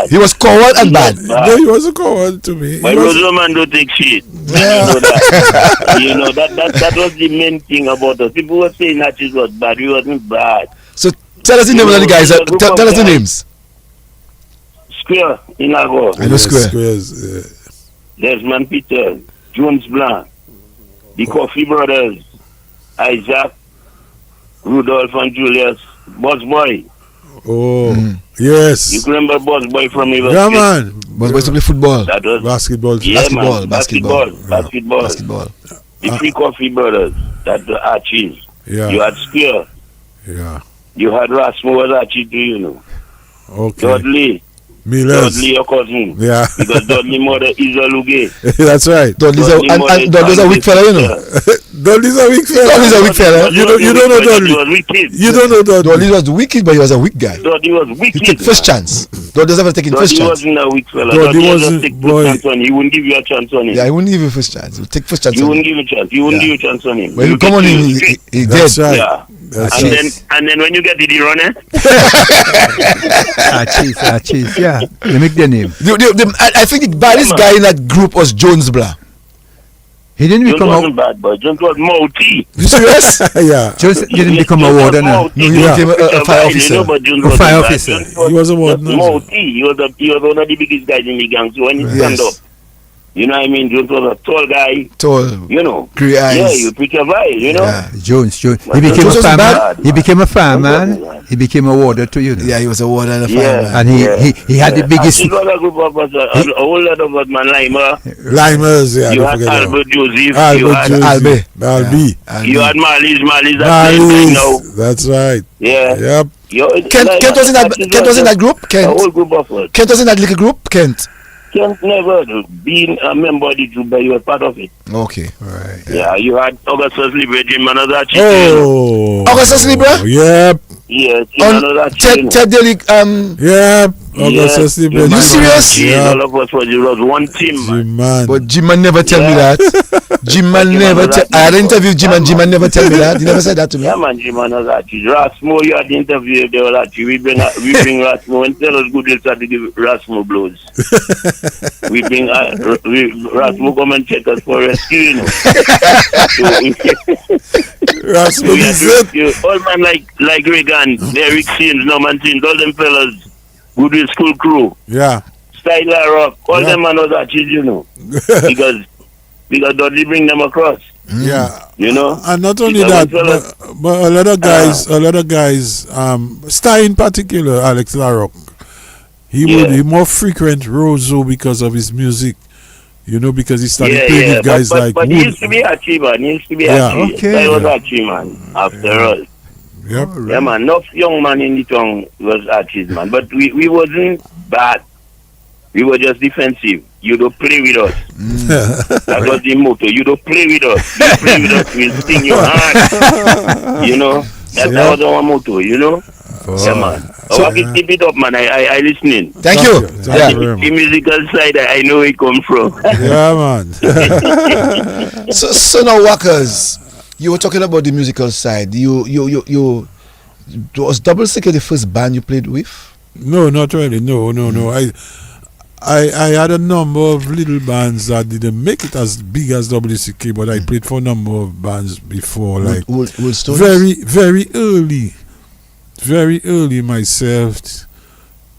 He was coward and bad. No, he was a coward to me. But Rosamond don't take shit. You know that was the main thing about us. People were saying that it was bad. We wasn't bad. So tell us the names of the guys. Tell us the names. Square in Lago. I know Square. Desmond Peter, Jones Blanc, the Coffee Brothers, Isaac, Rudolph and Julius, Boss Boy. Oh, yes. You remember Boss Boy from River Street? Yeah, man. Boss Boy used to play football. That was basketball. Basketball. The three Coffee Brothers, that the Archies. Yeah. You had Spear. Yeah. You had Rasmus was Archie too, you know. Okay. Dudley. Dudley, your cousin. Yeah. Because Dudley mother is a Lugay. That's right. Dudley's a weak fella, you know. Dudley's a weak fella. You don't know Dudley. You don't know Dudley. Dudley was wicked, but he was a weak guy. Dudley was wicked. He took first chance. Dudley's never taken first chance. Dudley wasn't a weak fella. Dudley wasn't. He wouldn't give you a chance on him. Yeah, he wouldn't give you first chance. He would take first chance. He wouldn't give you a chance. He wouldn't give you a chance on him. When you come on him, he dead. That's right. Yeah. And then when you get the run, Archies, yeah. They make their name. I think the baddest guy in that group was Jones Blah. He didn't become wasn't bad, but Jones was Mouty. You serious? Yeah. Jones didn't become a warden. No, he became a fire officer. A fire officer. He was a warden. Mouty. He was one of the biggest guys in the gang. So when he stand up, you know what I mean? Jones was a tall guy. Tall. You know. Grey eyes. Yeah, you pick a vibe, you know. Yeah, Jones. He became a fireman. He became a fireman. He became a warder too, you know. Yeah, he was a warder and a fireman. And he had the biggest. He was a group of us, a whole lot of us, man, Limers, yeah. You had Albert Joseph. Albi. You had Marley's now. That's right. Yeah. Yep. Kent was in that group? Kent. A whole group of us. Kent was in that little group? Kent never been a member of the group, but you were part of it. Okay. Right. Yeah, you had Augustus Libre, Jim Manazachi. Oh. Augustus Libre? Yep. Yes, Ted Daly, Yep. Augustus Libre. You serious? Yeah, all of us was one team, man. But Jim man never tell me that. Jim man never tell. I had an interview Jim man never tell me that. He never said that to me. Yeah, man, Jim Manazachi. Rasmo, you had the interview there. We bring Rasmo and tell us Goodwill start to give Rasmo blows. We bring Rasmo come and check us for rescue, you know. All man like Reagan, Derek Sims, Norman Sims, all them fellas, Goodwill School Crew. Yeah. Styler Rock, all them man was artists, you know. because Dudley bring them across. Yeah. You know? And not only that, but a lot of guys, Sty in particular, Alex Larrock, he more frequent Roseau because of his music. You know, because he started playing with guys like But he used to be Archie, man. He was Archie, man, after all. Yep. Yeah, man. No young man in the town was Archie's, man. But we wasn't bad. We were just defensive. You don't play with us. That was the motto. You don't play with us. You play with us, we'll sting your heart. You know? That was our motto, you know? Yeah, man. So, keep it up, man. I listening. Thank you. The musical side, I know it come from. Yeah, man. so now, Wakas, you were talking about the musical side. You was Double Sicker the first band you played with? No, not really. No. I had a number of little bands that didn't make it as big as WCK, but I played for a number of bands before, like old very early myself,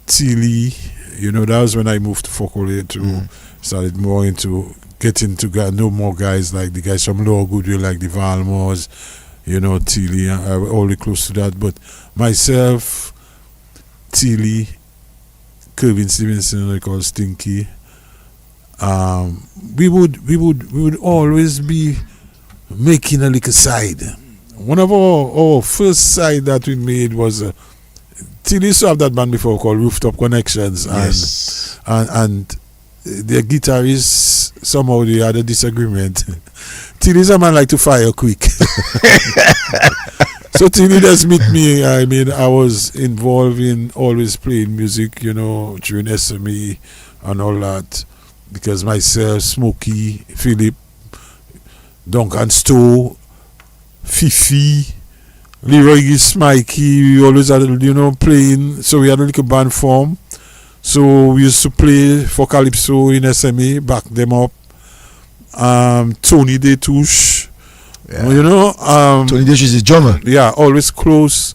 Tilly. You know, that was when I moved to Fokole to started more into getting to know more guys like the guys from Lower Goodwill, like the Valmors, you know, Tilly. I was only close to that, but myself, Tilly, Kelvin Stevenson, I call Stinky. We would always be making a little side. One of our first side that we made was Tilly used to have that band before called Rooftop Connections, and their guitarists somehow they had a disagreement. Tilly's a man like to fire quick. So Tilly just meet me. I mean, I was involved in always playing music, you know, during SME and all that, because myself, Smokey, Philip, Duncan Stowe, Fifi, Leroy Smikey, we always had, you know, playing. So we had a little band form. So we used to play for Calypso in SME, back them up. Tony Detouche. You know, Tony Detouche is a drummer. Yeah, always close.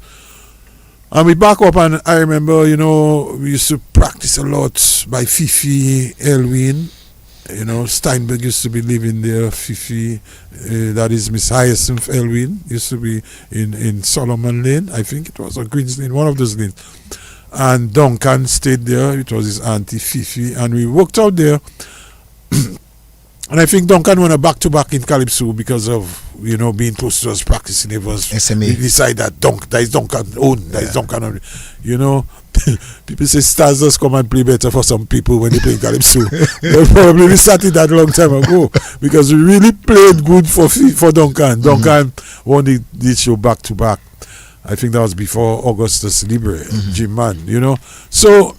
And we back up, and I remember, you know, we used to practice a lot by Fifi, Elwin. You know, Steinberg used to be living there. Fifi, that is Miss Hyacinth Elwin, used to be in Solomon Lane, I think it was, or Greens Lane, one of those lanes. And Duncan stayed there. It was his auntie Fifi, and we worked out there. And I think Duncan went back to back in Calypso because of, you know, being close to us, practicing. It was SME. We decided that that is Duncan own, that is Duncan own. You know, people say stars just come and play better for some people when they play Calypso. But probably we started that a long time ago because we really played good for Duncan. Duncan won the show back to back. I think that was before Augustus Libre, Jim Man, you know. So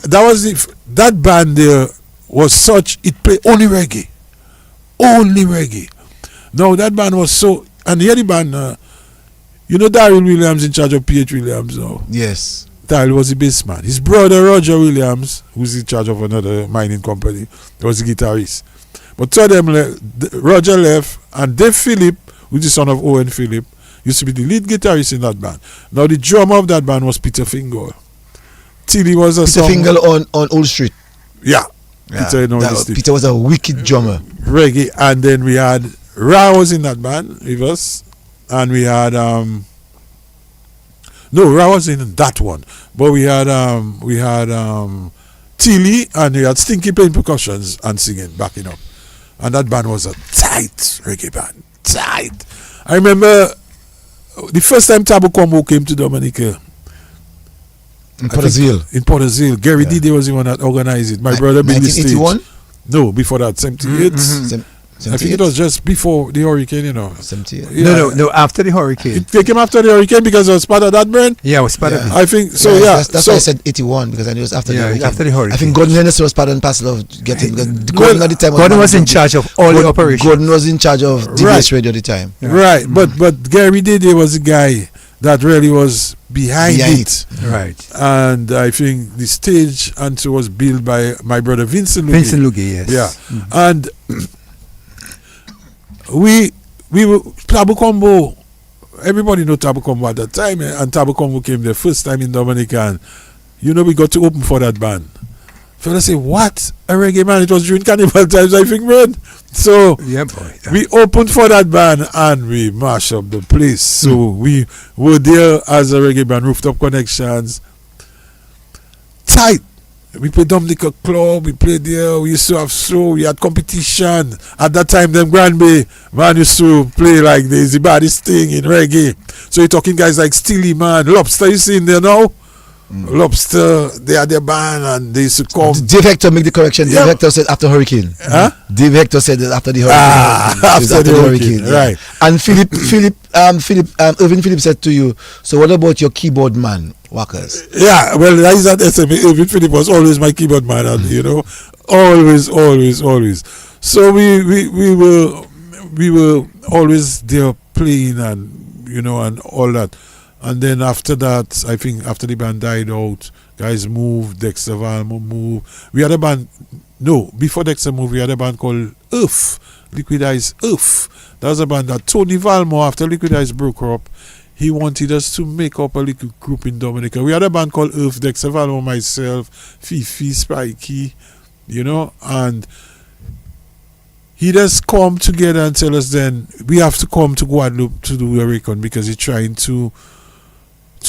that was that band there was such, it played only reggae. Only reggae. Now that band was so, and the other band, you know, Daryl Williams in charge of P.H. Williams now. Yes. Daryl was the bass man. His brother Roger Williams, who's in charge of another mining company, was the guitarist. But two of them Roger left, and Dave Phillip, who's the son of Owen Phillip, used to be the lead guitarist in that band. Now the drummer of that band was Peter Fingal. Tilly was a Peter Fingal on Old Street. Yeah. Peter was a wicked drummer. Reggae, and then we had Ra was in that band with us, and we had Ra was in that one, but we had Tilly, and we had Stinky playing percussions and singing, backing up, and that band was a tight reggae band. Tight. I remember the first time Tabu Combo came to Dominica. In Port of Zeal. Gary Dide was the one that organized it. My brother built the stage. 1981? No, before that, 78. I think it was just before the hurricane, you know. 78. Yeah. No, after the hurricane. It came after the hurricane because it was part of that brand? Yeah, it was part of it. I think, so That's why I said 81, because I knew it was after the hurricane. After the hurricane. I think Gordon Henderson was part and parcel of getting... Gordon at the time was in charge of all the operations. Gordon was in charge of DBS Radio at the time. Yeah. Right, but Gary Dide was the guy that really was behind it. Right. And I think the stage and so was built by my brother Vincent Lugay. Vincent Lugay, yes. Yeah. And we were Tabu Combo everybody know Tabu Combo at that time, and Tabu Combo came the first time in Dominica, and we got to open for that band. Fellas say, what? A reggae band? It was during Carnival times, I think, man. So yeah, boy, we opened for that band and we mashed up the place. So we were there as a reggae band, Rooftop Connections. Tight. We played Dominica Club, we played there, we used to have show, we had competition. At that time, them Granby man used to play like the baddest thing in reggae. So you're talking guys like Steely Man, Lobster, you see in there now? Lobster, they had their band and they used to come. Dave Hector make the correction. Dave Hector said after hurricane. Huh? Dave Hector said that after the hurricane. After the hurricane, right. And Irvin Philip said to you, so what about your keyboard man, Wakas? Yeah, well, that is at SMA. Irvin Philip was always my keyboard man, and, always. So we were always there playing and and all that. And then after that, I think after the band died out, guys moved, Dexter Valmo moved. We had a band, before Dexter moved, we had a band called Earth, Liquid Eyes Earth. That was a band that Tony Valmo, after Liquid Eyes broke up, he wanted us to make up a little group in Dominica. We had a band called Earth, Dexter Valmo, myself, Fifi, Spikey, and he just come together and tell us then, we have to come to Guadeloupe to do a record because he's trying to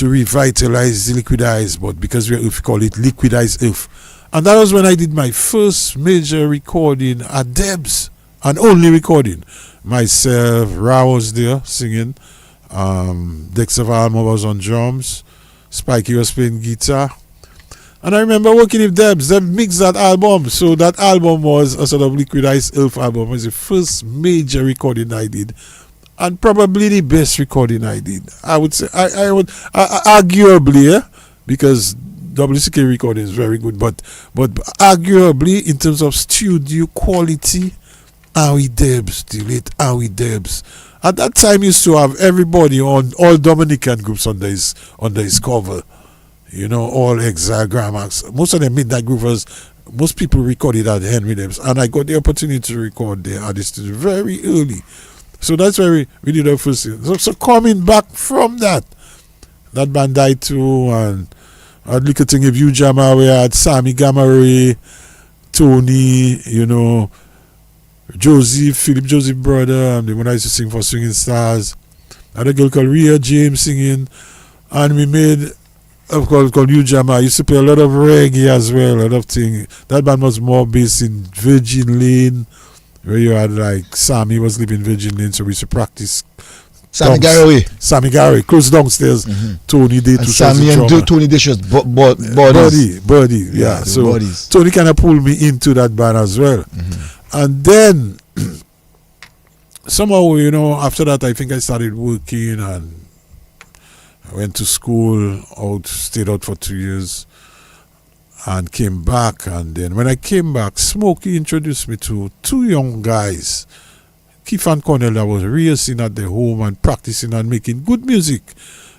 revitalize the Liquid Eyes, but because we call it Liquid Eyes Earth. And that was when I did my first major recording at Debs, and only recording. Myself, Ra was there singing, Dexter Valmo was on drums, Spikey was playing guitar. And I remember working with Debs. They mixed that album. So that album was a sort of Liquid Eyes Earth album. It was the first major recording I did. And probably the best recording I did. I would say, I would arguably, because WCK recording is very good, but arguably in terms of studio quality, Howie Debs, the late Howie Debs. At that time, used to have everybody on all Dominican groups under his cover. All Exile, Gramax. Most of them Midnight Groovers, most people recorded at Henry Debs. And I got the opportunity to record there at the studio very early. So that's where we did our first thing. So coming back from that band died too, and I had little thing of you Jama, we had Sammy Gamare, Tony, Philip Joseph brother, and when I used to sing for Swinging Stars. I had a girl called Rhea James singing, and we made of course called You Jama. I used to play a lot of reggae as well, a lot of things. That band was more based in Virgin Lane, where you had like Sammy was living in Virgin Lane, so we used to practice. Sammy Garraway, close downstairs. Tony did to Sammy and Tony did just Birdie, yeah. So bodies. Tony kind of pulled me into that band as well, and then somehow after that I think I started working and I went to school, stayed out for 2 years, and came back. And then when I came back, Smokey introduced me to two young guys, Keith and Cornell, that was rehearsing at their home and practicing and making good music.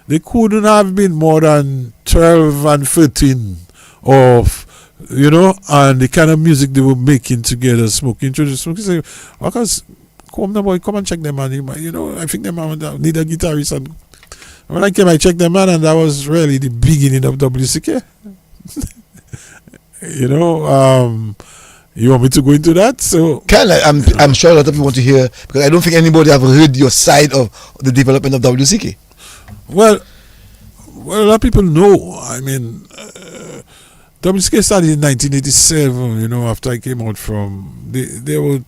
They couldn't have been more than 12 and 13 of, and the kind of music they were making together. Smokey introduced me. He said, Wakas, come now, boy, come and check them out. I think they need a guitarist. And when I came, I checked them out, and that was really the beginning of WCK. You want me to go into that? So, I'm sure a lot of people want to hear, because I don't think anybody have heard your side of the development of WCK. Well, a lot of people know. I mean, WCK started in 1987. After I came out from, they were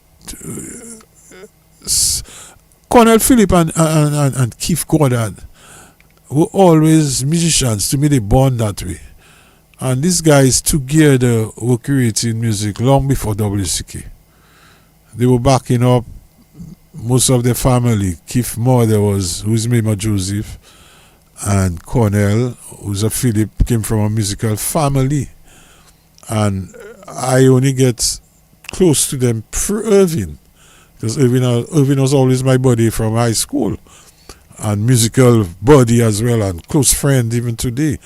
Cornell Phillip and Keith Goddard were always musicians. To me, they born that way. And these guys together were creating music long before WCK. They were backing up most of their family. Keith mother who's Mima Joseph, and Cornell, who's a Philip, came from a musical family. And I only get close to them through Irvin, because Irvin was always my buddy from high school, and musical buddy as well, and close friend even today.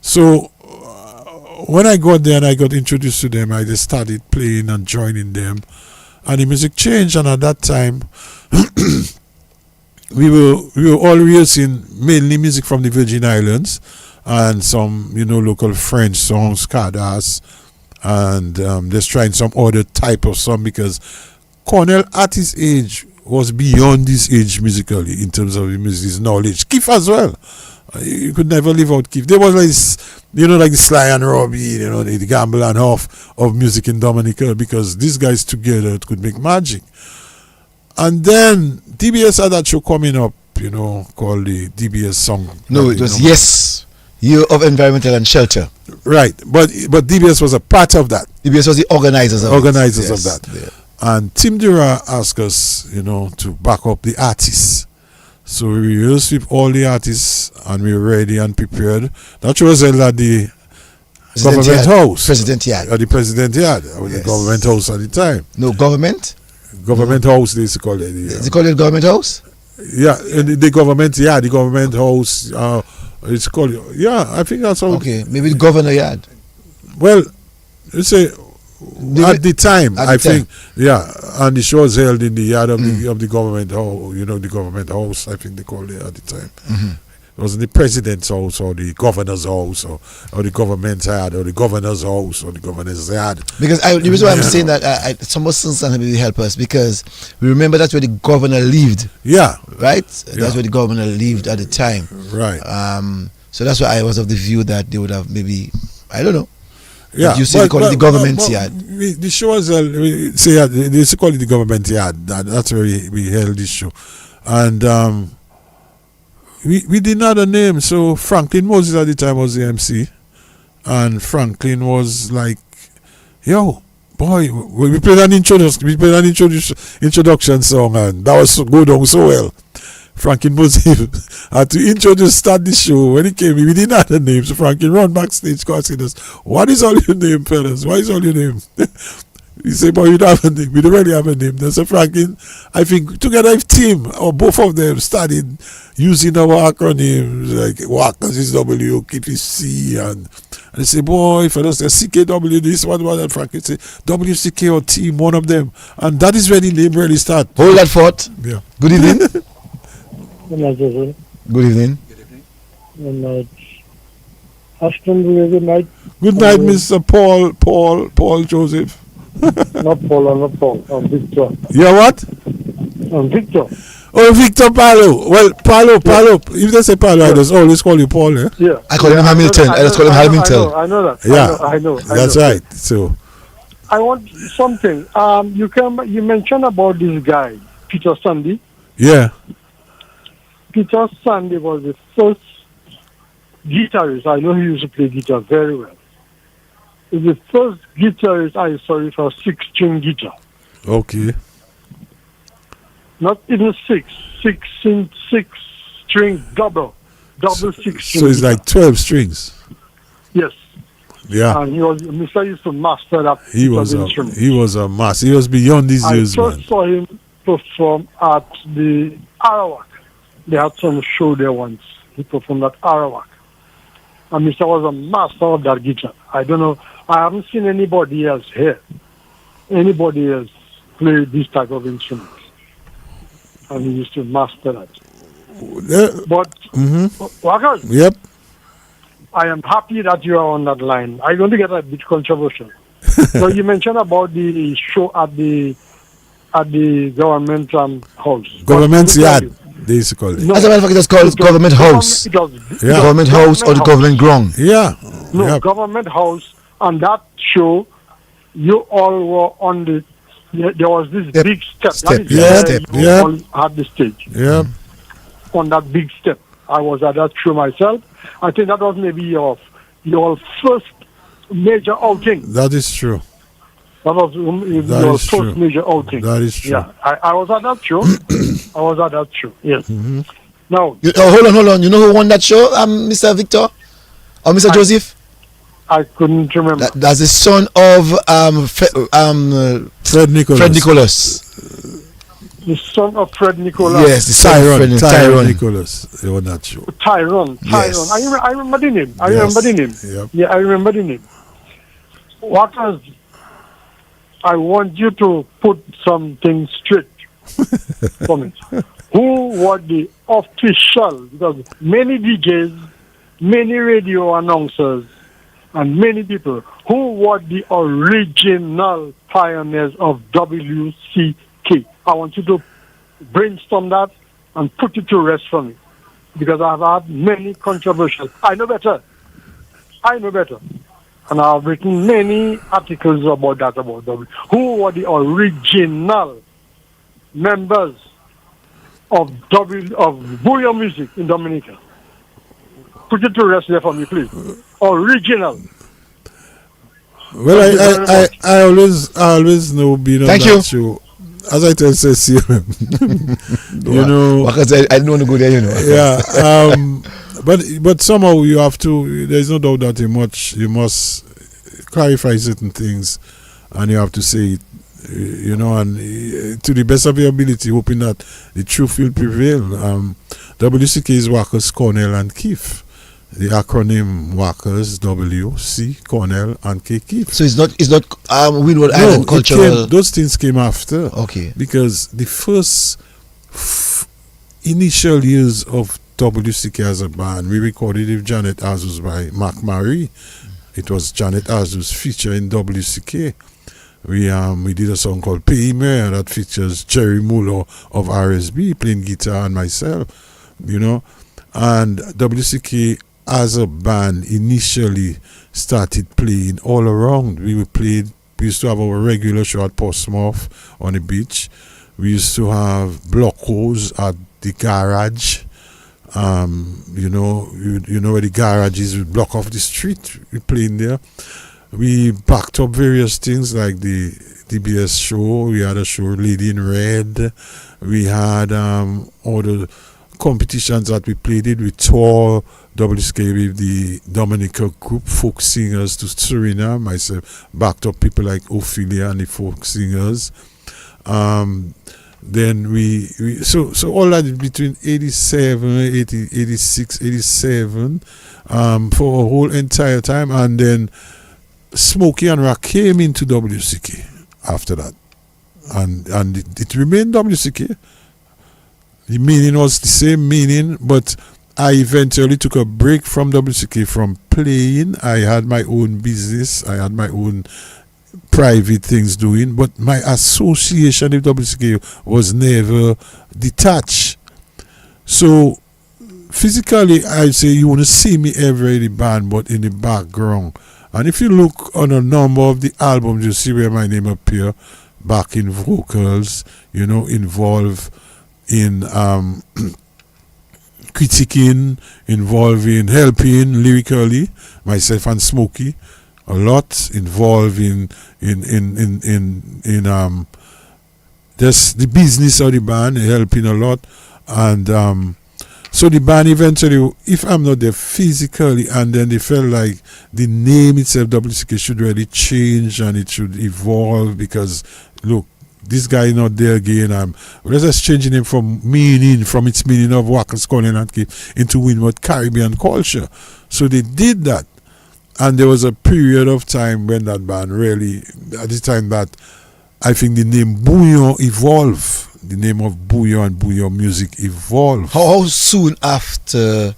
So when I got there and I got introduced to them, I just started playing and joining them, and the music changed. And at that time, we were all rehearsing mainly music from the Virgin Islands and some local French songs, Cadas, and just trying some other type of song because Cornell at his age was beyond his age musically in terms of his knowledge. Keith as well. You could never live out Keith. There was like the Sly and Robbie, the Gamble and Huff of music in Dominica because these guys together could make magic. And then DBS had that show coming up, called the DBS song. No, it was Yes, Year of Environmental and Shelter. Right, but DBS was a part of that. DBS was the organizers of that. Yeah. And Tim Dura asked us, to back up the artists. So we rehearsed with all the artists and we were ready and prepared. That was held at the government house. President Yard. At the President Yard. The government house at the time. No, government? Government house, they used to call it. They call it government house? Yeah, the government yard, the government house. It's called, I think that's how. Okay, maybe the governor yard. Well, you say, at the time, I think, and the show was held in the yard of the government house, the government house, I think they called it at the time. Mm-hmm. It was the president's house or the governor's house or the government's yard or the governor's house or the governor's yard. Because the reason why I'm saying that, some persons can maybe help us because we remember that's where the governor lived. Yeah. Right? That's where the governor lived at the time. Right. So that's why I was of the view that they would have maybe, I don't know. Yeah, you say call it the government's yard. The show was they used to call it the government yard. That's where we held this show, and we didn't have a name. So Franklin Moses at the time was the MC, and Franklin was like, "Yo, boy, we played an introduction song, and that was go down so well." Franklin Moses had to start the show. When he came, we didn't have a name. So Franklin run backstage, asking us, "What is all your name, fellas? What is all your name?" He said, "Boy, you don't have a name. We don't really have a name." Then so Franklin, I think, together with team, or both of them, started using our acronyms like Wakas is W, KPC, and they say, "Boy, fellas, there's CKW, this, what that." Franklin say, WCK or team, one of them. And that is where the name really started. Hold that thought. Yeah. Good evening. Good night, Joseph. Good evening. Good night. Ashton, good night. Good night, Mr. Paul Joseph. Not Paul. I'm Victor. Yeah, what? I'm Victor. Oh, Victor Palo. Well, Palo. If they say Palo, I just always call you Paul, eh? Yeah. I call him Hamilton. I just call him Hamilton. I know that. Yeah. I know. That's right. So. I want something. You mentioned about this guy, Peter Sandy. Yeah. Peter Sandy was the first guitarist. I know he used to play guitar very well. He's the first guitarist I saw with a 6-string guitar. Okay. Not even 6-string double 6-string. So it's like 12 strings. Yes. Yeah. And Mr. used to master that instrument. He was a master. He was beyond his years, man. I just saw him perform at the Arawak. They had some show there once. He performed at Arawak. And Mr. was a master of that guitar. I don't know. I haven't seen anybody else here. Anybody else play this type of instrument. And he used to master that. But, Wakas, yep. I am happy that you are on that line. I'm going to get a bit controversial. So you mentioned about the show at the government house. Government yard, they used to call it. No, as a matter of fact, it's called government house. Government house or the government ground. Yeah. No, government house. On that show, you all were on the. There was this big step. You all had the stage. Yeah. On that big step, I was at that show myself. I think that was maybe your first major outing. That is true. That was your first major outing. That is true. Yeah, I was at that show. Yes. Mm-hmm. Now, hold on. You know who won that show, Mr. Victor or Mr. Joseph? I couldn't remember. That's the son of Fred Nicholas. Fred Nicholas. The son of Fred Nicholas. Yes, the son of Tyrone Nicholas. They won that show. Tyrone. Yes. I remember the name. Yep. Yeah, I remember the name. Wakas, I want you to put something straight from it. Who were the official, because many DJs, many radio announcers, and many people, who were the original pioneers of WCK? I want you to brainstorm that and put it to rest for me, because I've had many controversial. I know better. And I've written many articles about that, about W. Who were the original members of Bouyon music in Dominica? Put it to rest there for me, please. Original. Well, I always know being on Thank that you. show. As I tell Cecile, you know, because I don't want to go there, you know. Yeah, but somehow you have to. There's no doubt that you must clarify certain things, and you have to say it, you know, and to the best of your ability, hoping that the truth will prevail. WCK is Wakas, Cornell, and Keith. The acronym Wakas, WC, Cornell, and K. Keith. So it's not Windward Island cultural. Those things came after. Okay. Because the first initial years of WCK as a band, we recorded with Janet Azus by Mark Marie. It was Janet Azus' feature in WCK. We did a song called Pay Me that features Jerry Muller of RSB playing guitar and myself, you know. And WCK as a band initially started playing all around. We used to have our regular show at Portsmouth on the beach. We used to have blockos at the garage. You know where the garage is, we block off the street, we playing there. We backed up various things like the DBS show. We had a show, Lady in Red. We had all the competitions that we played it. We tore WCK with the Dominica group, folk singers to Suriname. Myself backed up people like Ophelia and the folk singers. Then we so all that between 87, 80, 86, 87 for a whole entire time, and then Smokey and Rock came into WCK after that, and it remained WCK. The meaning was the same meaning, but I eventually took a break from WCK from playing. I had my own business, I had my own private things doing, but my association with WCK was never detached. So physically, I'd say you want to see me ever in the band, but in the background. And if you look on a number of the albums, you see where my name appear, back in vocals, you know, involved in critiquing, involved in helping lyrically, myself and Smokey, a lot involved in just the business of the band, helping a lot, and so the band eventually, if I'm not there physically, and then they felt like the name itself, WCK, should really change and it should evolve, because look, this guy is not there again. Let's just change the name from its meaning of Wakas, Cornell, and Keith into Windward Caribbean culture. So they did that. And there was a period of time when that band really, at the time that I think the name Bouyon evolved. The name of Bouyon and Bouyon music evolved. How soon after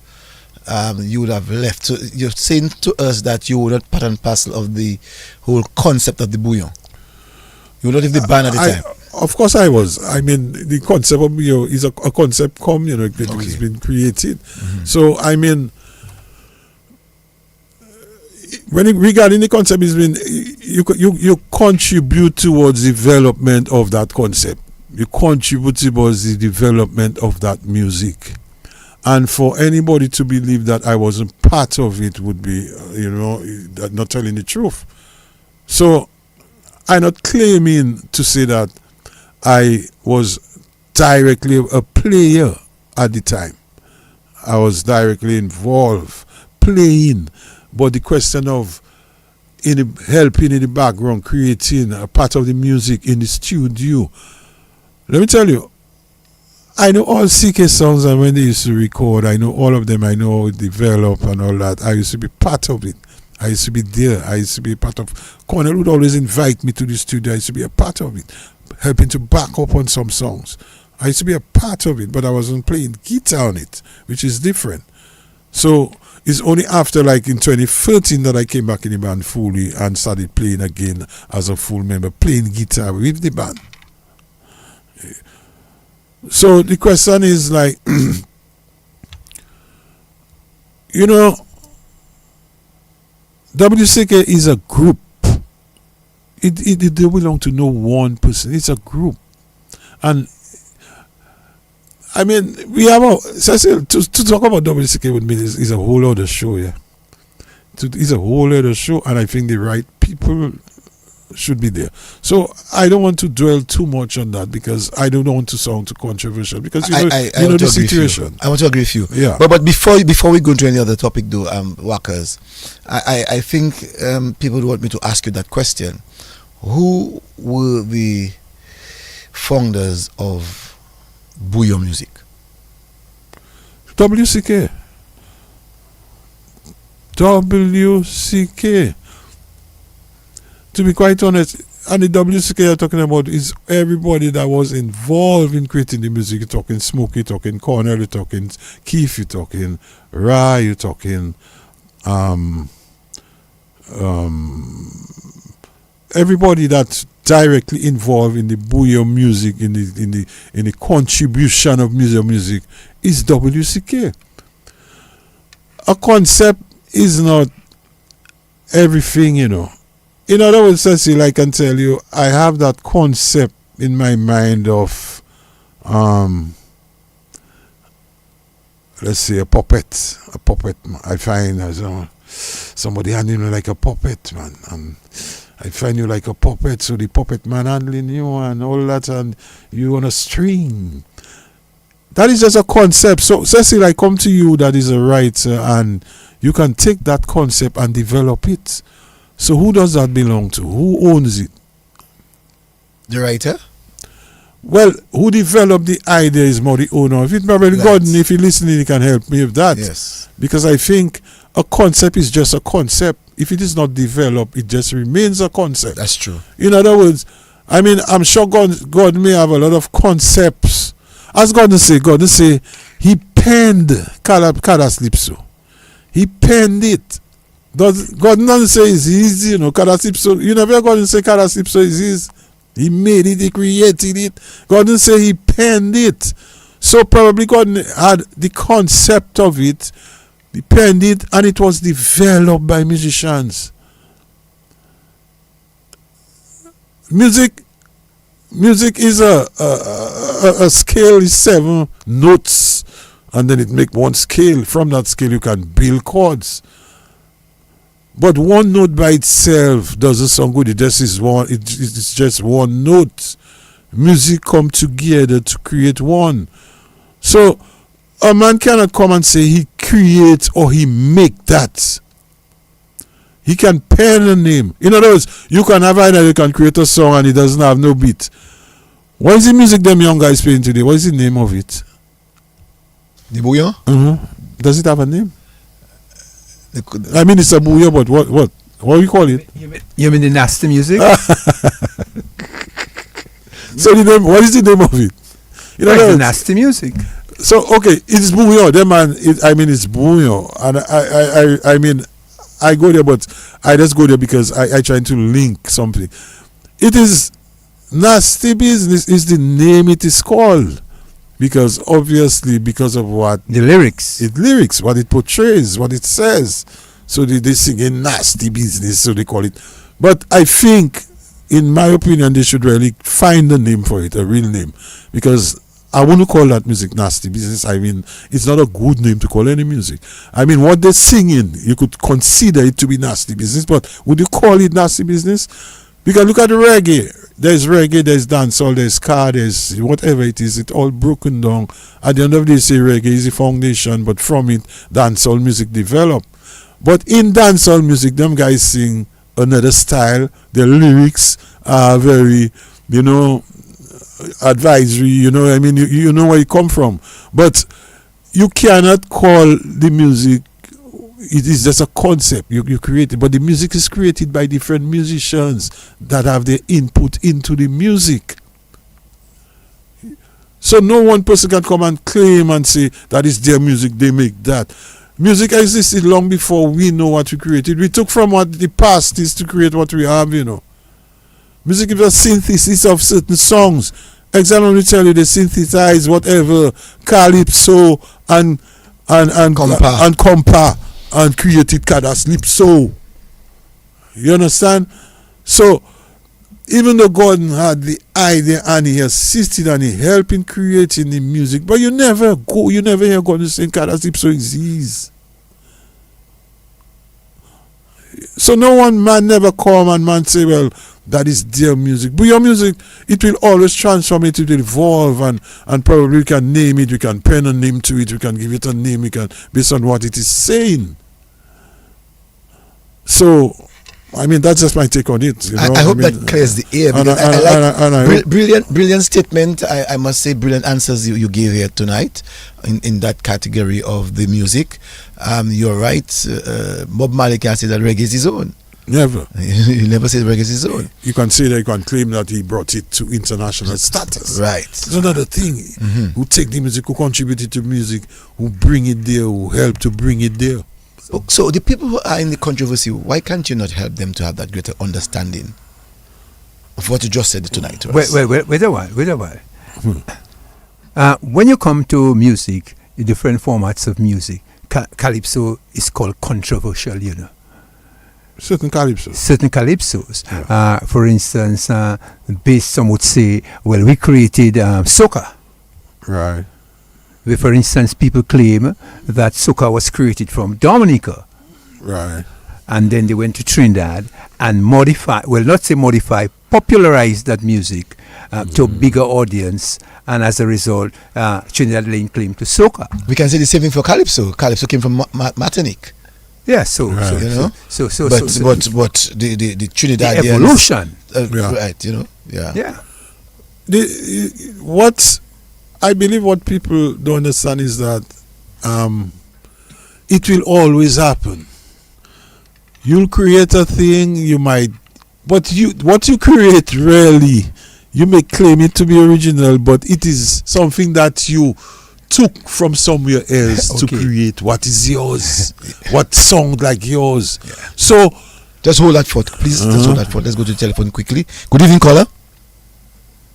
you would have left? So you're saying to us that you were not part and parcel of the whole concept of the Bouyon. You were not in the band at the time. Of course I was. I mean, the concept of Bouyon is a concept it's been created. Mm-hmm. So I mean, regarding the concept, it's been you contribute towards the development of that concept. You contribute towards the development of that music. And for anybody to believe that I wasn't part of it would be, not telling the truth. So I'm not claiming to say that I was directly a player at the time. I was directly involved playing. But the question of helping in the background, creating a part of the music in the studio, let me tell you, I know all CK songs, and when they used to record, I know all of them. I know how it developed and all that. I used to be part of it. I used to be there. I used to be a part of. Cornell would always invite me to the studio. I used to be a part of it, helping to back up on some songs. I used to be a part of it, but I wasn't playing guitar on it, which is different. So it's only after, like in 2013, that I came back in the band fully and started playing again as a full member, playing guitar with the band. So the question is like, you know, WCK is a group. It don't belong to no one person. It's a group. And I mean, we have to talk about WCK with me is a whole other show, yeah. It's a whole other show, and I think the right people should be there. So I don't want to dwell too much on that because I don't want to sound too controversial because you know the situation. I want to agree with you. Yeah. But before we go into any other topic though, Wakas, I think people want me to ask you that question. Who were the founders of Bouyon music? WCK. To be quite honest, and the WCK you're talking about is everybody that was involved in creating the music. You're talking Smokey, you're talking Cornell, you're talking Keith, you're talking Ra, you're talking everybody that's directly involved in the Bouyon music, in the contribution of music is WCK. A concept is not everything, you know. In other words, Cecil, I can tell you, I have that concept in my mind of, let's say, a puppet. I find somebody handling you like a puppet, man. And I find you like a puppet, so the puppet man handling you and all that, and you on a string. That is just a concept. So, Cecil, I come to you that is a writer, and you can take that concept and develop it. So who does that belong to? Who owns it? The writer? Well, who developed the idea is more the owner of it. Probably Gordon, if you're listening, he can help me with that. Yes. Because I think a concept is just a concept. If it is not developed, it just remains a concept. That's true. In other words, I mean, I'm sure God may have a lot of concepts. As Gordon say, he penned Calypso. He penned it. God doesn't say it's easy, you know, Calypso. You never God and say Calypso is his. He made it, he created it. God didn't say he penned it. So probably God had the concept of it, he penned it, and it was developed by musicians. Music is a scale is 7 notes, and then it make one scale. From that scale you can build chords. But one note by itself doesn't sound good. It just is one. It's just one note. Music come together to create one. So a man cannot come and say he creates or he make that. He can pen a name. In other words, you can have an idea, you can create a song and it doesn't have no beat. What is the music them young guys playing today? What is the name of it? The Bouyon? Mm-hmm. Does it have a name? I mean, it's a bouyon, but what do you call it? You mean the nasty music? So the name, what is the name of it? You know, the nasty music. So okay, it's bouyon. That man, it's bouyon, and I mean, I go there, but I just go there because I try to link something. It is nasty business. Is the name it is called. Because obviously, because of what the lyrics, what it portrays, what it says, so they sing a nasty business, so they call it. But I think, in my opinion, they should really find a name for it, a real name, because I wouldn't call that music nasty business. I mean, it's not a good name to call any music. I mean, what they're singing, you could consider it to be nasty business, but would you call it nasty business? Because look at the reggae. There's reggae, there's dancehall, there's ska, there's whatever it is. It's all broken down. At the end of the day, say reggae is the foundation, but from it, dancehall music developed. But in dancehall music, them guys sing another style. Their lyrics are very, you know, advisory. You know, I mean, you know where you come from. But you cannot call the music it is just a concept you create it, but the music is created by different musicians that have their input into the music. So no one person can come and claim and say that is their music, they make that. Music existed long before we know what we created. We took from what the past is to create what we have, Music is a synthesis of certain songs. Example, when we tell you they synthesize whatever, calypso and compa and created calypso. You understand? So even though Gordon had the idea and he assisted and he helped in creating the music, but you never hear Gordon saying calypso exists. So no one man never come and say, well, that is their music. But your music, it will always transform, it will evolve, and probably we can name it, we can pen a name to it, we can give it a name, we can based on what it is saying. So that's just my take on it. I hope that clears the air. Brilliant statement. I must say, brilliant answers you gave here tonight in that category of the music. You're right. Bob Marley can say that reggae is his own. Never. You never say reggae is his own. You can say that, you can claim that he brought it to international status. Right. It's another thing. Who take the music, who contributed to music, who bring it there, who help to bring it there. So the people who are in the controversy, why can't you not help them to have that greater understanding of what you just said tonight? Wait a while. When you come to music, the different formats of music, calypso is called controversial, Certain calypsos. Yeah. For instance, some would say, well, we created soca. Right. Where, for instance, people claim that soca was created from Dominica. Right. And then they went to Trinidad and popularized that music to a bigger audience. And as a result, Trinidad laying claim to soca. We can say the same thing for calypso. Calypso came from Martinique. Yeah, but the Trinidad the evolution. Right, Yeah. I believe what people don't understand is that it will always happen. You'll create a thing, what you create really, you may claim it to be original, but it is something that you took from somewhere else to create what is yours, what sounds like yours. Yeah. So just hold that thought, please. Just hold that thought. Let's go to the telephone quickly. Good evening, caller.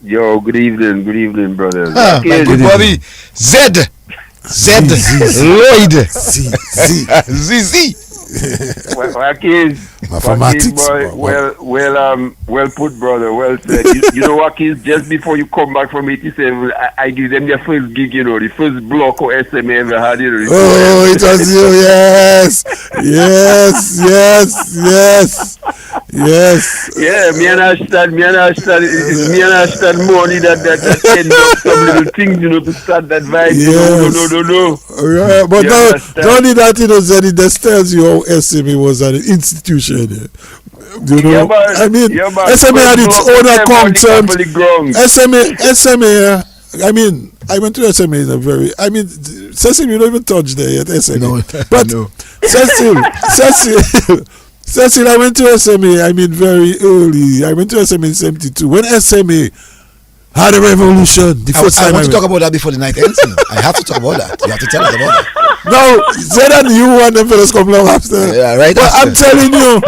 Yo, good evening, brother. My good buddy, Z Lloyd, Z. Wakas, boy, well put, brother. Well said. you know, Wakas, just before you come back from 87, I give them their first gig. The first block of SMA ever had. Oh, it was you. Yes. Yeah, me and Ashton money that end up some little things, to start that vibe. Yes. No. Right, but don't need that, Zed, it just tells you how SMA was an institution. SMA had its own accountant. SMA. I went to SMA in a very. Cecil, you don't even touch there yet. SMA, no, but no. Cecil, I went to SMA. Very early. I went to SMA in '72 when SMA had a revolution. The first time I want to talk about that before the night ends. I have to talk about that. You have to tell us about that. No, Zed and you and them fellas come along after. Yeah, right. But I'm telling you,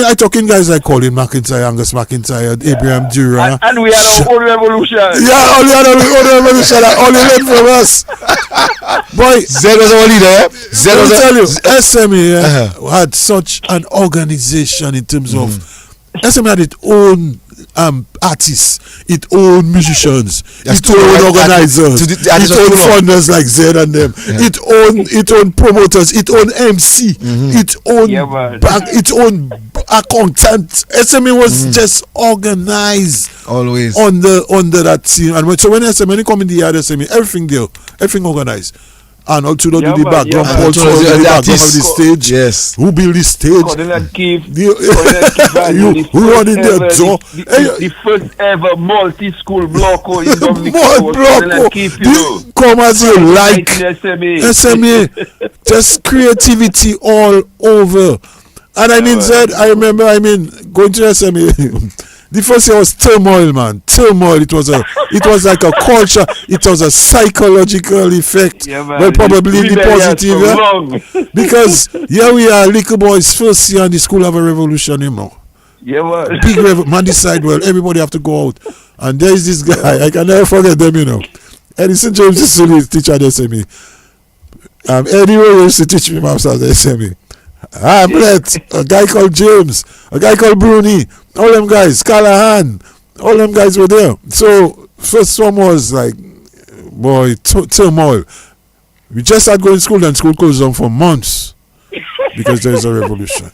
I talking guys like Colin McIntyre, Angus McIntyre, Abraham Dura. And we had our own revolution. Yeah, we had our own revolution. All you learned from us. Boy, Zed was our leader. Zed was tell you, SMA had such an organization in terms of SMA had its own artists, its own musicians, its own organizers, its own funders like Zed and them, its own promoters, its own MC, its own accountant. SMA was just organized always under that scene. And so when SMA come in the yard, SMA everything organized. Arnold Tudor do the background, man. Paul Tudor do the background of the stage. Yes. Who built the stage? Colonel Keith. Who run in the door? The first ever multi-school bloco in Dominica was Bloco. Colonel Keith, you know. Come as you like. SMA. Just creativity all over. And I remember going to SMA. The first year was turmoil, man. Turmoil. It was like a culture. It was a psychological effect. Yeah, man. Well, probably the positive, so yeah? Because here we are, little boys, first year in the school of a revolution, you know. Yeah, man. Big man decide, well, everybody have to go out. And there is this guy, I can never forget them, you know. Eddie St. James is still his teacher at SMA. Eddie used to teach me maths at SMA. Hamlet, a guy called James, a guy called Bruni, all them guys, Callahan, all them guys were there. So first one was like, boy, turmoil. We just had going to school and school closed down for months because there is a revolution.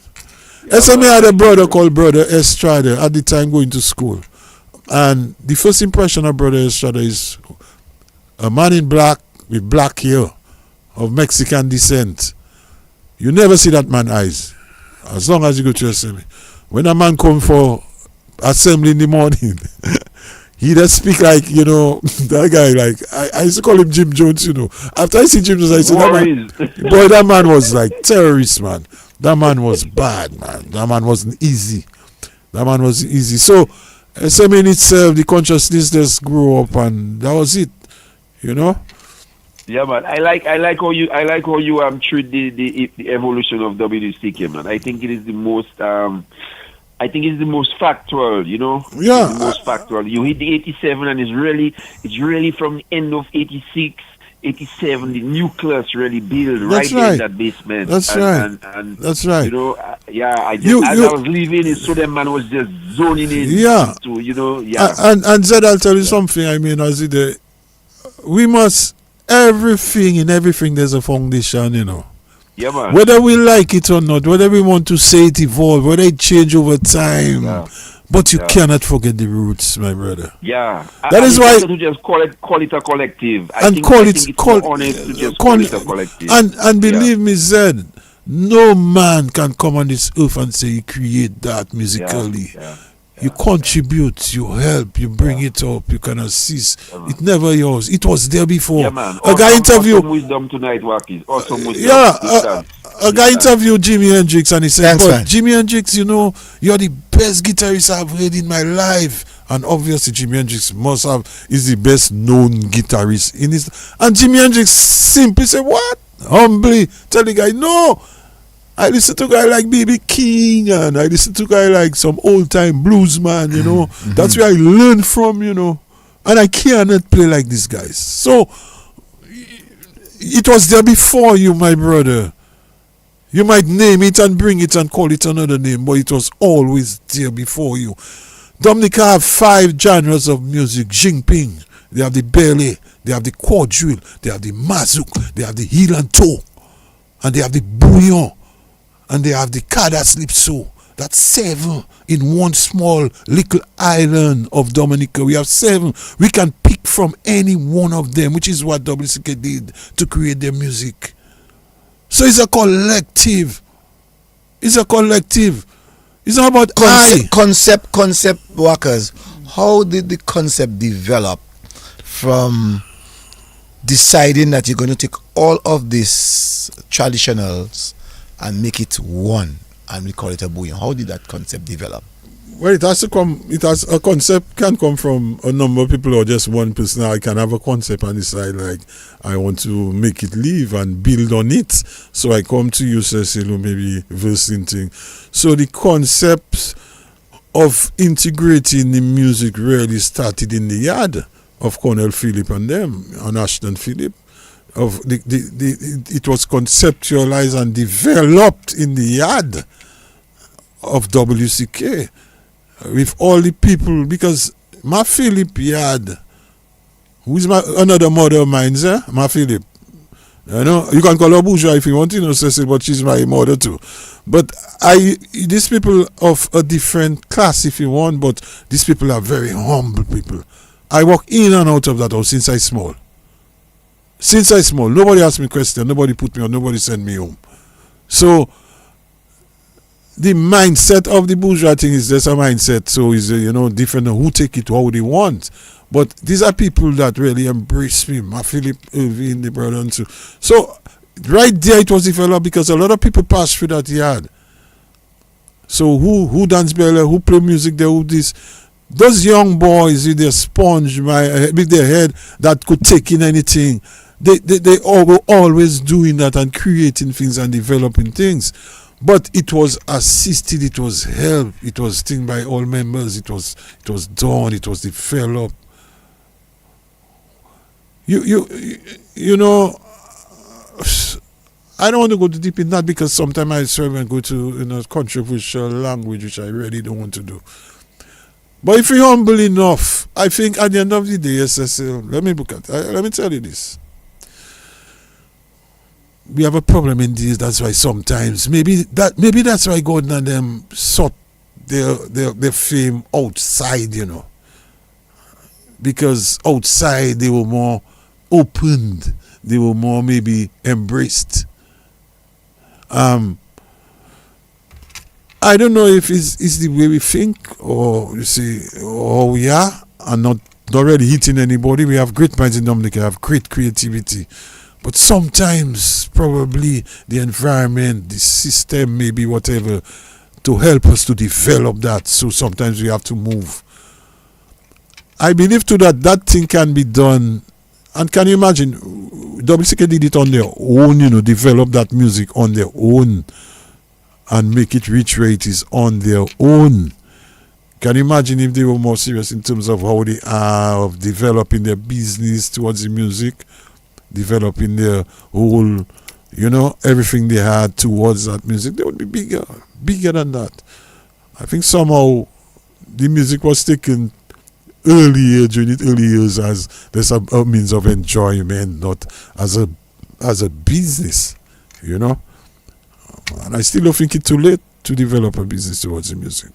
SMA had a brother called Brother Estrada at the time going to school. And the first impression of Brother Estrada is a man in black with black hair of Mexican descent. You never see that man's eyes as long as you go to assembly. When a man come for assembly in the morning, he does speak like, you know, that guy, like, I used to call him Jim Jones, you know. After I see Jim Jones, I said, that man was like terrorist, man. That man was bad, man. That man wasn't easy. So, SMA in itself, the consciousness just grew up, and that was it, you know. Yeah, man. I like how you treat the evolution of WCK, man. I think it is the most factual, you know. Yeah. It's the most factual. You hit the 87, and it's really from the end of 86, 87. The nucleus really built right in that basement. That's right. That's right. You know, I was leaving, it so that man was just zoning in. Yeah. To, you know, yeah. And Zed, I'll tell you something. I mean, we must. Everything there's a foundation, you know. Yeah, man. Whether we like it or not, whether we want to say it evolve, whether it change over time, but you cannot forget the roots, my brother. Yeah, that is why to just call it a collective. And believe me, Zed, no man can come on this earth and say you create that musically. You contribute, you help, you bring it up, you can assist. It never yours. It was there before. Yeah, man. A guy interviewed. Awesome wisdom tonight, Wakas. Awesome wisdom. Yeah, a guy interviewed Jimi Hendrix and he said, Jimi Hendrix, you know, you're the best guitarist I've heard in my life. And obviously Jimi Hendrix is the best known guitarist in his. And Jimi Hendrix simply said, what? Humbly tell the guy, no. I listen to a guy like B.B. King, and I listen to a guy like some old-time blues man, you know. That's where I learned from, you know. And I cannot play like these guys. So, it was there before you, my brother. You might name it and bring it and call it another name, but it was always there before you. Dominica have 5 genres of music. Jingping, they have the belly, they have the quadrille, they have the mazouk, they have the heel and toe, and they have the bouillon. And they have the car that sleeps so. That's 7 in one small little island of Dominica. We have 7. We can pick from any one of them, which is what WCK did to create their music. So it's a collective. It's not about concept workers. How did the concept develop from deciding that you're going to take all of these traditionals and make it one, and we call it a bouillon? How did that concept develop? Well, a concept can come from a number of people or just one person. I can have a concept and decide like I want to make it live and build on it. So I come to you, Cecil, maybe versing thing. So the concept of integrating the music really started in the yard of Colonel Philip and them, and Ashton Philip. It was conceptualized and developed in the yard of WCK with all the people, because my Philip yard, who is another mother of mine, my Philip. You know, you can call her bourgeois if you want, you know, Cecil, but she's my mother too. But these people of a different class if you want, but these people are very humble people. I walk in and out of that house since I small. Since I small, nobody asked me question, nobody put me on, nobody sent me home. So the mindset of the bourgeois thing is just a mindset. So is different who take it how they want. But these are people that really embrace me. My Philip Irving, the brother and so. So right there it was developed because a lot of people passed through that yard. So who dance better, who play music there, who this. Those young boys with their sponge, with their head that could take in anything, they all were always doing that and creating things and developing things. But it was assisted, it was helped, it was thing by all members, it was done, it was developed. You know, I don't want to go too deep in that because sometimes I serve and go to controversial language, which I really don't want to do. But if you're humble enough, I think at the end of the day, SSL, let me tell you this. We have a problem in this. That's why sometimes maybe that's why God and them sought their fame outside, because outside they were more opened, they were more maybe embraced. I don't know if it's the way we think, or you see, or we are, and not really hitting anybody. We have great minds in Dominica, we have great creativity. But sometimes, probably, the environment, the system, maybe whatever, to help us to develop that. So sometimes we have to move. I believe too that thing can be done. And can you imagine, WCK did it on their own, develop that music on their own and make it reach where it is on their own. Can you imagine if they were more serious in terms of how they are, of developing their business towards the music, developing their whole, everything they had towards that music, they would be bigger than that. I think somehow the music was taken during its early years as there's a means of enjoyment, not as a business, And I still don't think it's too late to develop a business towards the music.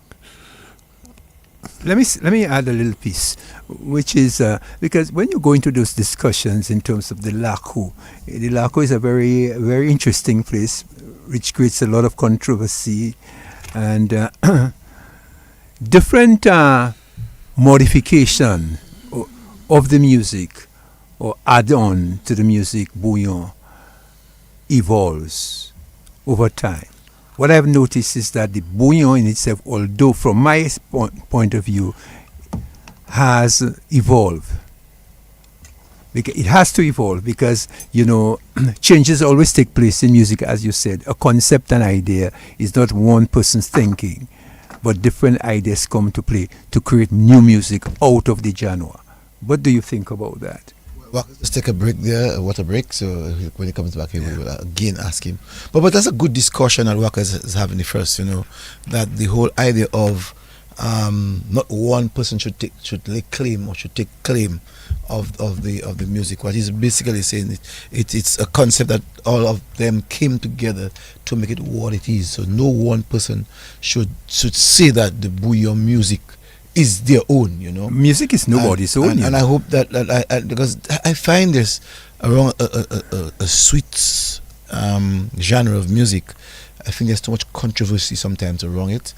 Let me add a little piece, which is because when you go into those discussions in terms of the Lakou is a very, very interesting place, which creates a lot of controversy and different modification of the music or add-on to the music Bouyon evolves over time. What I've noticed is that the Bouyon in itself, although from my point of view, has evolved. It has to evolve because, changes always take place in music, as you said. A concept, an idea is not one person's thinking, but different ideas come to play to create new music out of the genre. What do you think about that? Well, let's take a break there, a water break. So when he comes back, we will again ask him. But that's a good discussion that Wakas is having first. That the whole idea of not one person should lay claim or should take claim of the music. What he's basically saying it's a concept that all of them came together to make it what it is. So no one person should say that the Bouyon music is their own, Music is nobody's own. And I hope that because I find there's around a sweet genre of music. I think there's too much controversy sometimes around it.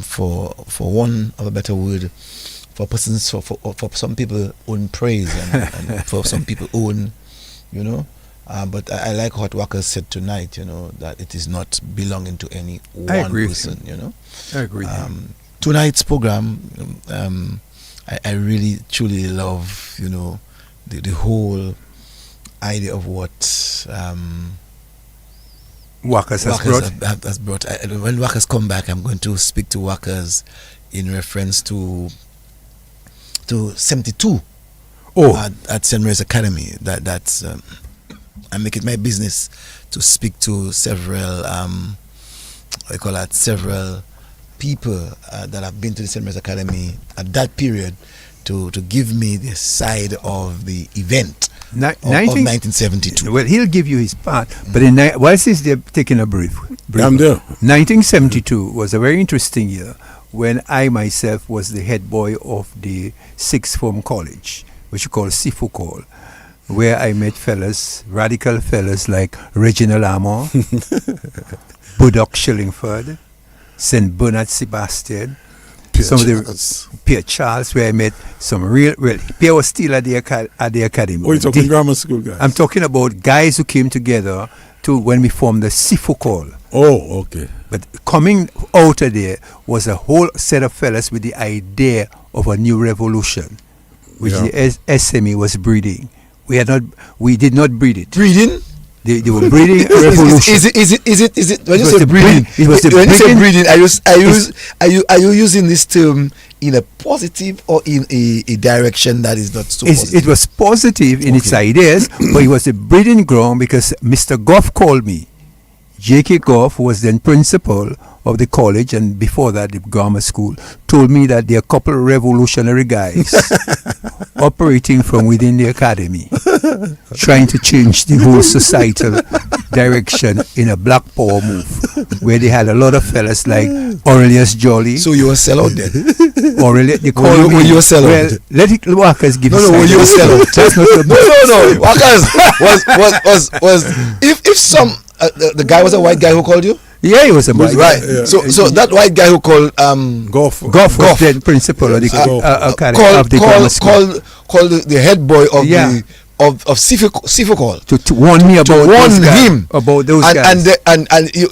For one of a better word, for persons, for some people own praise and for some people own, But I like what Wakas said tonight, that it is not belonging to any one person, I agree. Tonight's program, I really truly love, the whole idea of what Wakas has brought. When Wakas come back, I'm going to speak to Wakas in reference to 72. At St. Mary's Academy. That's I make it my business to speak to several several people that have been to the St. Mary's Academy at that period to give me the side of the event of 1972. Well, he'll give you his part, but whilst he's there taking a brief. I'm there. 1972 was a very interesting year when I myself was the head boy of the sixth form college, which you call Sifukol. where I met fellas, radical fellas like Reginald Amor, Buddock Shillingford, St. Bernard Sebastian, Pierre Charles, where I met some Pierre was still at the academy. Oh, you're talking grammar school guys? I'm talking about guys who came together to when we formed the Sifukol. Oh, okay. But coming out of there was a whole set of fellas with the idea of a new revolution, which the SME was breeding. We did not breed it. Breeding? They were breeding a revolution. Is it when you say breeding? It was when you say breeding, are you using this term in a positive or in a direction that is not so positive? It was positive in its ideas, but it was a breeding ground because Mr. Goff called me. J.K. Goff, who was then principal of the college and before that the grammar school, told me that there are a couple of revolutionary guys operating from within the academy, trying to change the whole societal direction in a black power move, where they had a lot of fellas like Aurelius Jolly. So you were sellout then? Aurelius, they called me. Were you a sellout? Well, let it Wakas give No, were you a sellout? No. Wakas was if some the guy was a white guy who called you? Yeah, he was a white guy. Yeah. So that white guy who called Goff was then principal of the grammar school. Called the head boy of the of Sifukol to warn me about those guys. And you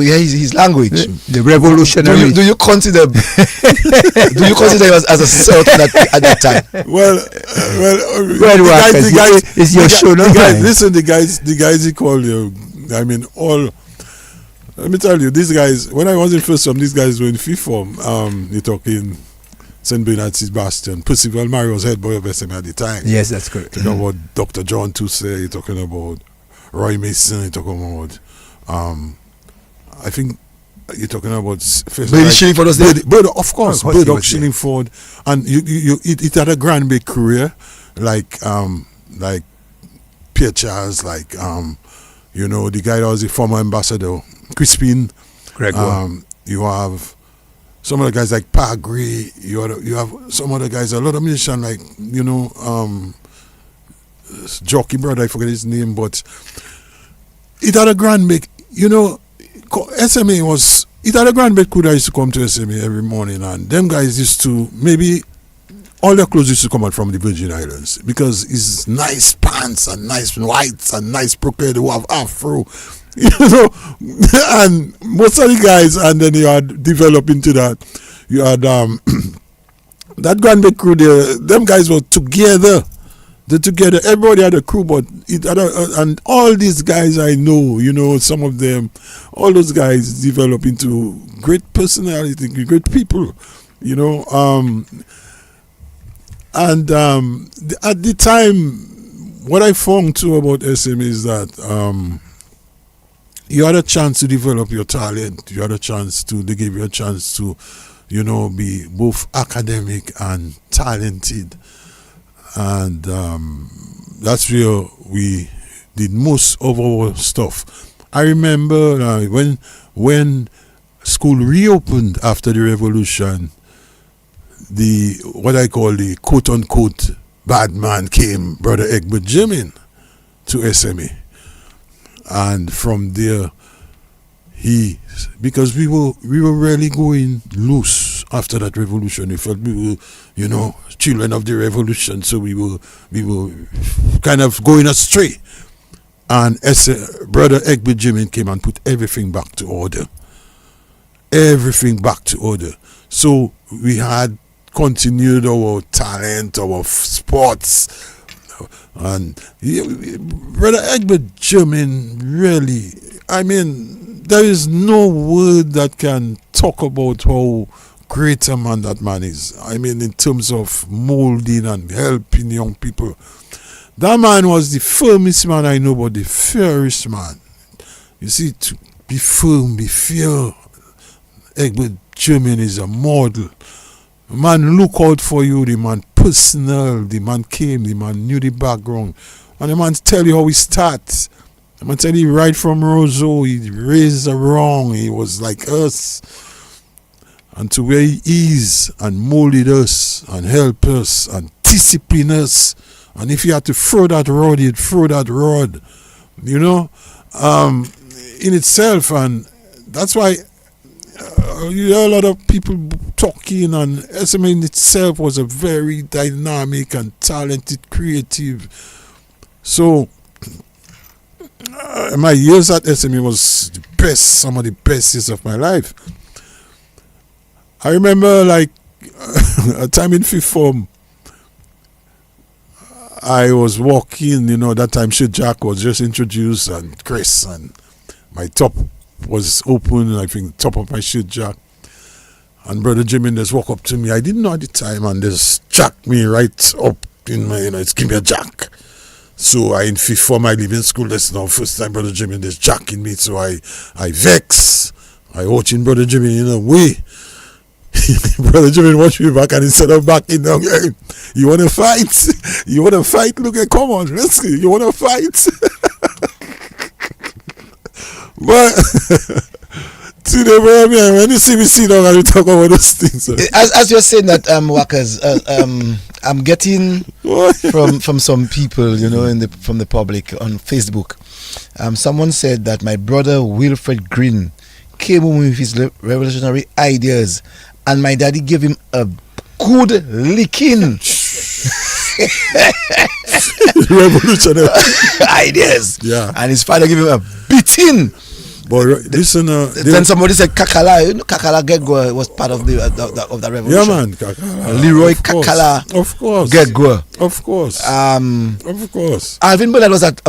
hear his language. The revolutionary. Do you consider him as a certain at that time? Well, the guys, it's your show, no? Listen, the guys he called you. I mean, let me tell you, these guys, when I was in first form, these guys were in fifth form. You're talking St. Bernard Sebastian. Percival Murray was head boy of SM at the time. Yes, that's correct. You're talking about Dr. John Toussey, you're talking about Roy Mason, you're talking about, I think you're talking about Brady Shillingford was there? Of course, Burdock Shillingford. And it had a grand big career, like Pierre Charles, like, the guy that was the former ambassador, Crispin. You have some other guys like Pagri. You have some other guys, a lot of musicians like, Jockey brother, I forget his name, but it had a grand big, SMA it had a grand big crew that used to come to SMA every morning, and them guys used to, maybe all their clothes used to come out from the Virgin Islands because it's nice pants and nice whites and nice brocade who have afro, and most of the guys, and then you had developed into that. You had that Grand Bay crew there. Them guys were together. They're together. Everybody had a crew, but and all these guys I know, some of them, all those guys develop into great personality, great people, And at the time, what I found too about SM is that you had a chance to develop your talent. You had a chance they gave you a chance to, be both academic and talented. And that's where we did most of our stuff. I remember when school reopened after the revolution, what I call the quote-unquote bad man came, Brother Egbert Jimin, to SMA. And from there, because we were really going loose after that revolution. We felt we were, children of the revolution, so we were kind of going astray. And Brother Egbert Jimin came and put everything back to order. So we had continued our talent, our sports, and Brother Egbert Jimin really, there is no word that can talk about how great a man that man is. In terms of molding and helping young people. That man was the firmest man I know, but the fairest man. You see, to be firm, be fair, Egbert Jimin is a model. The man look out for you, the man personal, the man came, the man knew the background. And the man tell you how he starts. The man tell you right from Roseau, he raised a wrong, he was like us. And to where he is, and molded us, and helped us, and disciplined us, And if you had to throw that rod, you'd throw that rod, you know, in itself. And that's why you hear a lot of people talking, and SMA in itself was a very dynamic and talented, creative. So my years at SMA was the best, some of the best years of my life. I remember like a time in fifth form, I was walking, you know, that time Shit Jack was just introduced, and Chris, and my top was open, I think top of my Shit Jack, and Brother Jimmy just walk up to me. I didn't know at the time, and just jack me right up in my, you know, it's give me a jack. So I in fifth form, I leave in school, that's now first time Brother Jimmy just jacking me, so I vex. I watching Brother Jimmy in a way. Brother Jimmy watch me back, and instead of backing down, you want to fight? You want to fight? Look, come on, let's go. You want to fight? But today, when you see me sit down and we talk about those things, as you're saying that, Wakas, I'm getting from some people, you know, from the public on Facebook. Someone said that my brother Wilfred Green came home with his revolutionary ideas, and my daddy gave him a good licking. Revolutionary ideas. Yeah. And his father gave him a beating. But listen, then somebody said Kakala. You know, Kakala Gegwa was part of the revolution. Yeah, man, Kakala. Leroy Kakala. Of course. Gegwa. Of course. Of course. Alvin Bernard was at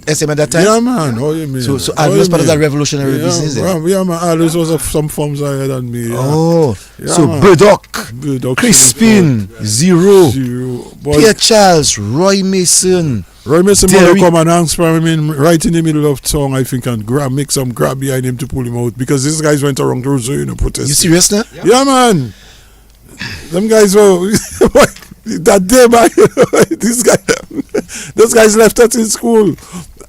SM at that time. Yeah, man. How you mean? So Alvin was part of that revolutionary business. Yeah, man. Alvin was of some forms higher than me. Yeah. Oh, yeah, so Burdock, Crispin, Zero, Pierre Charles, Roy Mason. Roy Mason will come and hang for him right in the middle of town, I think, and make some grab behind him to pull him out, because these guys went around to you know, protest. You serious now? Yeah, man. Them guys were that day, man. Those guys left us in school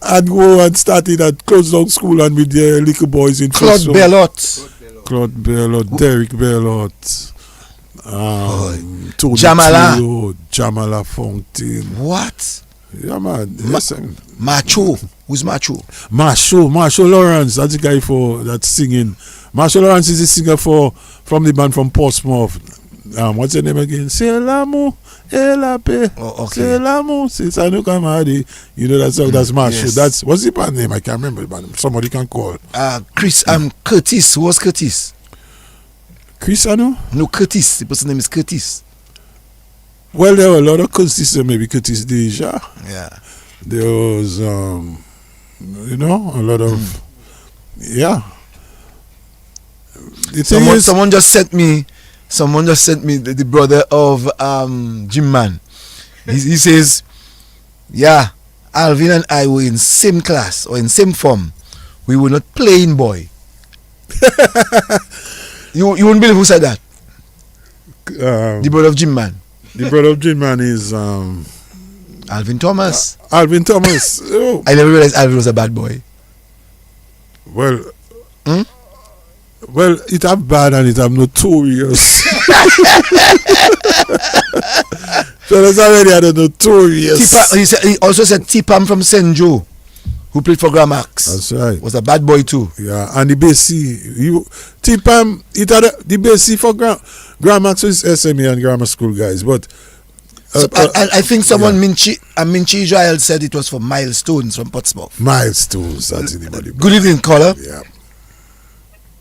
and go and started at closed down school, and with their little boys in Claude Bellot, Derek Bellot. Tony Jamala. Tilo, Jamala Fountain. What? Yeah, man. Macho. Who's Macho? Marshall Lawrence. That's the guy that's singing. Marshall Lawrence is the singer from the band from Portsmouth. What's your name again? C'est l'amour et la paix. Oh, okay. C'est l'amour, c'est ça nous camarades. You know that song? That's Marshall. Yes. That's what's the band name? I can't remember the band. Somebody can call. Curtis. Who was Curtis? Chris, I know? No, Curtis. The person's name is Curtis. Well, there were a lot of Curtis, maybe Curtis Deja. Yeah. There was, you know, a lot of, yeah. Someone just sent me the brother of Jim Man. He says, yeah, Alvin and I were in same class or in same form. We were not playing boy. You wouldn't believe who said that? The brother of Jim Man. The brother of Jim Man is Alvin Thomas. Alvin Thomas. Oh. I never realized Alvin was a bad boy. Well, well, it have bad and it have notorious. So that's already had a notorious. He also said Tipam from St. Joe, who played for Gramax. That's right. Was a bad boy too. Yeah, and the BC, Tipam, it had the BC for Gramax is SMA and grammar school guys, but I think someone Minchi Israel said it was for Milestones from Portsmouth. Milestones, that's anybody. Good evening, caller. Yeah.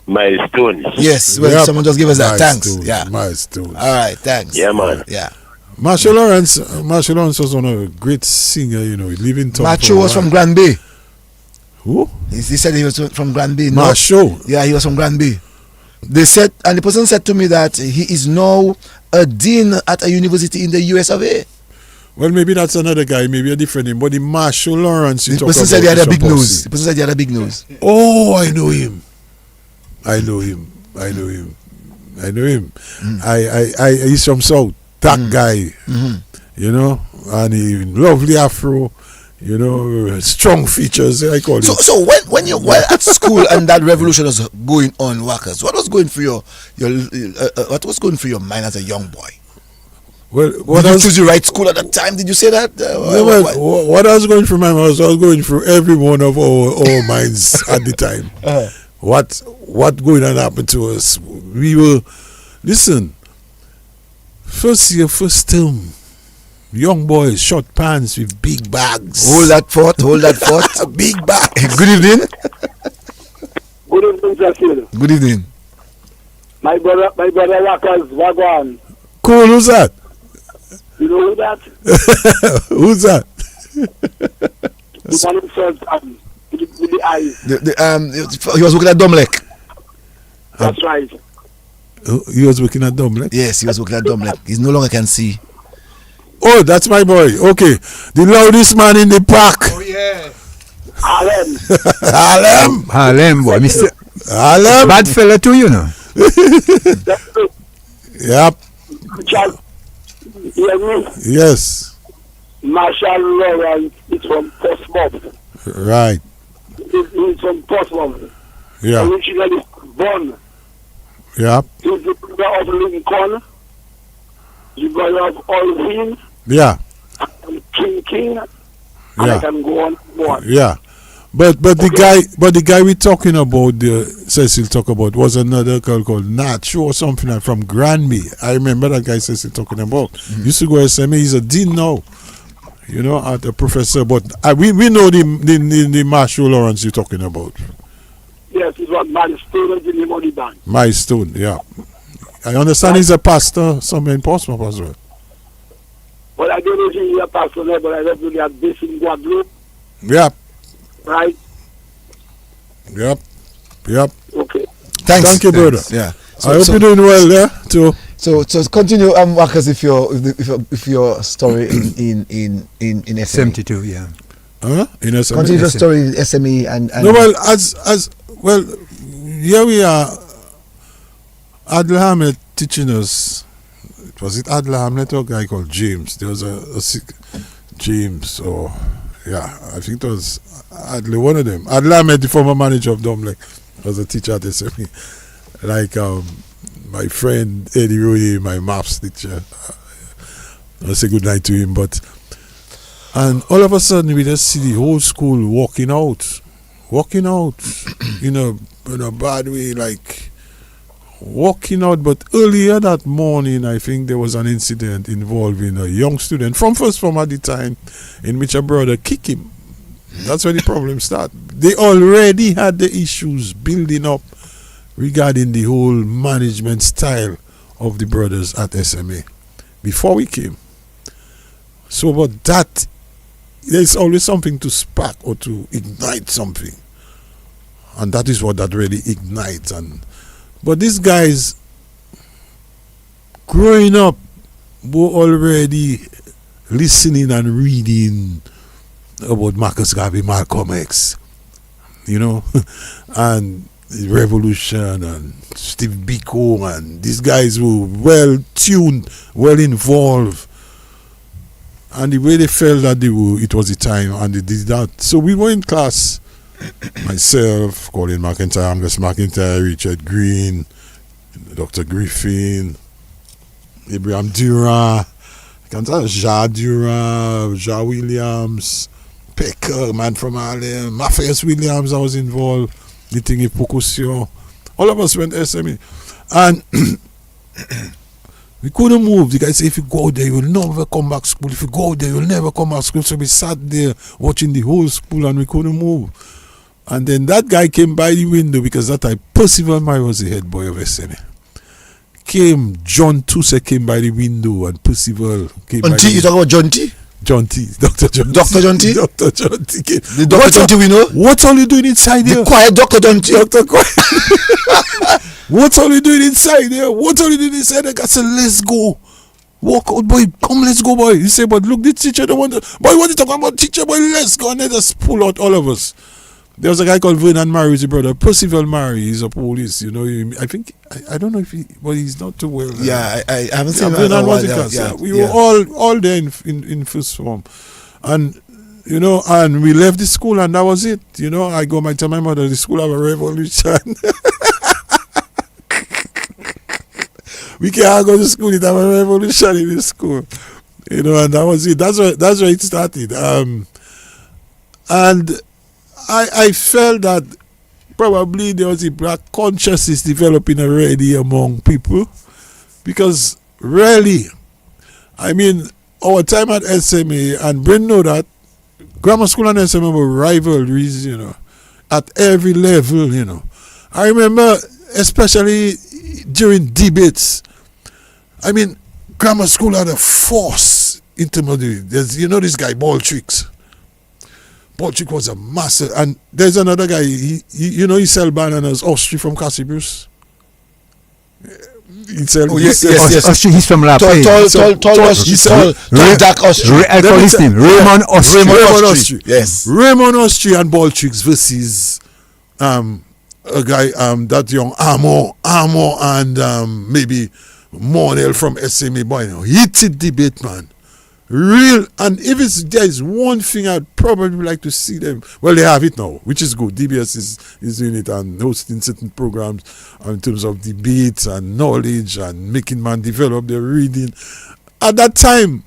Milestones. Yes, well, yep. someone just give us that. Thanks. Yeah. Milestones. All right, thanks. Yeah, man. Yeah. Marshall Lawrence was one of a great singer, you know, living town. Macho was from Grand Bay. Who? He said he was from Grand Bay. Marshall. Yeah, he was from Grand Bay. They said, and the person said to me that he is now a dean at a university in the US of A. Well, maybe that's another guy, maybe a different name. But the Marshall Lawrence, the person said he had a big nose. The person said he had a big nose. Oh, I know him. I he's from South. That guy, you know, and he lovely afro, you know, strong features. I call it. So when you were at school and that revolution was going on, Wakas, what was going through your mind as a young boy? Well, did you choose the right school at that time? Did you say that? What I was going through my mind was I was going through every one of our minds at the time. What going to happen to us? We were, listen, first year, first term, young boys, short pants with big bags. Hold that fort. Big bag. Good evening. Good evening, Cecil. Good evening. My brother Wakas, Wagwan. Cool, who's that? You know who that? Who's that? The man himself, with the eyes. He was working at Domlek. That's right. He was working at Domlek? Yes, he was working at Domlek. He no longer can see. Oh, that's my boy. Okay. The loudest man in the park. Oh, yeah. Harlem. Harlem, boy. Mr. Harlem. Bad fella too, you know. That's true. Yep. Child, hear me? Yes. Marshall Lawrence is from Portsmouth. Right. He's from Portsmouth. Yeah. Originally born. Yep. He's the brother of Lincoln. The brother of Olvin. Yeah. And King. And Yeah. I can go on more. Yeah. But the guy we talking about, Cecil talk about, was another girl called Nacho or something like from Granby. I remember that guy Cecil talking about. Used to go SME. He's a dean now, you know, at a professor. But we know the Marshall Lawrence you're talking about. Yes, it was Milestone in the money bank. Milestone, yeah. I understand he's a pastor somewhere in Portsmouth as well. Well, I don't know if he's a pastor there, but I definitely have this in Guadeloupe. Yep. Right? Yep. Okay. Thanks. Thank you, brother. Yeah. I hope you're doing well there too. So continue, Wakas, if your story in SME. 72, yeah. Huh? In SME. Continue your story in SME and no, well, as well, here we are. Adel Hamlet teaching us. Was it Adel Hamlet or a guy called James? There was a sick James or yeah, I think it was Adel, one of them. Adel Hamlet, the former manager of Domlek, was a teacher at SME. Like my friend Eddie Roy, my maths teacher. I say good night to him, and all of a sudden we just see the whole school walking out in a bad way, like walking out. But earlier that morning, I think there was an incident involving a young student from first form at the time, in which a brother kicked him. That's where the problem started. They already had the issues building up regarding the whole management style of the brothers at SMA before we came. So, but that, there's always something to spark or to ignite something, and that is what that really ignites. But these guys growing up were already listening and reading about Marcus Garvey, Malcolm X, you know, and the Revolution and Steve Biko, and these guys were well tuned, well involved, and the way they felt that it was the time, and they did that. So we were in class, myself, Colin McIntyre, Angus McIntyre, Richard Green, Dr. Griffin, Abraham Durant, Ja Durant, Ja Williams, Pecker, man from Harlem, Matthias Williams, I was involved, Nitingi Pokusio. All of us went SME. And we couldn't move. The guy said, if you go there, you will never come back to school. If you go there, you will never come back to school. So we sat there watching the whole school and we couldn't move. And then that guy came by the window, because that time Percival Murray was the head boy of SME. John Tuse came by the window, and Percival came by the window. You talk about John T? John T. Dr. John T. Dr. John T? Dr. John T. The Dr. John T we know? What are you doing inside here? The quiet Dr. John T. Dr. Quiet. What are you doing inside here? What are you doing inside here? I said, let's go. Walk out, boy. Come, let's go, boy. He said, but look, the teacher don't want to. Boy, what are you talking about, teacher? Boy, let's go. And they just pull out all of us. There was a guy called Vernon Murray, his brother. Percival Murray, he's a police, you know. I think, I don't know if but he's not too well. Yeah, I haven't seen him. Vernon was in class. We were all there in first form. And, you know, and we left the school, and that was it. You know, I go tell my mother, the school have a revolution. we can't go to school. It have a revolution in the school. And that was it. That's where it started. And I felt that probably there was a black consciousness developing already among people, because really, our time at SMA, and Brent know that grammar school and SMA were rivalries, at every level, I remember, especially during debates, grammar school had a force intermediary. There's, this guy, Baldricks. Baldricks was a master. And there's another guy, he sell bananas, Austri from Cassibus. Yes. Austri, he's from La Paix. Tall dark Austri. I call his name, Raymond Austri. Yes. Raymond Austri and Baldricks versus a guy, that young Armour and maybe Mornell from SMA boy. Heated debate, man. Real. And if there is one thing I'd probably like to see them, well, they have it now, which is good. DBS is doing it and hosting certain programs in terms of debates and knowledge and making man develop their reading. At that time,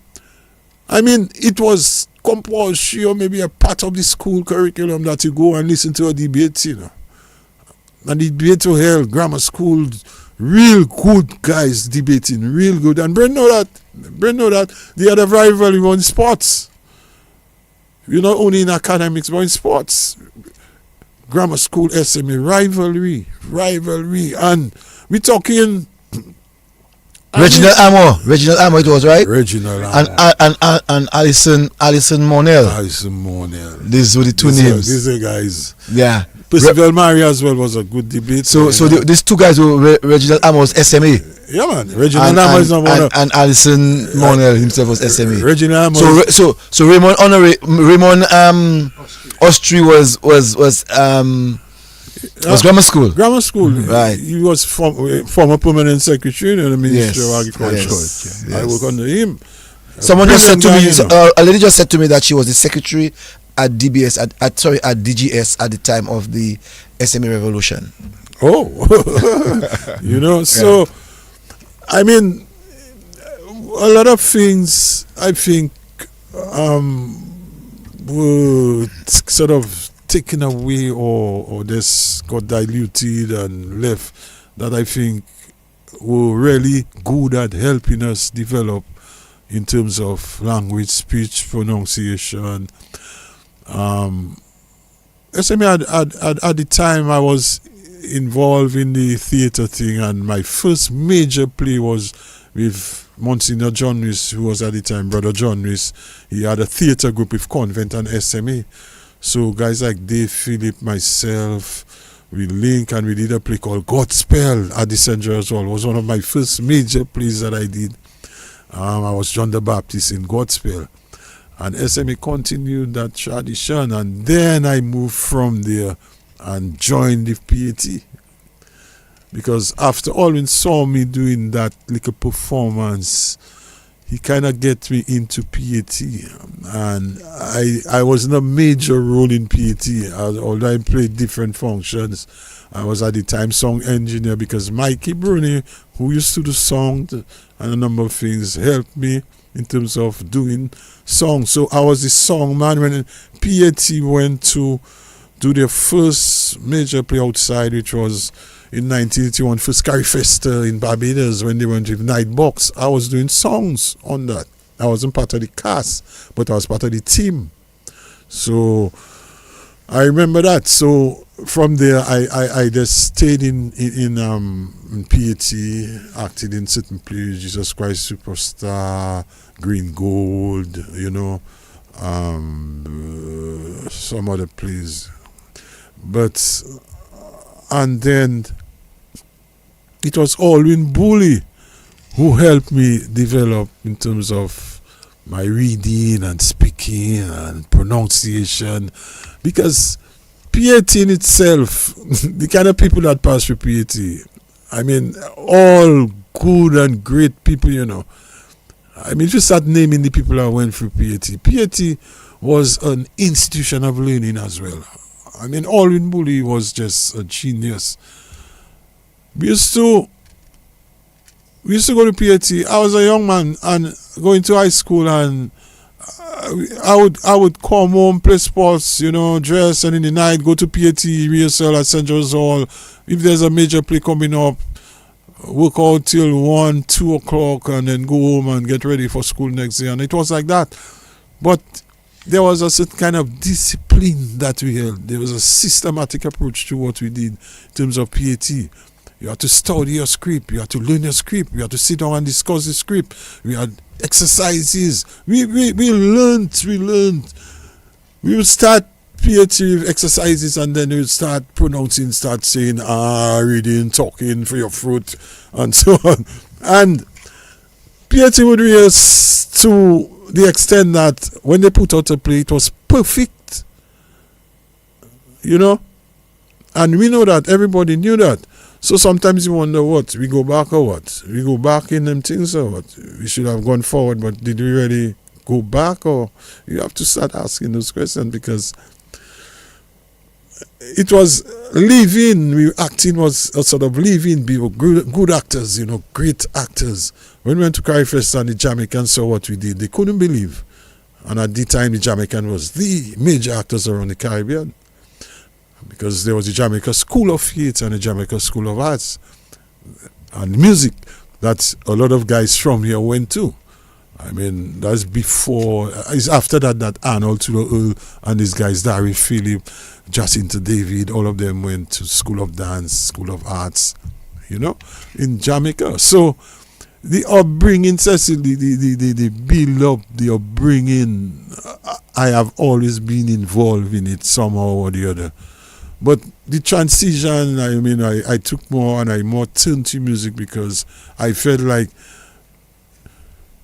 it was compulsory or maybe a part of the school curriculum that you go and listen to a debate, And the debate were held, grammar school, real good guys debating, real good. And Brent know that the other rivalry in sports. Not only in academics, but in sports. Grammar school, SMA, rivalry. And we're talking... Reginald Amo, it was, right? Reginald Amo. And Alison Mornell. These were the two names. These are guys. Yeah. Percival Mary as well was a good debate. So these two guys were Reginald Amo's SMA. Yeah, man. Reginald Amo is not one. And Alison Mornell himself was SMA. Reginald Amo. So Raymond Austri was grammar school. Grammar school, right? He was former permanent secretary in the Ministry of Agriculture. Yes. I work under him. Someone just said to me, a lady just said to me that she was the secretary at DBS at DGS at the time of the SMA revolution. Oh, so a lot of things I think were sort of taken away or just got diluted and left, that I think were really good at helping us develop in terms of language, speech, pronunciation. SMA at the time I was involved in the theatre thing, and my first major play was with Monsignor John Rhys, who was at the time Brother John Rhys. He had a theatre group with Convent and SMA. So guys like Dave Phillip, myself, we linked and we did a play called Godspell at the St. George Hall. It was one of my first major plays that I did. I was John the Baptist in Godspell. And SMA continued that tradition, and then I moved from there and joined the PAT. Because after Alwyn saw me doing that little performance, he kind of get me into PAT, and I was in a major role in PAT. Although I played different functions, I was at the time song engineer, because Mikey Bruni, who used to do sound and a number of things, helped me in terms of doing songs. So I was the song man when PAT went to do their first major play outside, which was in 1981 for Scary Festa in Barbados, when they went with Nightbox. I was doing songs on that. I wasn't part of the cast, but I was part of the team. So I remember that. So from there, I just stayed in PAT, acted in certain plays, Jesus Christ Superstar, Green Gold, some other plays. But and then it was Alwyn Bully who helped me develop in terms of my reading and speaking and pronunciation, because PAT in itself, the kind of people that pass through PAT, all good and great people, just start naming the people that went through PAT. PAT was an institution of learning as well. Alwyn Bully was just a genius. We used to we used to go to PAT. I was a young man and going to high school, and I would come home, play sports, dress, and in the night go to PAT rehearsal at St. George's Hall. If there's a major play coming up, work out till 1, 2 o'clock, and then go home and get ready for school next day. And it was like that. But there was a certain kind of discipline that we held. There was a systematic approach to what we did in terms of PAT. You had to study your script. You had to learn your script. You had to sit down and discuss the script. We had exercises. We learned. We would start PAT exercises, and then we would start pronouncing, start saying, reading, talking for your fruit, and so on. And PAT would rehearse to the extent that when they put out a play, it was perfect. And we know that. Everybody knew that. So sometimes you wonder what? We go back or what? We go back in them things or what? We should have gone forward, but did we really go back? Or you have to start asking those questions, because it was live-in. Acting was a sort of live-in. We were good actors, great actors. When we went to Carifest and the Jamaican saw what we did, they couldn't believe. And at the time, the Jamaican was the major actors around the Caribbean, because there was the Jamaica School of Theatre and the Jamaica School of Arts and Music that a lot of guys from here went to. I mean, that's before, it's after that Arnold Tudor Earl and these guys, Darry Phillip, Jacinta David, all of them went to School of Dance, School of Arts, in Jamaica. So the upbringing, Cecily, the build up, the upbringing, I have always been involved in it somehow or the other. But the transition, I took more and I more turned to music, because I felt like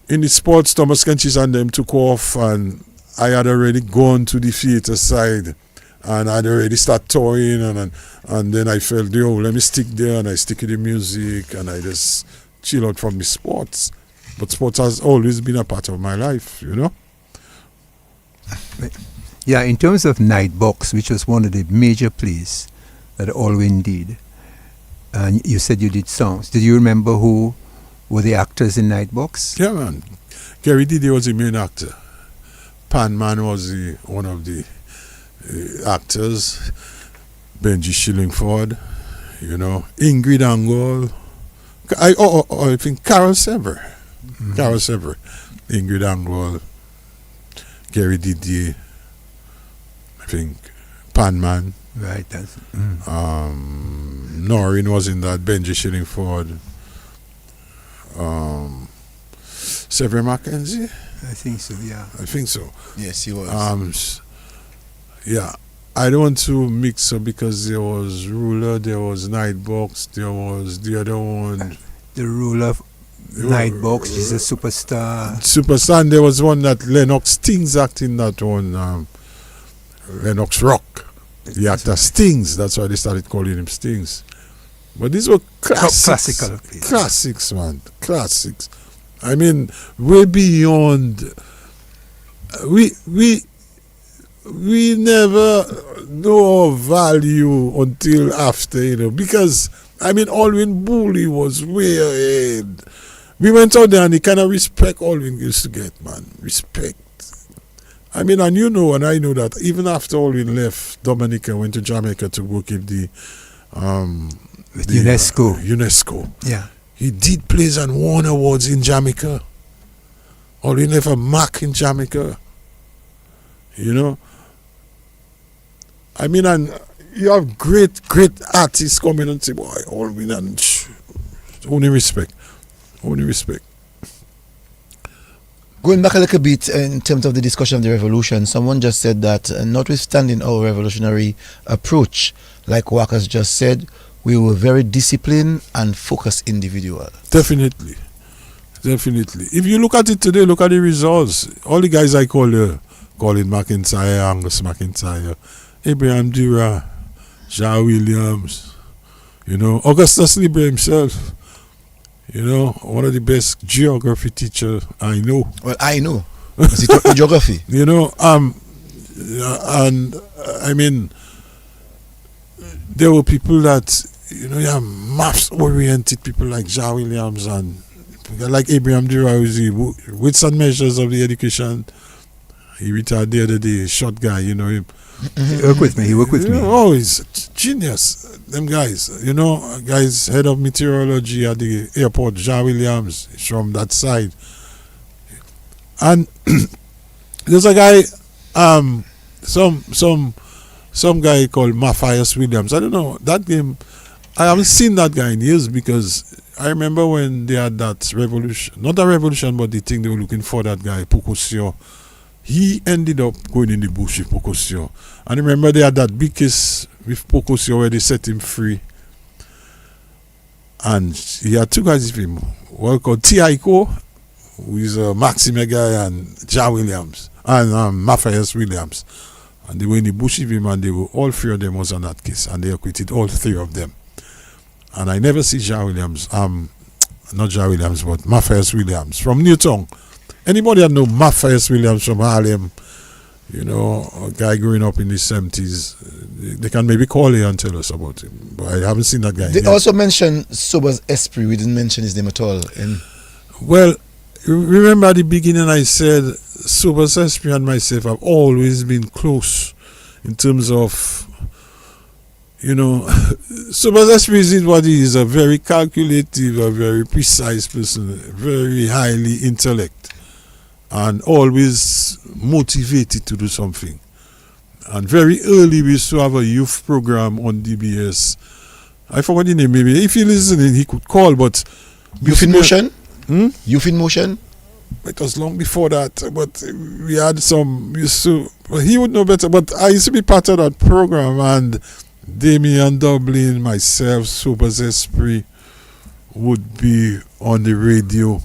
in the sports, Thomas Kenchis and them took off, and I had already gone to the theatre side, and I'd already started touring, and then I felt, let me stick there, and I stick to the music, and I just chill out from the sports. But sports has always been a part of my life, Yeah, in terms of Nightbox, which was one of the major plays that Alwyn did, and you said you did songs. Did you remember who were the actors in Nightbox? Yeah, man. Gary Didier was the main actor. Pan Man was one of the actors. Benji Shillingford, Ingrid Angol. I think Carol Sever. Mm-hmm. Carol Sever. Ingrid Angol. Gary Didier. I think Pan Man. Right. That's. Noreen was in that. Benji Shillingford. Severin Mackenzie. I think so. Yeah. I think so. Yes, he was. Yeah. I don't want to mix up, because there was Ruler, there was Nightbox, there was the other one. The Ruler. Nightbox is a superstar. Superstar. And there was one that Lennox Stings acting, that one. Lennox Rock. The actor Stings. That's why they started calling him Stings. But these were classics. Classics, man. Classics. I mean, way beyond. We never know value until after, because Alwyn Bully was way ahead. We went out there, and the kind of respect Alwyn used to get, man. Respect. And and I know that even after Alwyn left Dominica, went to Jamaica to work with the UNESCO. UNESCO. Yeah. He did plays and won awards in Jamaica. Alwyn left a mark in Jamaica. And you have great artists coming and say, boy, Alwyn, and only respect. Going back a little bit in terms of the discussion of the revolution, someone just said that notwithstanding our revolutionary approach, like Wakas just said, we were very disciplined and focused individual. Definitely. If you look at it today, look at the results. All the guys I call here, Colin McIntyre, Angus McIntyre, Abraham Dura, Jean Williams, Augustus Libre himself, one of the best geography teachers I know. Well, I know. Because he taught me geography. There were people that, maths-oriented people like Jean Williams and like Abraham Diraouzi, with some measures of the education. He retired the other day, short guy, you know him. He worked with me. Oh, he's a genius. Them guys, guys, head of meteorology at the airport, Jean Williams, from that side. And there's a guy, some guy called Matthias Williams. I don't know that game. I haven't seen that guy in years because I remember when they had that revolution, not a revolution, but the thing they were looking for, that guy Pocosio. He ended up going in the bush with Pocosio. And remember they had that big case with Pocosio where they set him free. And he had two guys with him. One called Tiaiko, who is a Maxime guy, and Ja Williams, and Matthias Williams. And they were in the bush with him, and they were, all three of them was on that case, and they acquitted all three of them. And I never see Ja Williams, not Ja Williams, but Matthias Williams from Newtown. Anybody that know Matthias Williams from Harlem, a guy growing up in the 70s, they can maybe call here and tell us about him. But I haven't seen that guy. They also mentioned Sober's Esprit. We didn't mention his name at all. Well, remember at the beginning I said Sober's Esprit and myself have always been close in terms of, Sober's Esprit is what he is, a very calculative, a very precise person, very highly intellect, and always motivated to do something. And very early we used to have a youth program on DBS. I forgot the name, maybe. If you're listening, he could call, but... Youth in Motion? Youth in Motion? It was long before that, but we had some... he would know better, but I used to be part of that program, and Damien Dublin, myself, Sober's Esprit would be on the radio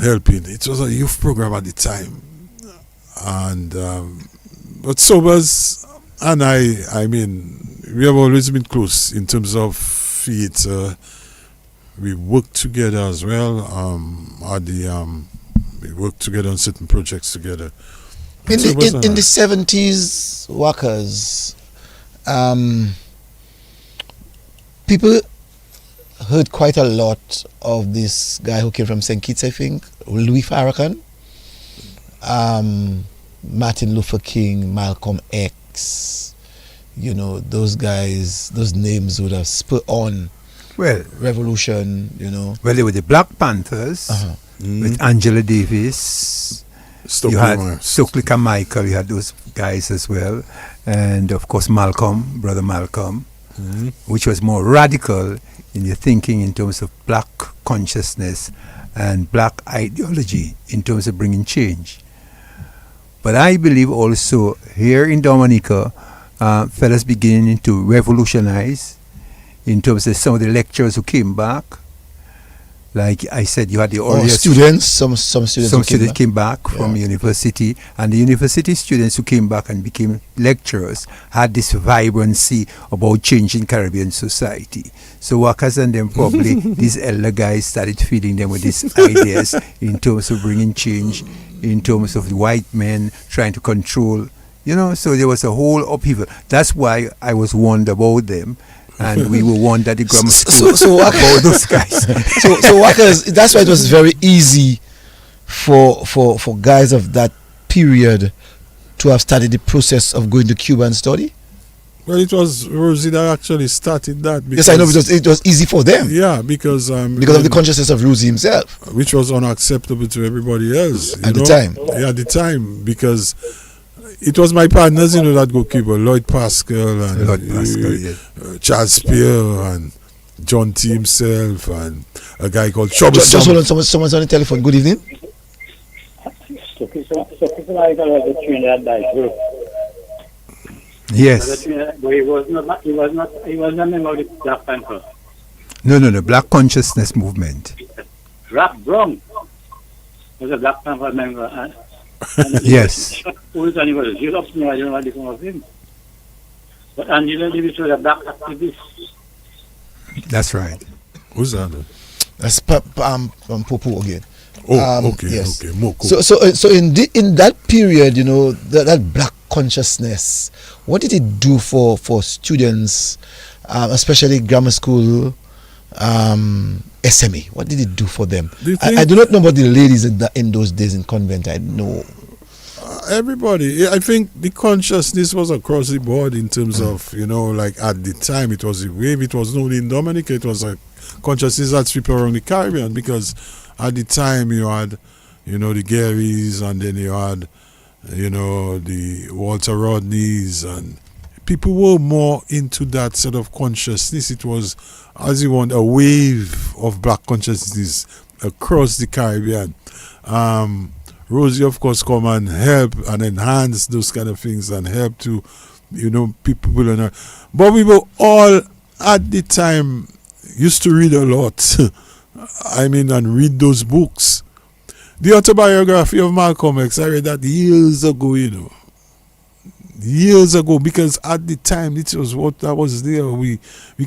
helping. It was a youth program at the time, and but Sobers and I mean, we have always been close in terms of theatre. We worked together as well. We worked together on certain projects together. In the 70s, Wakas, people heard quite a lot of this guy who came from St. Kitts, I think, Louis Farrakhan, Martin Luther King, Malcolm X. Those guys, those names would have spurred on revolution. Well, they were the Black Panthers with Angela Davis. You had Stokely Carmichael, you had those guys as well, and of course Brother Malcolm, which was more radical in your thinking in terms of black consciousness and black ideology in terms of bringing change. But I believe also here in Dominica, fellas beginning to revolutionize in terms of some of the lecturers who came back. Like I said, you had the students. Some students came back from university, and the university students who came back and became lecturers had this vibrancy about changing Caribbean society. So Wakas and them probably these elder guys started feeding them with these ideas in terms of bringing change, in terms of the white men trying to control. So there was a whole upheaval. That's why I was warned about them. And we were warned at the grammar school about those guys. So Wakas, that's why it was very easy for guys of that period to have started the process of going to Cuba and study. Well, it was Rosie that actually started that. Yes, I know, because it was easy for them. Yeah, because of the consciousness of Rosie himself, which was unacceptable to everybody else at the time. Yeah, at the time, because it was my partners, that go Cuba, Lloyd Pascal and Charles Spear and John T himself and a guy called Just hold on, someone's on the telephone. Good evening. Yes. But he was not a member of the Black Panther. No, Black Consciousness Movement. Rap Brown was a Black Panther member. Yes. I don't know what became of him. But Angela Davis was a black activist. That's right. Who's that? That's Popo again. Okay. Yes. Okay. Moko. So in that period, that black consciousness, what did it do for students, especially grammar school, SMA? What did it do for them? I do not know about the ladies in those days in convent. I know. Everybody, I think the consciousness was across the board in terms of, like at the time it was a wave. It was only in Dominica. It was a consciousness that swept around the Caribbean, because at the time you had, the Garys, and then you had, the Walter Rodneys, and people were more into that sort of consciousness. It was, as you want, a wave of black consciousness across the Caribbean. Rosie, of course, come and help and enhance those kind of things and help to, people. But we were all, at the time, used to read a lot. And read those books. The autobiography of Malcolm X, I read that years ago, Years ago, because at the time, it was what that was there. We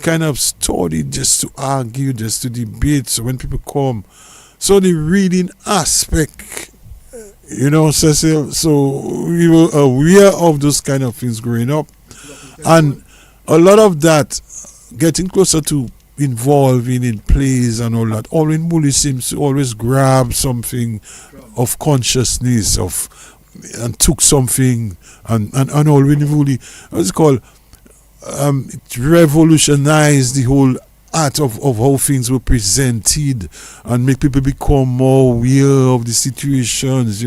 kind of studied just to argue, just to debate. So when people come, so the reading aspect, Cecil, so we were aware of those kind of things growing up. And a lot of that, getting closer to involving in plays and all that, Alwyn Woolley seems to always grab something of consciousness and took something and Alwyn Woolley, what's it called, it revolutionized the whole art of how things were presented and make people become more aware of the situations,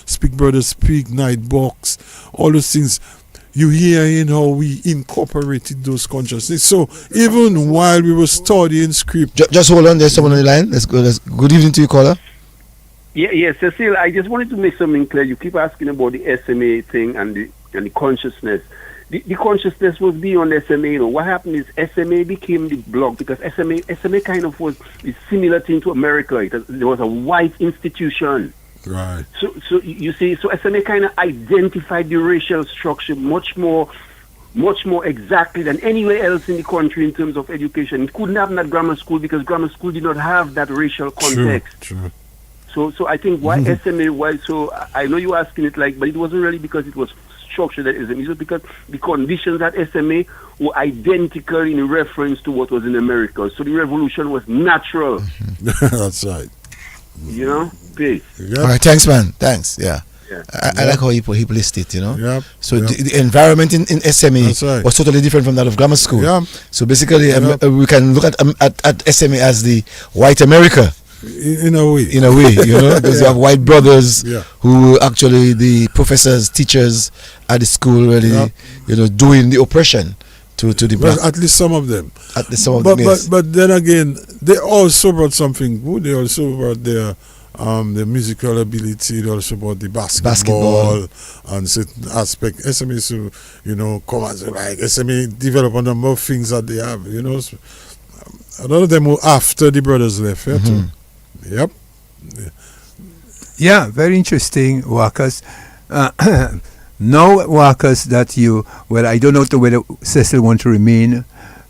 Speak Brother Speak, Night Box, all those things. You hear how we incorporated those consciousness. So even while we were studying script. Just hold on, there's someone on the line. Let's go. Good evening to you, caller. Yeah, Cecile, I just wanted to make something clear. You keep asking about the SMA thing and the consciousness. The consciousness was beyond SMA. What happened is SMA became the block, because SMA kind of was a similar thing to America. There was a white institution. Right. So you see, so SMA kind of identified the racial structure much more exactly than anywhere else in the country in terms of education. It couldn't happen at grammar school because grammar school did not have that racial context. True. So I think why SMA, why, so I know you're asking it but it wasn't really because it was structured at SMA. It was because the conditions at SMA were identical in reference to what was in America. So the revolution was natural. That's right. Peace. Yep. All right, thanks, man. Thanks. Yeah. I like how he placed it, Yep. So the environment in SMA was totally different from that of grammar school. Yeah. So basically, we can look at SMA as the white America. In a way, because you have white brothers who were actually the professors, teachers at the school, really, doing the oppression to the black. At least some of them. Yes. But then again, they also brought something good. They also brought their musical ability. They also brought the basketball and certain aspect. SMA, come as like SMA develop a number of things that they have. A lot of them were after the brothers left. Too. Yep. Yeah, very interesting, Wakas. Now, Wakas, that I don't know whether Cecil wants to remain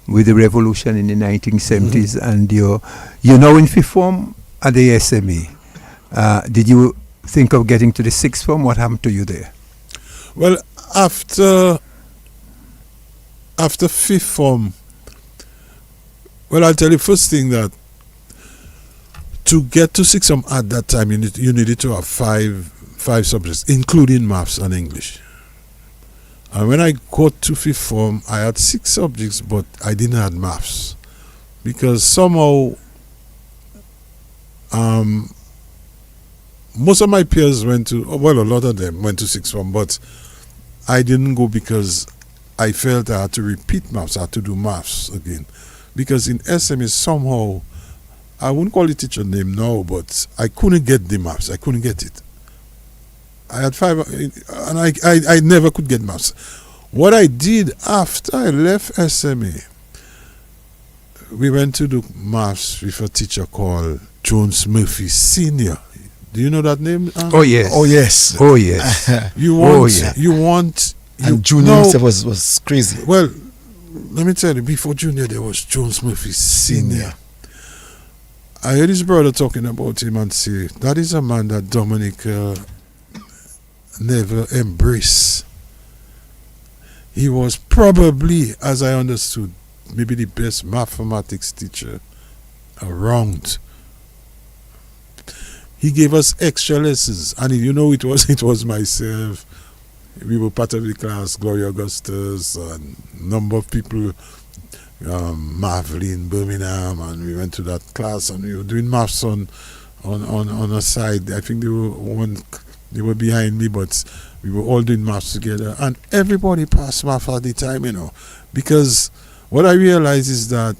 with the revolution in the 1970s, and you're now in fifth form at the SMA. Did you think of getting to the sixth form? What happened to you there? Well, after fifth form, I'll tell you first thing that to get to sixth form at that time, you needed to have five subjects, including maths and English. And when I got to fifth form, I had 6 subjects, but I didn't have maths because somehow most of my peers went to, a lot of them went to sixth form, but I didn't go because I felt I had to repeat maths. I had to do maths again because in SMA somehow, I wouldn't call the teacher name now, but I couldn't get the maths. I couldn't get it. I had 5, and I never could get maths. What I did after I left SMA, we went to do maths with a teacher called Jones Murphy Senior. Do you know that name? Oh yes. Oh yes. Oh yes. And Junior himself was crazy. Well, let me tell you, before Junior there was Jones Murphy Senior. I heard his brother talking about him and say, that is a man that Dominica never embraced. He was probably, as I understood, maybe the best mathematics teacher around. He gave us extra lessons, and it was myself. We were part of the class, Gloria Augustus, and a number of people, Marvelyn, Birmingham, and we went to that class, and we were doing maths on a side. I think they were behind me, but we were all doing maths together, and everybody passed maths at the time, because what I realized is that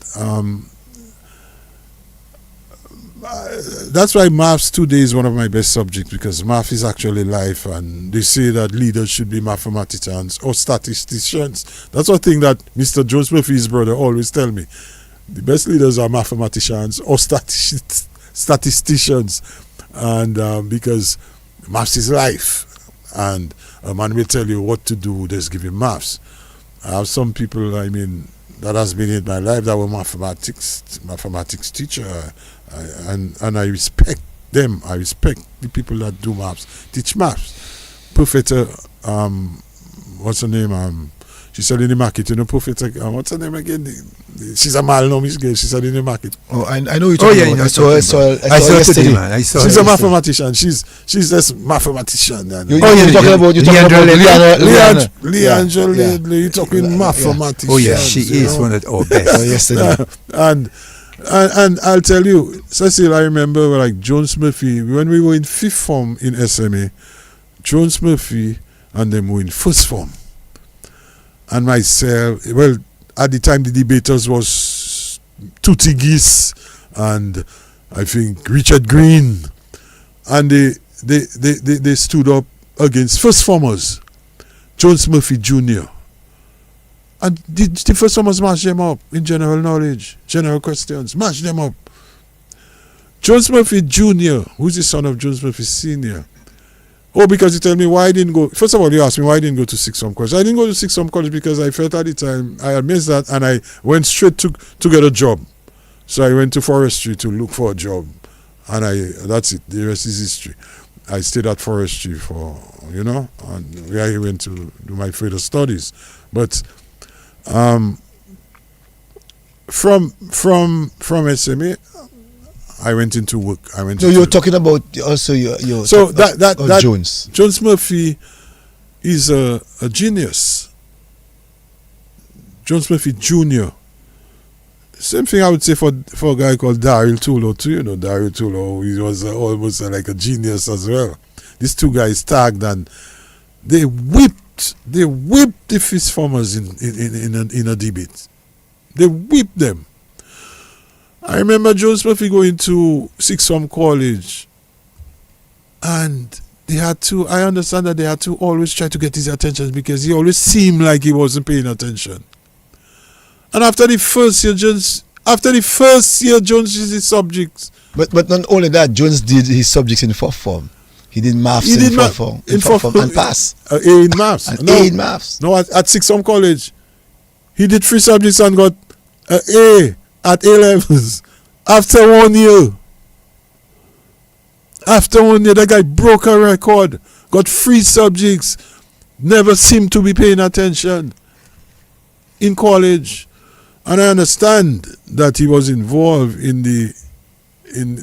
that's why maths today is one of my best subjects, because math is actually life, and they say that leaders should be mathematicians or statisticians. That's one thing that Mr. Jones Murphy's brother always tell me. The best leaders are mathematicians or statisticians, and because maths is life, and a man will tell you what to do, just give him maths. I have some people, that has been in my life that were mathematics teacher, and I respect them. I respect the people that do maths, teach maths. Professor, what's her name? She said in the market, Professor, what's her name again? She's a Malnomis girl. She said in the market. Oh, I know you're talking about. I saw yesterday. She's a mathematician. She's just mathematician. You're talking about Leandra Ledley. You're talking mathematician. Oh yeah, she is one of our best. Yesterday. And I'll tell you, Cecil, I remember like Jones Murphy, when we were in 5th form in SMA, Jones Murphy and them were in 1st form. And myself, well, at the time the debaters was Tutti Geese and I think Richard Green. And they stood up against 1st formers, Jones Murphy Jr. And the 1st formers mashed them up in general knowledge, general questions, mashed them up. Jones Murphy Jr., who's the son of Jones Murphy Sr. Oh, because you tell me why I didn't go. First of all, you asked me why I didn't go to 6th form college. I didn't go to 6th form college because I felt at the time I had missed that, and I went straight to get a job. So I went to forestry to look for a job, and that's it. The rest is history. I stayed at forestry for, and where I went to do my further studies. But from SMA, I went into work. So you're talking about also your Jones. Jones Murphy is a genius. Jones Murphy Jr. Same thing I would say for a guy called Daryl Tulo too. Daryl Tulo, he was almost like a genius as well. These two guys tagged and they whipped the 5th formers in a debate. They whipped them. I remember Jones Murphy going to 6th form college, and I understand that they had to always try to get his attention because he always seemed like he wasn't paying attention. And after the first year, Jones did his subjects. But not only that, Jones did his subjects in 4th form. He did maths in 4th form. In 4th form and pass. A in maths. A in maths. No, at 6th form college, he did 3 subjects and got an A at A-levels. After 1 year, that guy broke a record, got 3 subjects, never seemed to be paying attention in college. And I understand that he was involved in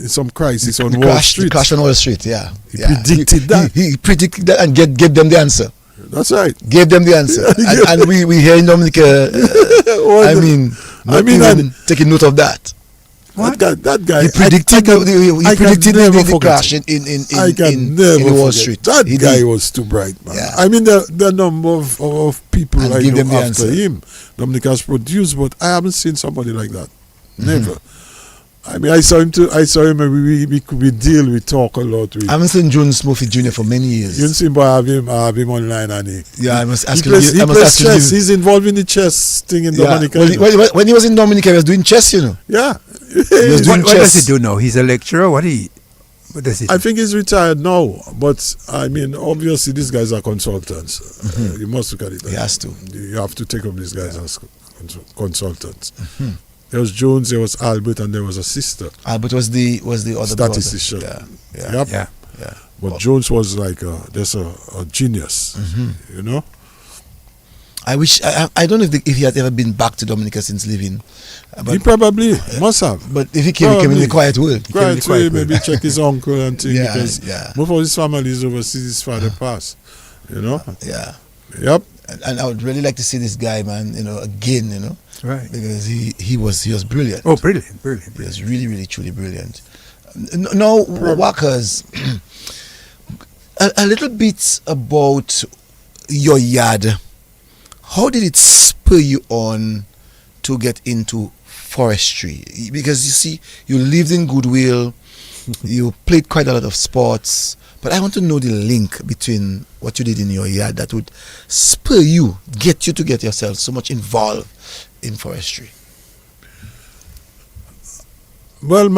some crisis on Wall Street. The crash on Wall Street, yeah. He predicted that. He predicted that and gave them the answer. That's right. Gave them the answer. and we hear in Dominica, taking note of that. That guy. He predicted the crash in Wall Street. That guy was too bright, man. Yeah. The number of people I know after him, Dominic has produced, but I haven't seen somebody like that. Never. I saw him and we talk a lot. I haven't seen Jones Murphy Jr. for many years. You see, but I have him online, and I must ask him. He's involved in the chess thing in Dominica. When he was in Dominica, he was doing chess, Yeah. What does he do now? He's a lecturer. What does he do? I think he's retired now, but obviously these guys are consultants. You must look at it. He has to. You have to take up these guys as consultants. There was Jones, there was Albert, and there was a sister. Albert was the other statistician. Yeah. But Jones was like just a genius, I wish I don't know if he has ever been back to Dominica since leaving. He probably must have. But if he came in the quiet world. Maybe check his uncle and things, because most of his family is overseas. His father passed. Yeah. Yep. And I would really like to see this guy, man. Again. Right. Because he was brilliant. Oh, brilliant. He was really, really, truly brilliant. Now, Wakas, a little bit about your yard. How did it spur you on to get into forestry? Because you see, you lived in Goodwill, you played quite a lot of sports, but I want to know the link between what you did in your yard that would spur you, get yourself so much involved in forestry. Well,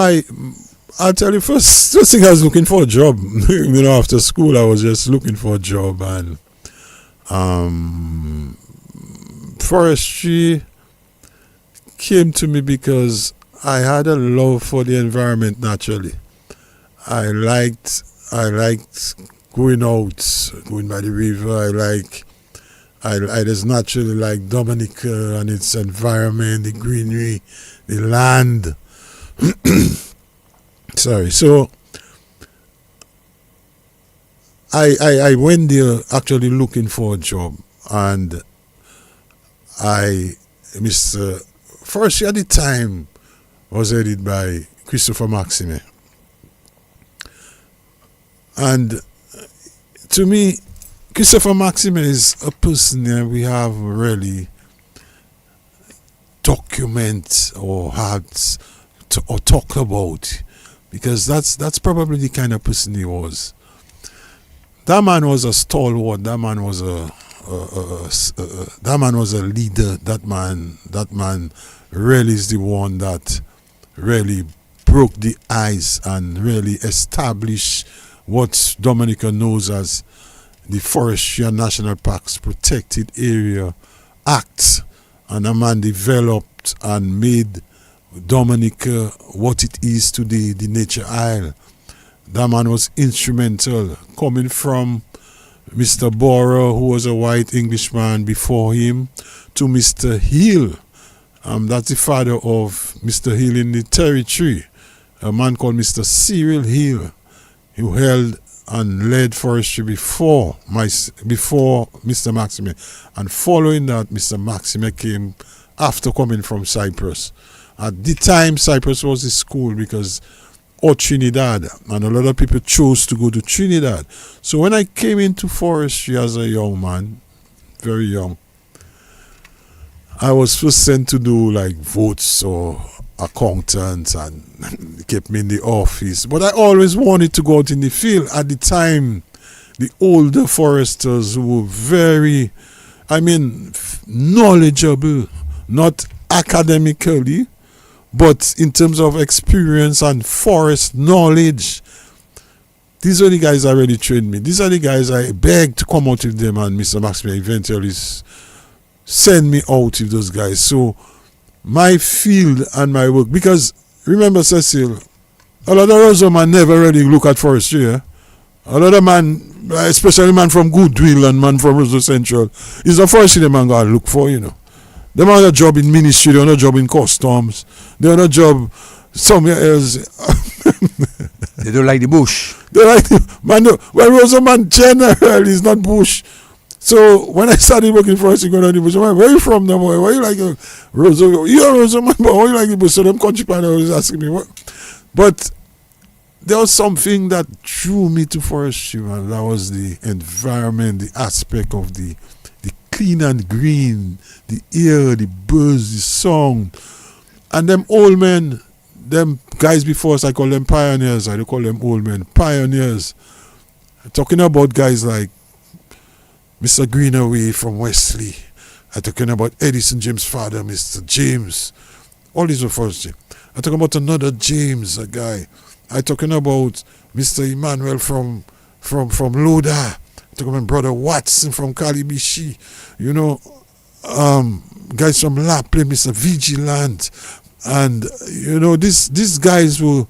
I'll tell you, first thing I was looking for a job. After school I was just looking for a job, and forestry came to me because I had a love for the environment naturally. I liked going out, going by the river. I just naturally like Dominica and its environment, the greenery, the land. Sorry. So I went there actually looking for a job, and Forestry at the time was headed by Christopher Maxime. And to me, Christopher Maxime is a person that we have really document or talk about, because that's probably the kind of person he was. That man was a stalwart. That man was a leader. That man really is the one that really broke the ice and really established what Dominica knows as the Forestry and National Parks Protected Area Act. And a man developed and made Dominica what it is today, the Nature Isle. That man was instrumental, coming from Mr. Bora, who was a white Englishman before him, to Mr. Hill. That's the father of Mr. Hill in the territory, a man called Mr. Cyril Hill, who held and led forestry before Mr. Maxime. And following that, Mr. Maxime came after coming from Cyprus. At the time, Cyprus was the school because of Trinidad, and a lot of people chose to go to Trinidad. So when I came into forestry as a young man, very young, I was first sent to do like votes or accountants, and kept me in the office. But I always wanted to go out in the field. At the time, the older foresters who were very, knowledgeable, not academically, but in terms of experience and forest knowledge, these are the guys that really trained me. These are the guys I begged to come out with them, and Mr. Maxime eventually send me out with those guys. So my field and my work, because remember, Cecil, a lot of those man never really look at forestry. A lot of man, especially man from Goodwill and man from Roseau Central, is the forestry the man gotta look for, They have a job in ministry, they have a job in customs, they have a job somewhere else. They don't like the bush. They like Roseau man generally is not bush. So when I started working for us, going on the bush, I'm like, where are you from, now, boy? Why you like Roseau? You're a Roseau man, but why you like the bush? So them country people always asking me what. But there was something that drew me to forestry, man. That was the environment, the aspect of the clean and green, the air, the birds, the song. And them old men, them guys before us, I call them pioneers. I don't call them old men, pioneers. Talking about guys like Mr. Greenaway from Wesley. I'm talking about Edison James' father, Mr. James. All these were forestry. I'm talking about another James, a guy. I'm talking about Mr. Emmanuel from Loda. I'm talking about Brother Watson from Kalibishi. Guys from Lapley, Mr. Vigilant. And, these guys were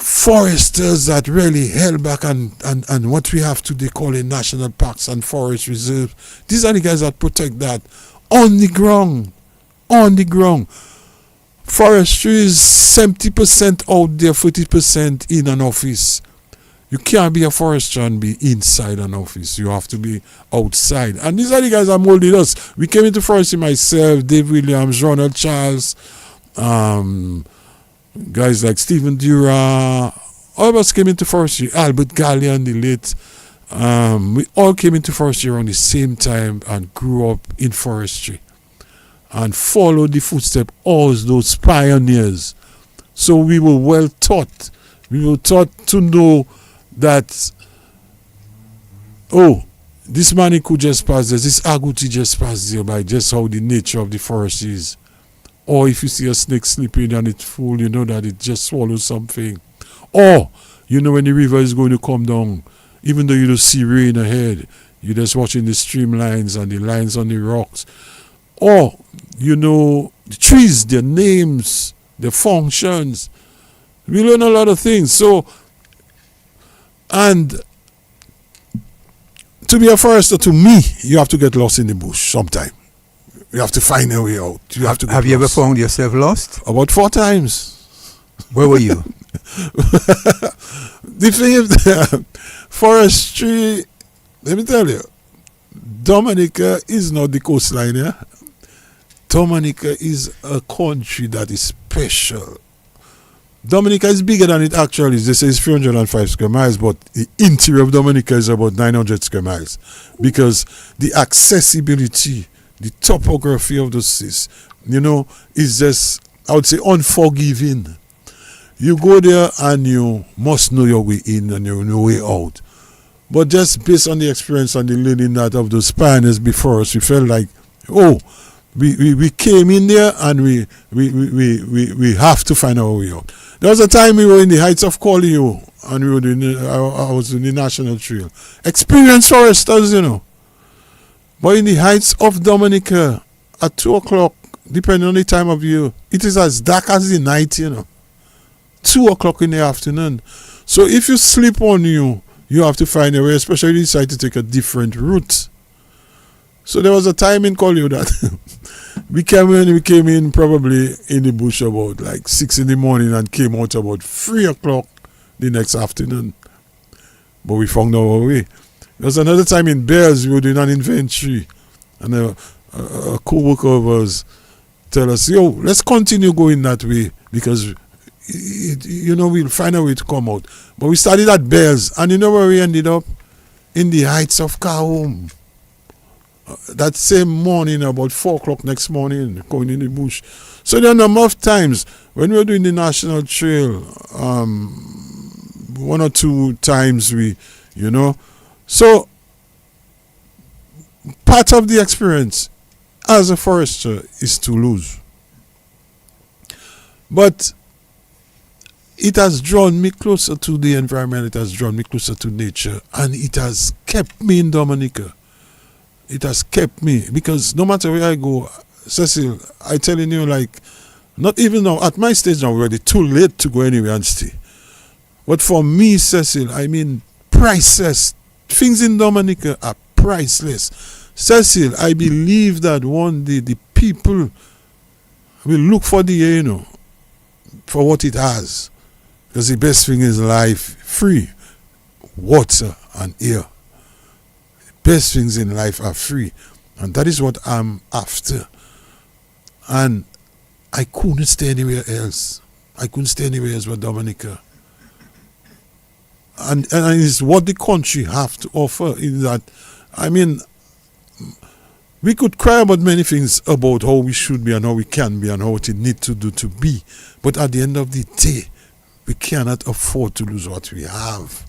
foresters that really held back and what we have today calling national parks and forest reserves. These are the guys that protect that on the ground. Forestry is 70% out there, 40% in an office. You can't be a forester and be inside an office. You have to be outside. And these are the guys that molded us. We came into forestry, myself, Dave Williams, Ronald Charles, guys like Stephen Dura. All of us came into forestry. Albert Gallion, the late. We all came into forestry around the same time and grew up in forestry and followed the footsteps of all those pioneers. So we were well taught. We were taught to know that, this man could just pass there, this agouti just pass there by just how the nature of the forest is. Or if you see a snake sleeping and it's full, you know that it just swallows something. Or, you know when the river is going to come down, even though you don't see rain ahead, you're just watching the streamlines and the lines on the rocks. Or, you know, the trees, their names, their functions. We learn a lot of things. So, and to be a forester, to me, you have to get lost in the bush sometime. You have to find a way out. You have to. Have you ever found yourself lost? About 4 times. Where were you? The thing is, forestry, let me tell you, Dominica is not the coastline, yeah? Dominica is a country that is special. Dominica is bigger than it actually is. They say it's 305 square miles, but the interior of Dominica is about 900 square miles because the accessibility, the topography of the seas, you know, is just, I would say, unforgiving. You go there and you must know your way in and your way out. But just based on the experience and the learning that of those pioneers before us, we felt like, we came in there and we have to find our way out. There was a time we were in the heights of Collio and we were doing, I was in the National Trail. Experienced foresters, you know. But in the heights of Dominica, at 2 o'clock, depending on the time of year, it is as dark as the night, you know. 2 o'clock in the afternoon. So if you sleep on you have to find a way, especially if you decide to take a different route. So there was a time in Collio that we came in probably in the bush about like 6 in the morning and came out about 3 o'clock the next afternoon. But we found our way. There was another time in Bears, we were doing an inventory and a co-worker of ours tell us, let's continue going that way because we'll find a way to come out. But we started at Bears and you know where we ended up? In the heights of Kahum. That same morning, about 4 o'clock next morning, going in the bush. So there are a number of times when we were doing the National Trail, 1 or 2 times so part of the experience as a forester is to lose. But it has drawn me closer to the environment, it has drawn me closer to nature, and it has kept me in Dominica. It has kept me, because no matter where I go, Cecil, I telling you, like, not even now, at my stage now, already too late to go anywhere and stay. But for me, Cecil, I mean, priceless. Things in Dominica are priceless. Cecil, I believe that one day the people will look for the air, for what it has. Because the best thing is life, free, water and air. Best things in life are free, and that is what I'm after. And I couldn't stay anywhere else. I couldn't stay anywhere else but Dominica. And it's what the country have to offer. In that, I mean, we could cry about many things about how we should be and how we can be and how what it need to do to be. But at the end of the day, we cannot afford to lose what we have,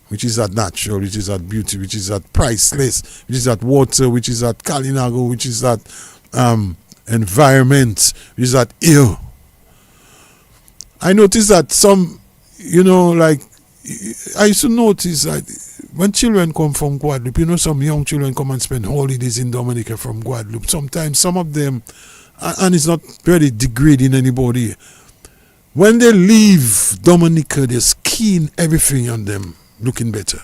which is that natural, which is that beauty, which is that priceless, which is that water, which is that Kalinago, which is that environment, which is that air. I noticed that some, like, I used to notice that when children come from Guadeloupe, some young children come and spend holidays in Dominica from Guadeloupe. Sometimes some of them, and it's not really degrading anybody, When they leave Dominica, their skin, everything on them looking better.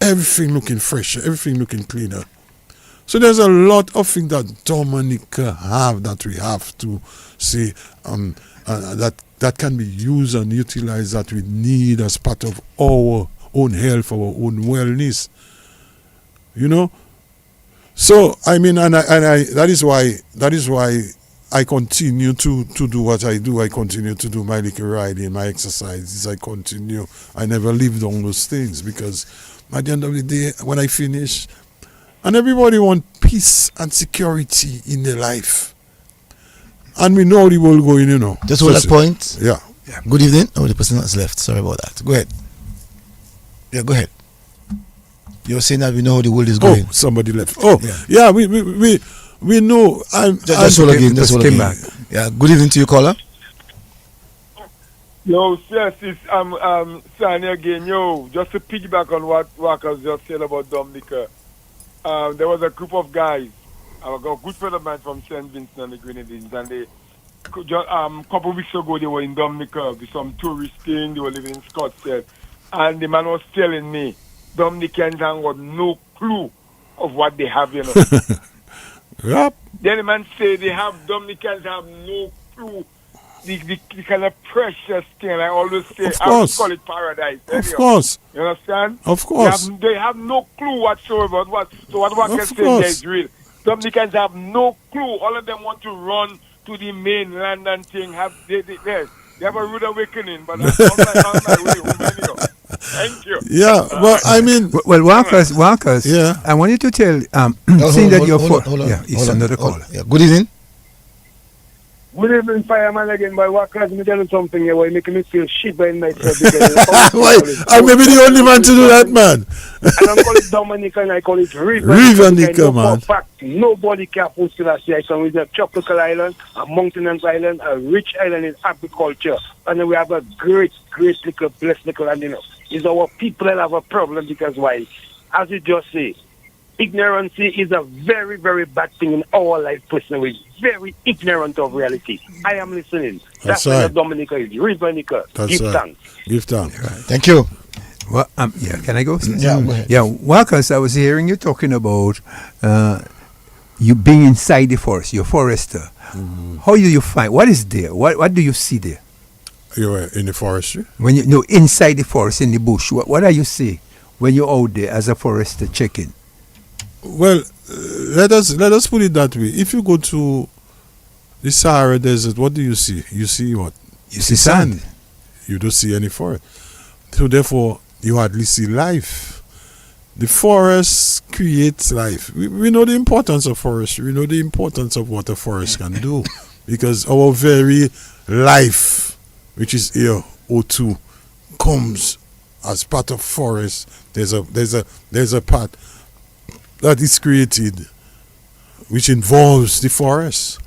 Everything looking fresher, everything looking cleaner. So there's a lot of things that Dominica have that we have to say that can be used and utilized, that we need as part of our own health, our own wellness. You know? So I mean, and I that is why I continue to do what I do. I continue to do my little riding, my exercises. I continue. I never leave down those things, because at the end of the day, when I finish, and everybody want peace and security in their life. And we know the world going, you know. Just hold that point. Yeah. Good evening. Oh, the person that's left. Sorry about that. Go ahead. Yeah, go ahead. You're saying that we know how the world is going. Oh, somebody left. Oh, yeah, we know. Just hold again. Just hold again. Back. Yeah. Good evening to you, caller. Yo, yes, it's Sani again. Yo, just to piggyback on what Wakas just said about Dominica. There was a group of guys. I got a good friend of mine from St. Vincent and the Grenadines, and they couple of weeks ago they were in Dominica with some tourist thing. They were living in Scottsdale, and the man was telling me Dominicans have got no clue of what they have, you know. Yep. Then the man say Dominicans have no clue the kind of precious thing. I always say, I always call it paradise. Of course. You understand? Of course. They have no clue whatsoever. What can say there is real. Dominicans have no clue. All of them want to run to the mainland and thing. They have a rude awakening, but that's on my way home anyhow. Thank you. Yeah, well, I mean... Well, Wakas, yeah. I want you to tell, seeing that you're... Yeah, it's another caller. Yeah. Good evening. Good evening, fireman again. By Wakas, me tell you something here. Why making me feel shit by myself? Why? I may be the only man to do that, man. I don't call it Dominica, and I call it Rivanica, man. In fact, nobody can post to that. I come with a tropical island, a mountainous island, a rich island in agriculture, and then we have a great little blessed little land. You know, it's our people that have a problem, because why? As you just say, ignorance is a very, very bad thing in our life personally. Very ignorant of reality. I am listening. That's right. what Dominica is. Rivanica. Give thanks. Give thanks. Right. Thank you. Well, yeah, can I go? Yeah, go ahead. Yeah, Wakas, I was hearing you talking about you being inside the forest. You're a forester. Mm-hmm. How do you find? What is there? What do you see there? You're in the forestry? When you inside the forest, in the bush, what do you see when you're out there as a forester checking? Well, let us put it that way. If you go to the Sahara Desert, what do you see? You see what? You see sand. You don't see any forest. So therefore, you hardly see life. The forest creates life. We know the importance of forestry. We know the importance of what a forest can do, because our very life, which is air, O2, comes as part of forest. There's a part that is created which involves the forest.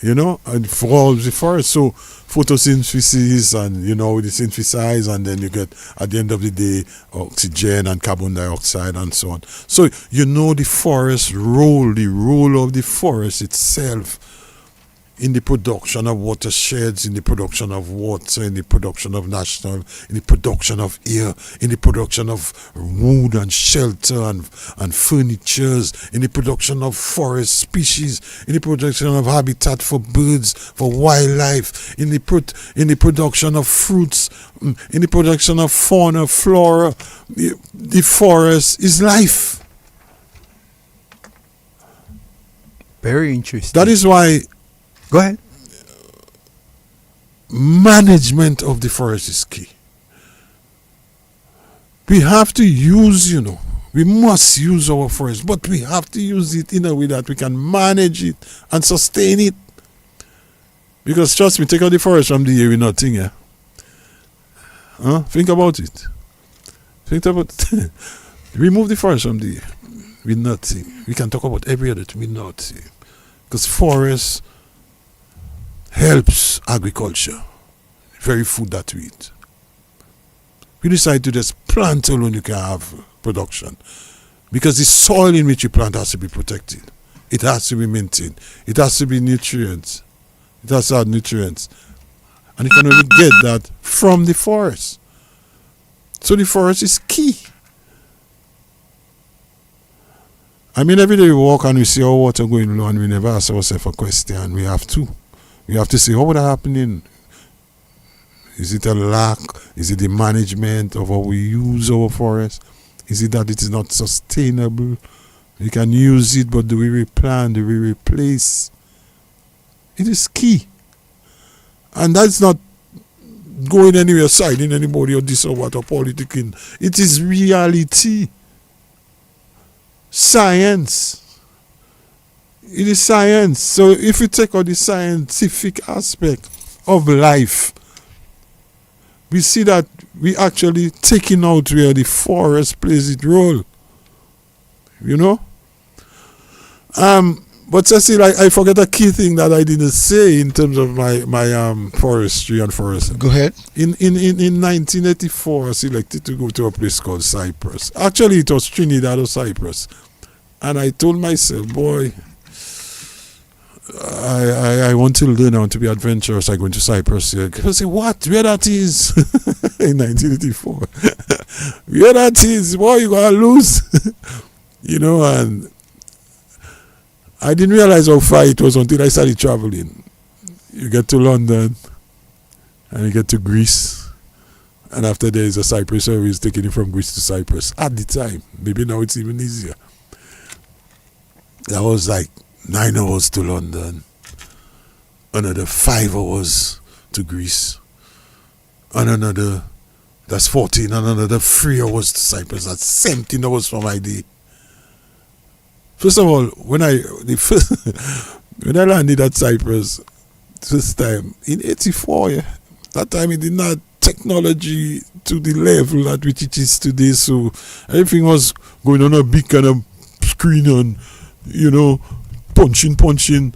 You know, involves the forest. So photosynthesis, and you know, the synthesize, and then you get at the end of the day oxygen and carbon dioxide and so on. So you know the forest role, the role of the forest itself in the production of watersheds, in the production of water, in the production of in the production of air, in the production of wood and shelter and furnitures, in the production of forest species, in the production of habitat for birds, for wildlife, in the production of fruits, in the production of fauna, flora. The forest is life. Very interesting. That is why. Go ahead. Management of the forest is key. We have to use, we must use our forest, but we have to use it in a way that we can manage it and sustain it. Because trust me, take out the forest from the air with nothing, yeah. Think about it. Remove the forest from the air with nothing. We can talk about every other thing with nothing. Because forest helps agriculture, very food that we eat. We decide to just plant alone, you can have production, because the soil in which you plant has to be protected. It has to be maintained. It has to be nutrients. It has to have nutrients. And you can only get that from the forest. So the forest is key. I mean, every day we walk and we see our water going low and we never ask ourselves a question. We have to. We have to say, how would that happen? Is it a lack? Is it the management of how we use our forest? Is it that it is not sustainable? We can use it, but do we replant? Do we replace? It is key. And that's not going anywhere, siding anybody or this or what or politicking. It is reality. Science. It is science. So if you take out the scientific aspect of life, we see that we actually taking out where the forest plays its role. You know? But Cecil, I forget a key thing that I didn't say in terms of my forestry and forest. Go ahead. In 1984, I selected to go to a place called Cyprus. Actually, it was Trinidad or Cyprus. And I told myself, boy, I want to learn, I want to be adventurous. I go into Cyprus here. I say, what? Where that is? In 1984. Where that is? Boy, you gotta lose. You know, and I didn't realize how far it was until I started traveling. You get to London and you get to Greece, and after there is a Cyprus service taking you from Greece to Cyprus. At the time, maybe now it's even easier. That was like 9 hours to London, another 5 hours to Greece, and another, that's 14, and another 3 hours to Cyprus. That's 17 hours from my day. First of all, when I landed at Cyprus first time in '84, yeah, that time it did not technology to the level at which it is today. So everything was going on a big kind of screen and, you know, punching.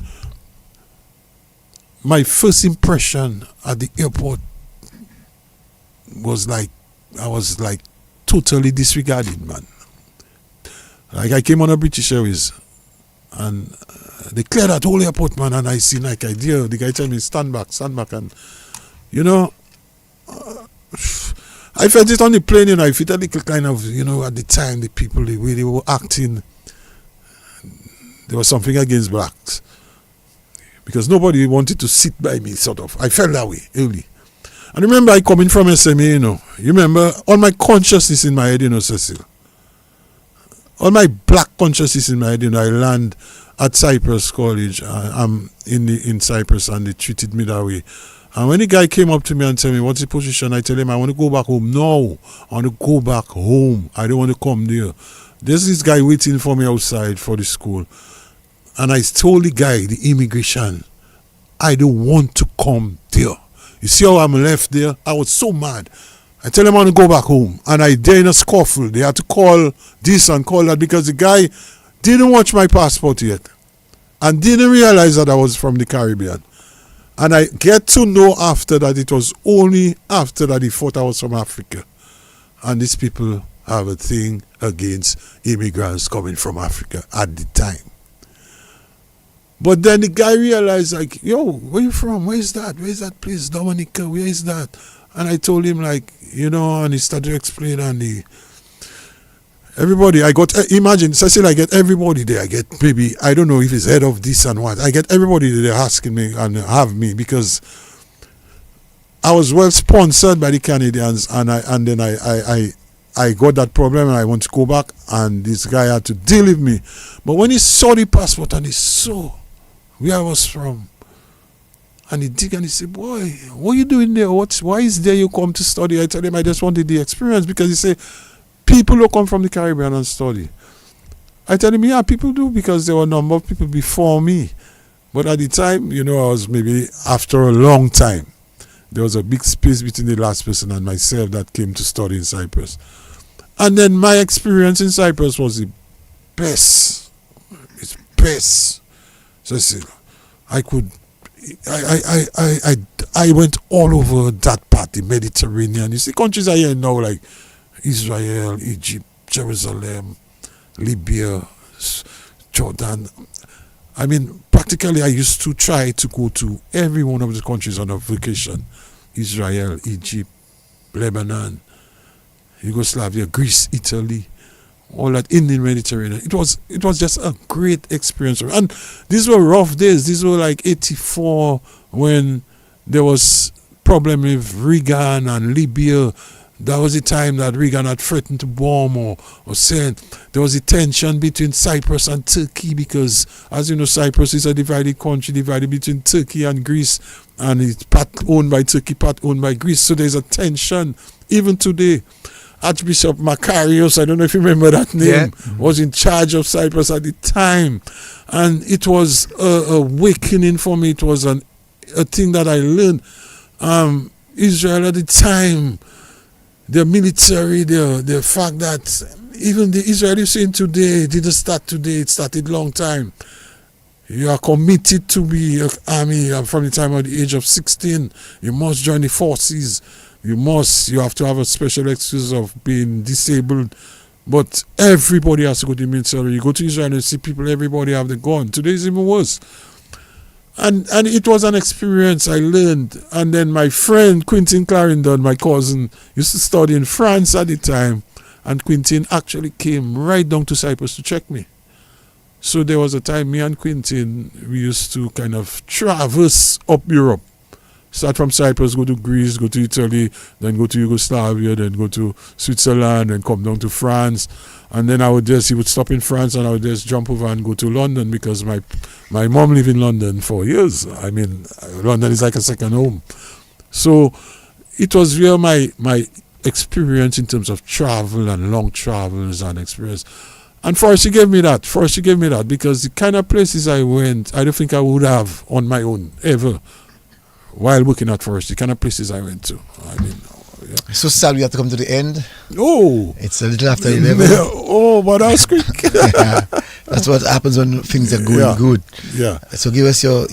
My first impression at the airport was like, I was like totally disregarded, man. Like I came on a British Airways and they cleared that whole airport, man, and I see like the guy tell me stand back, and you know, I felt it on the plane, you know, I felt a little kind of, you know, at the time the people, the way they were acting, there was something against blacks because nobody wanted to sit by me, sort of. I felt that way early. And remember, I coming from SMA, you know, you remember all my consciousness in my head, you know, Cecil. All my black consciousness in my head, you know, I land at Cyprus College. I'm in Cyprus, and they treated me that way. And when the guy came up to me and told me, what's the position? I tell him, I want to go back home. No, I want to go back home. I don't want to come there. There's this guy waiting for me outside for the school. And I told the guy, the immigration, I don't want to come there. You see how I'm left there? I was so mad. I tell him I want to go back home. And I dare in a scuffle. They had to call this and call that because the guy didn't watch my passport yet. And didn't realize that I was from the Caribbean. And I get to know after that it was only after that he thought I was from Africa. And these people have a thing against immigrants coming from Africa at the time. But then the guy realized, like, yo, where you from? Where is that? Where is that place? Dominica, where is that? And I told him, like, you know, and he started to explain, and everybody, I got, imagine, Cecil, I get everybody there. I get maybe, I don't know if it's head of this and what. I get everybody there asking me and have me because I was well sponsored by the Canadians, and then I got that problem and I want to go back, and this guy had to deal with me. But when he saw the passport and he saw where I was from, and he dig and he said, boy, what are you doing there? Why is there you come to study? I tell him I just wanted the experience, because he said, people who come from the Caribbean and study. I tell him, yeah, people do, because there were a number of people before me. But at the time, you know, I was maybe after a long time. There was a big space between the last person and myself that came to study in Cyprus. And then my experience in Cyprus was the best. It's best. Cecil, I went all over that part, the Mediterranean. You see, countries are here now like Israel, Egypt, Jerusalem, Libya, Jordan. I mean, practically I used to try to go to every one of the countries on a vacation. Israel, Egypt, Lebanon, Yugoslavia, Greece, Italy, all that Indian Mediterranean. It was just a great experience. And these were rough days. These were like 84 when there was problem with Reagan and Libya. That was the time that Reagan had threatened to bomb or said there was a tension between Cyprus and Turkey because, as you know, Cyprus is a divided country, divided between Turkey and Greece, and it's part owned by Turkey, part owned by Greece. So there's a tension. Even today, Archbishop Macarius, I don't know if you remember that name, was in charge of Cyprus at the time. And it was a awakening for me. It was a thing that I learned. Israel at the time, their military, the fact that even the Israelis saying today, it didn't start today, it started long time. You are committed to be an army from the time of the age of 16. You must join the forces. You have to have a special excuse of being disabled. But everybody has to go to the military. You go to Israel and see people, everybody have the gun. Today is even worse. And it was an experience I learned. And then my friend, Quentin Clarendon, my cousin, used to study in France at the time. And Quentin actually came right down to Cyprus to check me. So there was a time me and Quentin, we used to kind of traverse up Europe. Start from Cyprus, go to Greece, go to Italy, then go to Yugoslavia, then go to Switzerland, and come down to France. And then he would stop in France, and I would just jump over and go to London because my mom lived in London for years. I mean, London is like a second home. So it was real my experience in terms of travel and long travels and experience. And Forrest, you gave me that. Because the kind of places I went, I don't think I would have on my own ever. While working at Forest, the kind of places I went to. I mean, yeah. So sad we have to come to the end. Oh, it's a little after 11. Oh, but that's quick. That's what happens when things are going good. Yeah. So give us your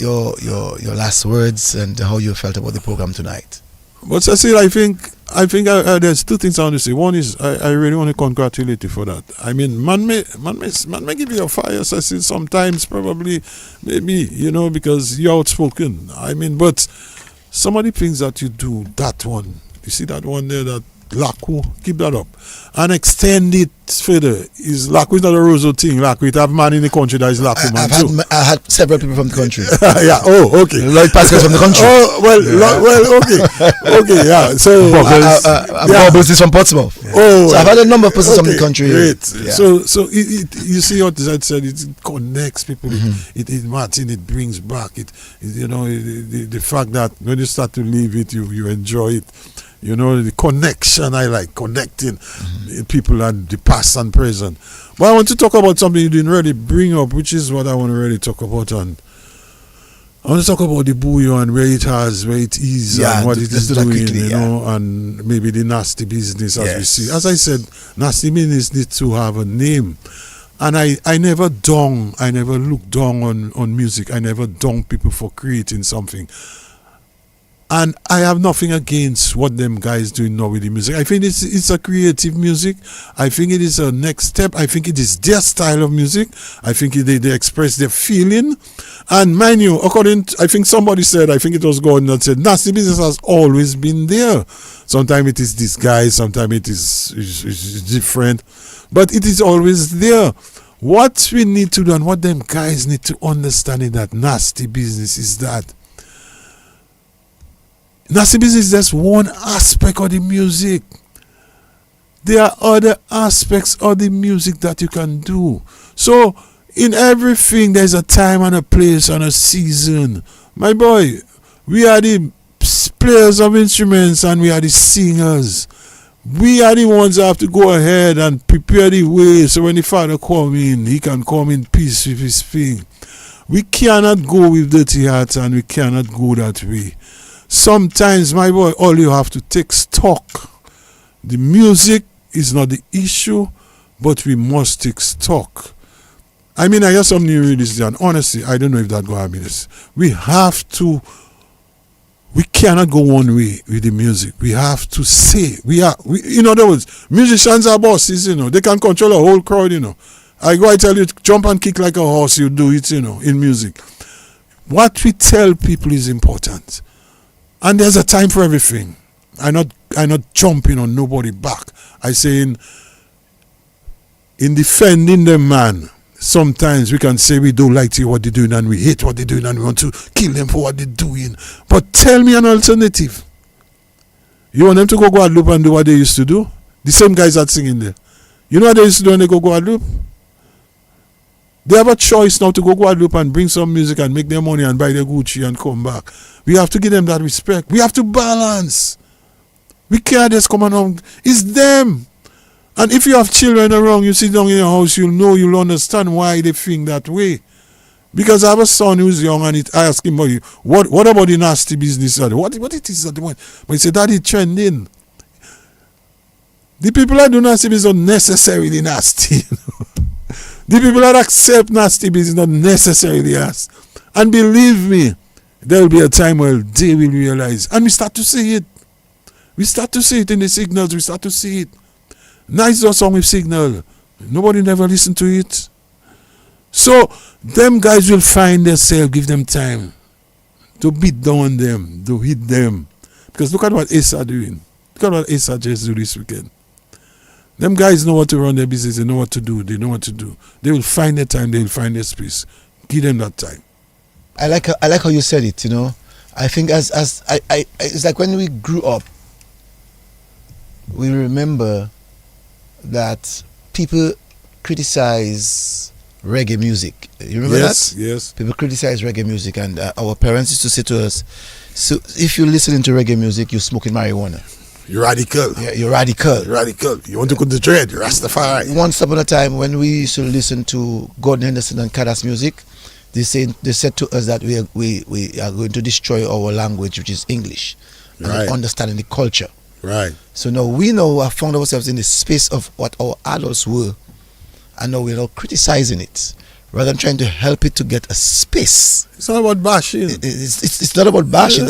last words and how you felt about the program tonight. But Cecil, I think there's two things I want to say. One is I really want to congratulate you for that. I mean, man may give you a fire, Cecil, sometimes, probably, maybe, because you're outspoken. I mean, but some of the things that you do, that one, you see that one there, that Lakou, keep that up and extend it further. Lakou is not a Roseau thing. Lakou, it have man in the country that is Lakou man too. I had several people from the country. Yeah. Oh, okay. Lloyd Pascal from the country. Oh, well, okay, yeah. So Bubbles is from Portsmouth. Oh, so I've had a number of persons from the country. Great. Yeah. So you see what I said. It connects people. Mm-hmm. It brings back it. The fact that when you start to live it, you enjoy it. The connection, I like connecting people and the past and present. But I want to talk about something you didn't really bring up, which is what I want to really talk about. And I want to talk about the Bouyon, where it is, and what it is doing, quickly, and maybe the nasty business as we see. As I said, nasty business needs to have a name. And I never look down on music. I never down people for creating something. And I have nothing against what them guys doing now with the music. I think it's a creative music. I think it is a next step. I think it is their style of music. I think they express their feeling. And mind you, I think somebody said, I think it was Gordon that said, nasty business has always been there. Sometimes it is disguised, sometimes it is different. But it is always there. What we need to do and what them guys need to understand in that nasty business is that nasty business is just one aspect of the music. There are other aspects of the music that you can do. So, in everything, there's a time and a place and a season. My boy, we are the players of instruments and we are the singers. We are the ones that have to go ahead and prepare the way so when the Father comes in, he can come in peace with his thing. We cannot go with dirty hearts and we cannot go that way. Sometimes, my boy, all you have to take stock. The music is not the issue, but we must take stock. I mean, I hear some new releases, and honestly, I don't know if that's going to happen. We cannot go one way with the music. We have to say, in other words, musicians are bosses, they can control a whole crowd, I tell you, jump and kick like a horse, you do it, in music. What we tell people is important. And there's a time for everything. I not jumping on nobody back. I saying in defending them, man, sometimes we can say we don't like what they're doing and we hate what they're doing and we want to kill them for what they're doing. But tell me an alternative. You want them to go Guadeloupe and do what they used to do? The same guys that singing there. You know what they used to do when they go Guadeloupe? They have a choice now to go Guadeloupe and bring some music and make their money and buy their Gucci and come back. We have to give them that respect. We have to balance. We can't just come around. It's them. And if you have children around, you sit down in your house, you'll understand why they think that way. Because I have a son who's young and I ask him, what about the nasty business? What it is at the moment? But he said, Daddy, trending. The people that do nasty business are necessarily nasty. The people that accept nasty business are not necessarily nasty. And believe me, there will be a time where they will realize. And we start to see it. We start to see it in the signals. We start to see it. Nice song with signal. Nobody never listened to it. So, them guys will find themselves, give them time to beat down them, to hit them. Because look at what Asa doing. Look at what Asa just do this weekend. Them guys know what to run their business. They know what to do. They know what to do. They will find their time. They will find their space. Give them that time. I like how you said it. I think it's like when we grew up, we remember that people criticize reggae music. You remember that? Yes. People criticize reggae music, and our parents used to say to us, "So if you're listening to reggae music, you're smoking marijuana. You're radical. Yeah, you're radical. You're radical. You want to cut the dread. You're Rastafari." Once upon a time, when we used to listen to Gordon Henderson and Kadas music, they said to us that we are going to destroy our language, which is English, and understanding the culture. Right. So now we have found ourselves in the space of what our adults were, and now we're now criticizing it rather than trying to help it to get a space. It's not about bashing. It's not about bashing.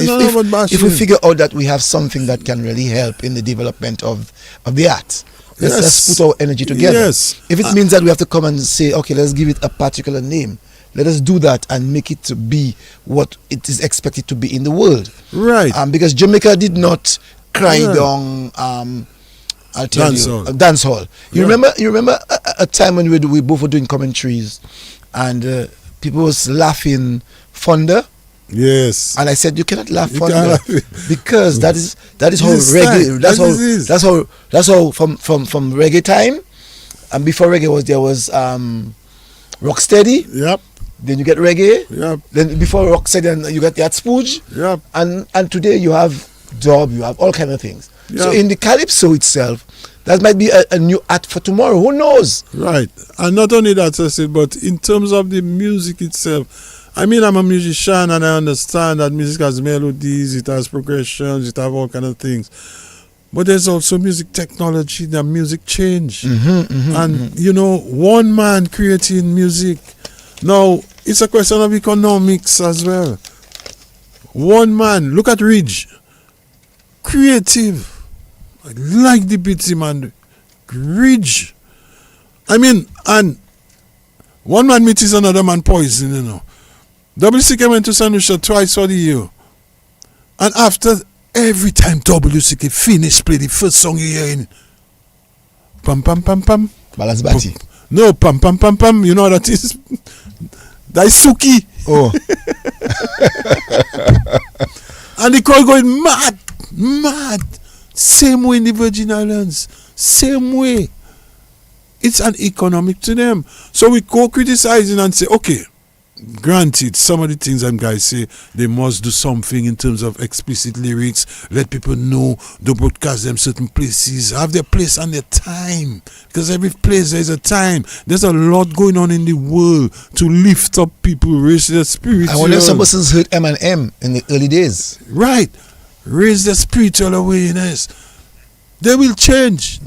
If we figure out that we have something that can really help in the development of the art, let's put our energy together. Yes. If it means that we have to come and say, okay, let's give it a particular name, let us do that and make it to be what it is expected to be in the world. Right. Because Jamaica did not cry down I'll tell dance hall. You remember a time when we both were doing commentaries and people was laughing Fonda? Yes. And I said you cannot laugh Fonda because that is how reggae that's how from reggae time, and before reggae there was Rocksteady. Yep. Then you get reggae. Yep. Then before Rocksteady and you get that spooge. Yep. And today you have dub, you have all kind of things. Yep. So in the calypso itself, that might be a new art for tomorrow. Who knows? Right. And not only that, but in terms of the music itself, I mean, I'm a musician and I understand that music has melodies, it has progressions, it has all kind of things. But there's also music technology, the music change. One man creating music. Now, it's a question of economics as well. One man, look at Ridge. Creative. I like the beats, man. Ridge. I mean, and one man meets another man poison, WCK went to St. Lucia twice for the year. And after every time WCK finish play the first song you hear in pam pam pam pam. Balance Batty. No, pam pam pam pam. You know what that is? That is Suki. Oh. And the crowd going mad. Same way in the Virgin Islands. Same way. It's an economic to them. So we go criticizing and say, okay, granted, some of the things them guys say, they must do something in terms of explicit lyrics, let people know, don't broadcast them certain places, have their place and their time. Because every place there's a time. There's a lot going on in the world to lift up people, raise their spiritual. I wonder if some persons heard M&M in the early days. Right. Raise their spiritual awareness. They will change.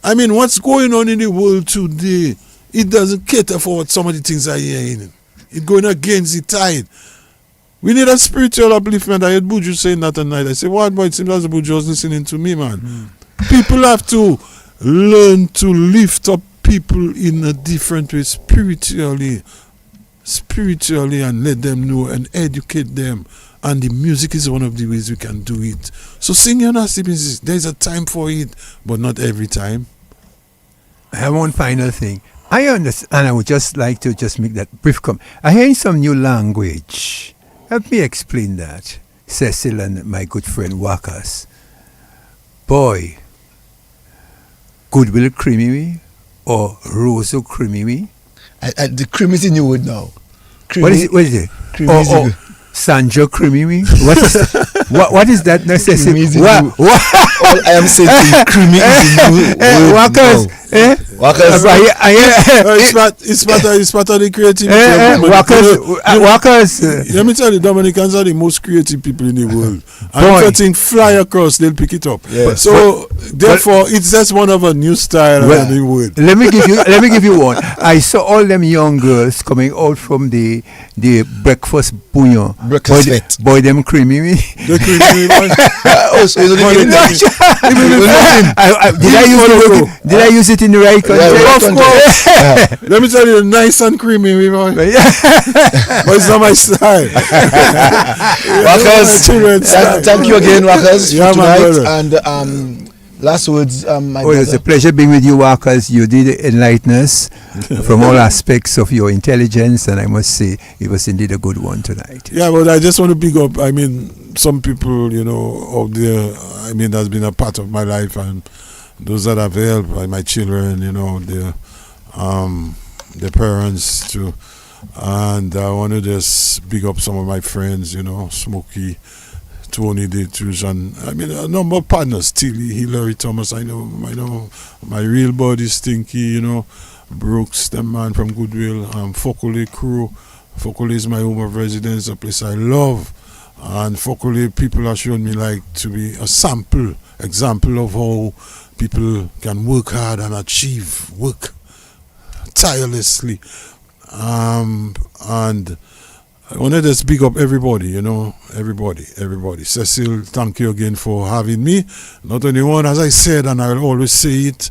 I mean, what's going on in the world today, it doesn't cater for what some of the things are hearing. It's going against the tide. We need a spiritual upliftment. I heard Buju saying that tonight. I said, what, boy? It seems as Buju was listening to me, man. People have to learn to lift up people in a different way, spiritually, and let them know and educate them And the music is one of the ways we can do it. So sing your nasty business. There's a time for it, but not every time. I have one final thing. I understand, and I would just like to just make that brief comment. I hear some new language. Help me explain that. Cecil and my good friend Wakas. Boy, Goodwill creamy or Rosso creamy? The cream is in your wood now. What is it? Or Sanjo creamy? What is that? What is that necessary? What? All I am saying to you, creamy is in your wood Wakas, now. Wakas. It's part of the creativity. Wakas. Let me tell you, Dominicans are the most creative people in the world. And Boy. if a thing fly across, they'll pick it up. Yeah. So therefore, it's just one of a new style Well, of the word. Let me give you one. I saw all them young girls coming out from the breakfast bouillon. Breakfast fete. Boy, them creamy me. The creamy one. Oh, so you don't Did I use it in the right context? Of course. Let me tell you, nice and creamy, man. But it's not my style. Wakas, thank you again, Wakas, for tonight. And last words, my brother. It's a pleasure being with you, Wakas. You did enlighten us from all aspects of your intelligence, and I must say it was indeed a good one tonight. Yeah, but I just want to big up, some people, out there, that's been a part of my life, and those that have helped, like my children, their parents too. And I want to just big up some of my friends, Smokey, Tony, and a number of partners, Tilly, Hillary Thomas, I know my real body Stinky, Brooks, the man from Goodwill, Founique crew. Founique is my home of residence, a place I love. And Founique people have shown me to be a example of how people can work hard and work tirelessly. And I want to just big up everybody, everybody. Cecil, thank you again for having me. Not only one, as I said, and I will always say it,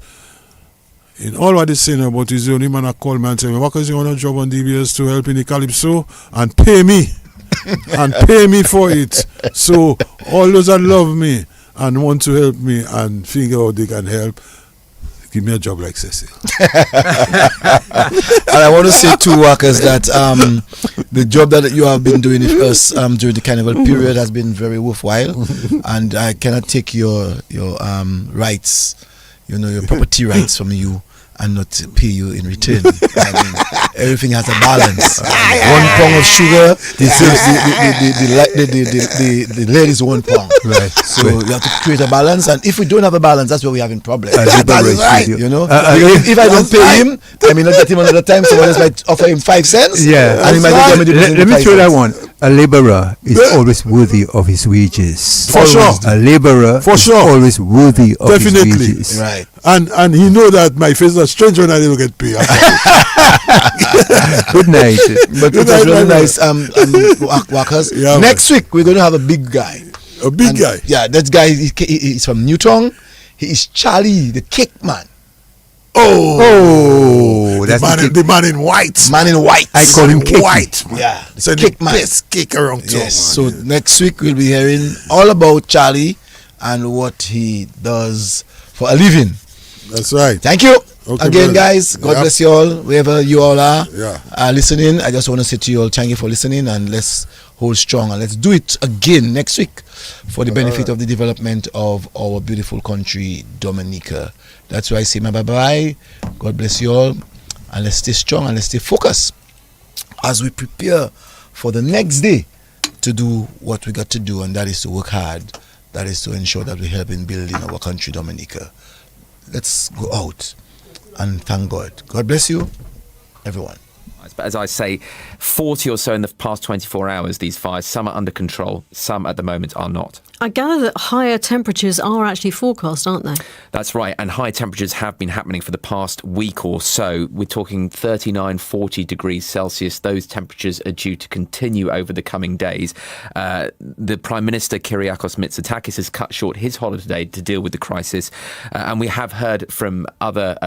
in all what he's saying about is the only man that called me and tell me, Wakas, you want a job on DBS to help in the Calypso? And pay me. And pay me for it. So all those that love me and want to help me and figure out they can help, give me a job like Cecil. And I want to say too, Wakas, that the job that you have been doing with us during the carnival period has been very worthwhile, and I cannot take your rights, your property rights from you and not pay you in return. Everything has a balance. 1 pound of sugar, the lead is 1 pound. Right. So you have to create a balance, and if we don't have a balance, that's where we're having problems. That is right. If I don't pay him, I may not get him another time. Someone else might offer him 5 cents. Yeah. And he might get me Let me throw that one. A laborer is always worthy of his wages. For sure. A laborer is always worthy of his wages. Right. And he know that my face is strange when I don't get paid. Good night. But it was really nice, Wakas. Yeah, next week we're going to have a big guy. A big guy? Yeah, that guy he's from Newton. He is Charlie, the cake man. Oh, that's the man in white. Man in white. I call him Cake. White. Yeah, so cake the man. best cake around town. Yes. So next week we'll be hearing all about Charlie and what he does for a living. That's right. Thank you. Okay, again, brother. guys. God bless you all, wherever you all are listening. I just want to say to you all, thank you for listening, and let's hold strong and let's do it again next week for the benefit of the development of our beautiful country, Dominica. That's why I say my bye-bye. God bless you all, and let's stay strong and let's stay focused as we prepare for the next day to do what we got to do, and that is to work hard. That is to ensure that we help in building our country, Dominica. Let's go out and thank God. God bless you, everyone. As I say, 40 or so in the past 24 hours, these fires. Some are under control, some at the moment are not. I gather that higher temperatures are actually forecast, aren't they? That's right, and high temperatures have been happening for the past week or so. We're talking 39, 40 degrees Celsius. Those temperatures are due to continue over the coming days. The Prime Minister, Kyriakos Mitsotakis, has cut short his holiday to deal with the crisis. And we have heard from other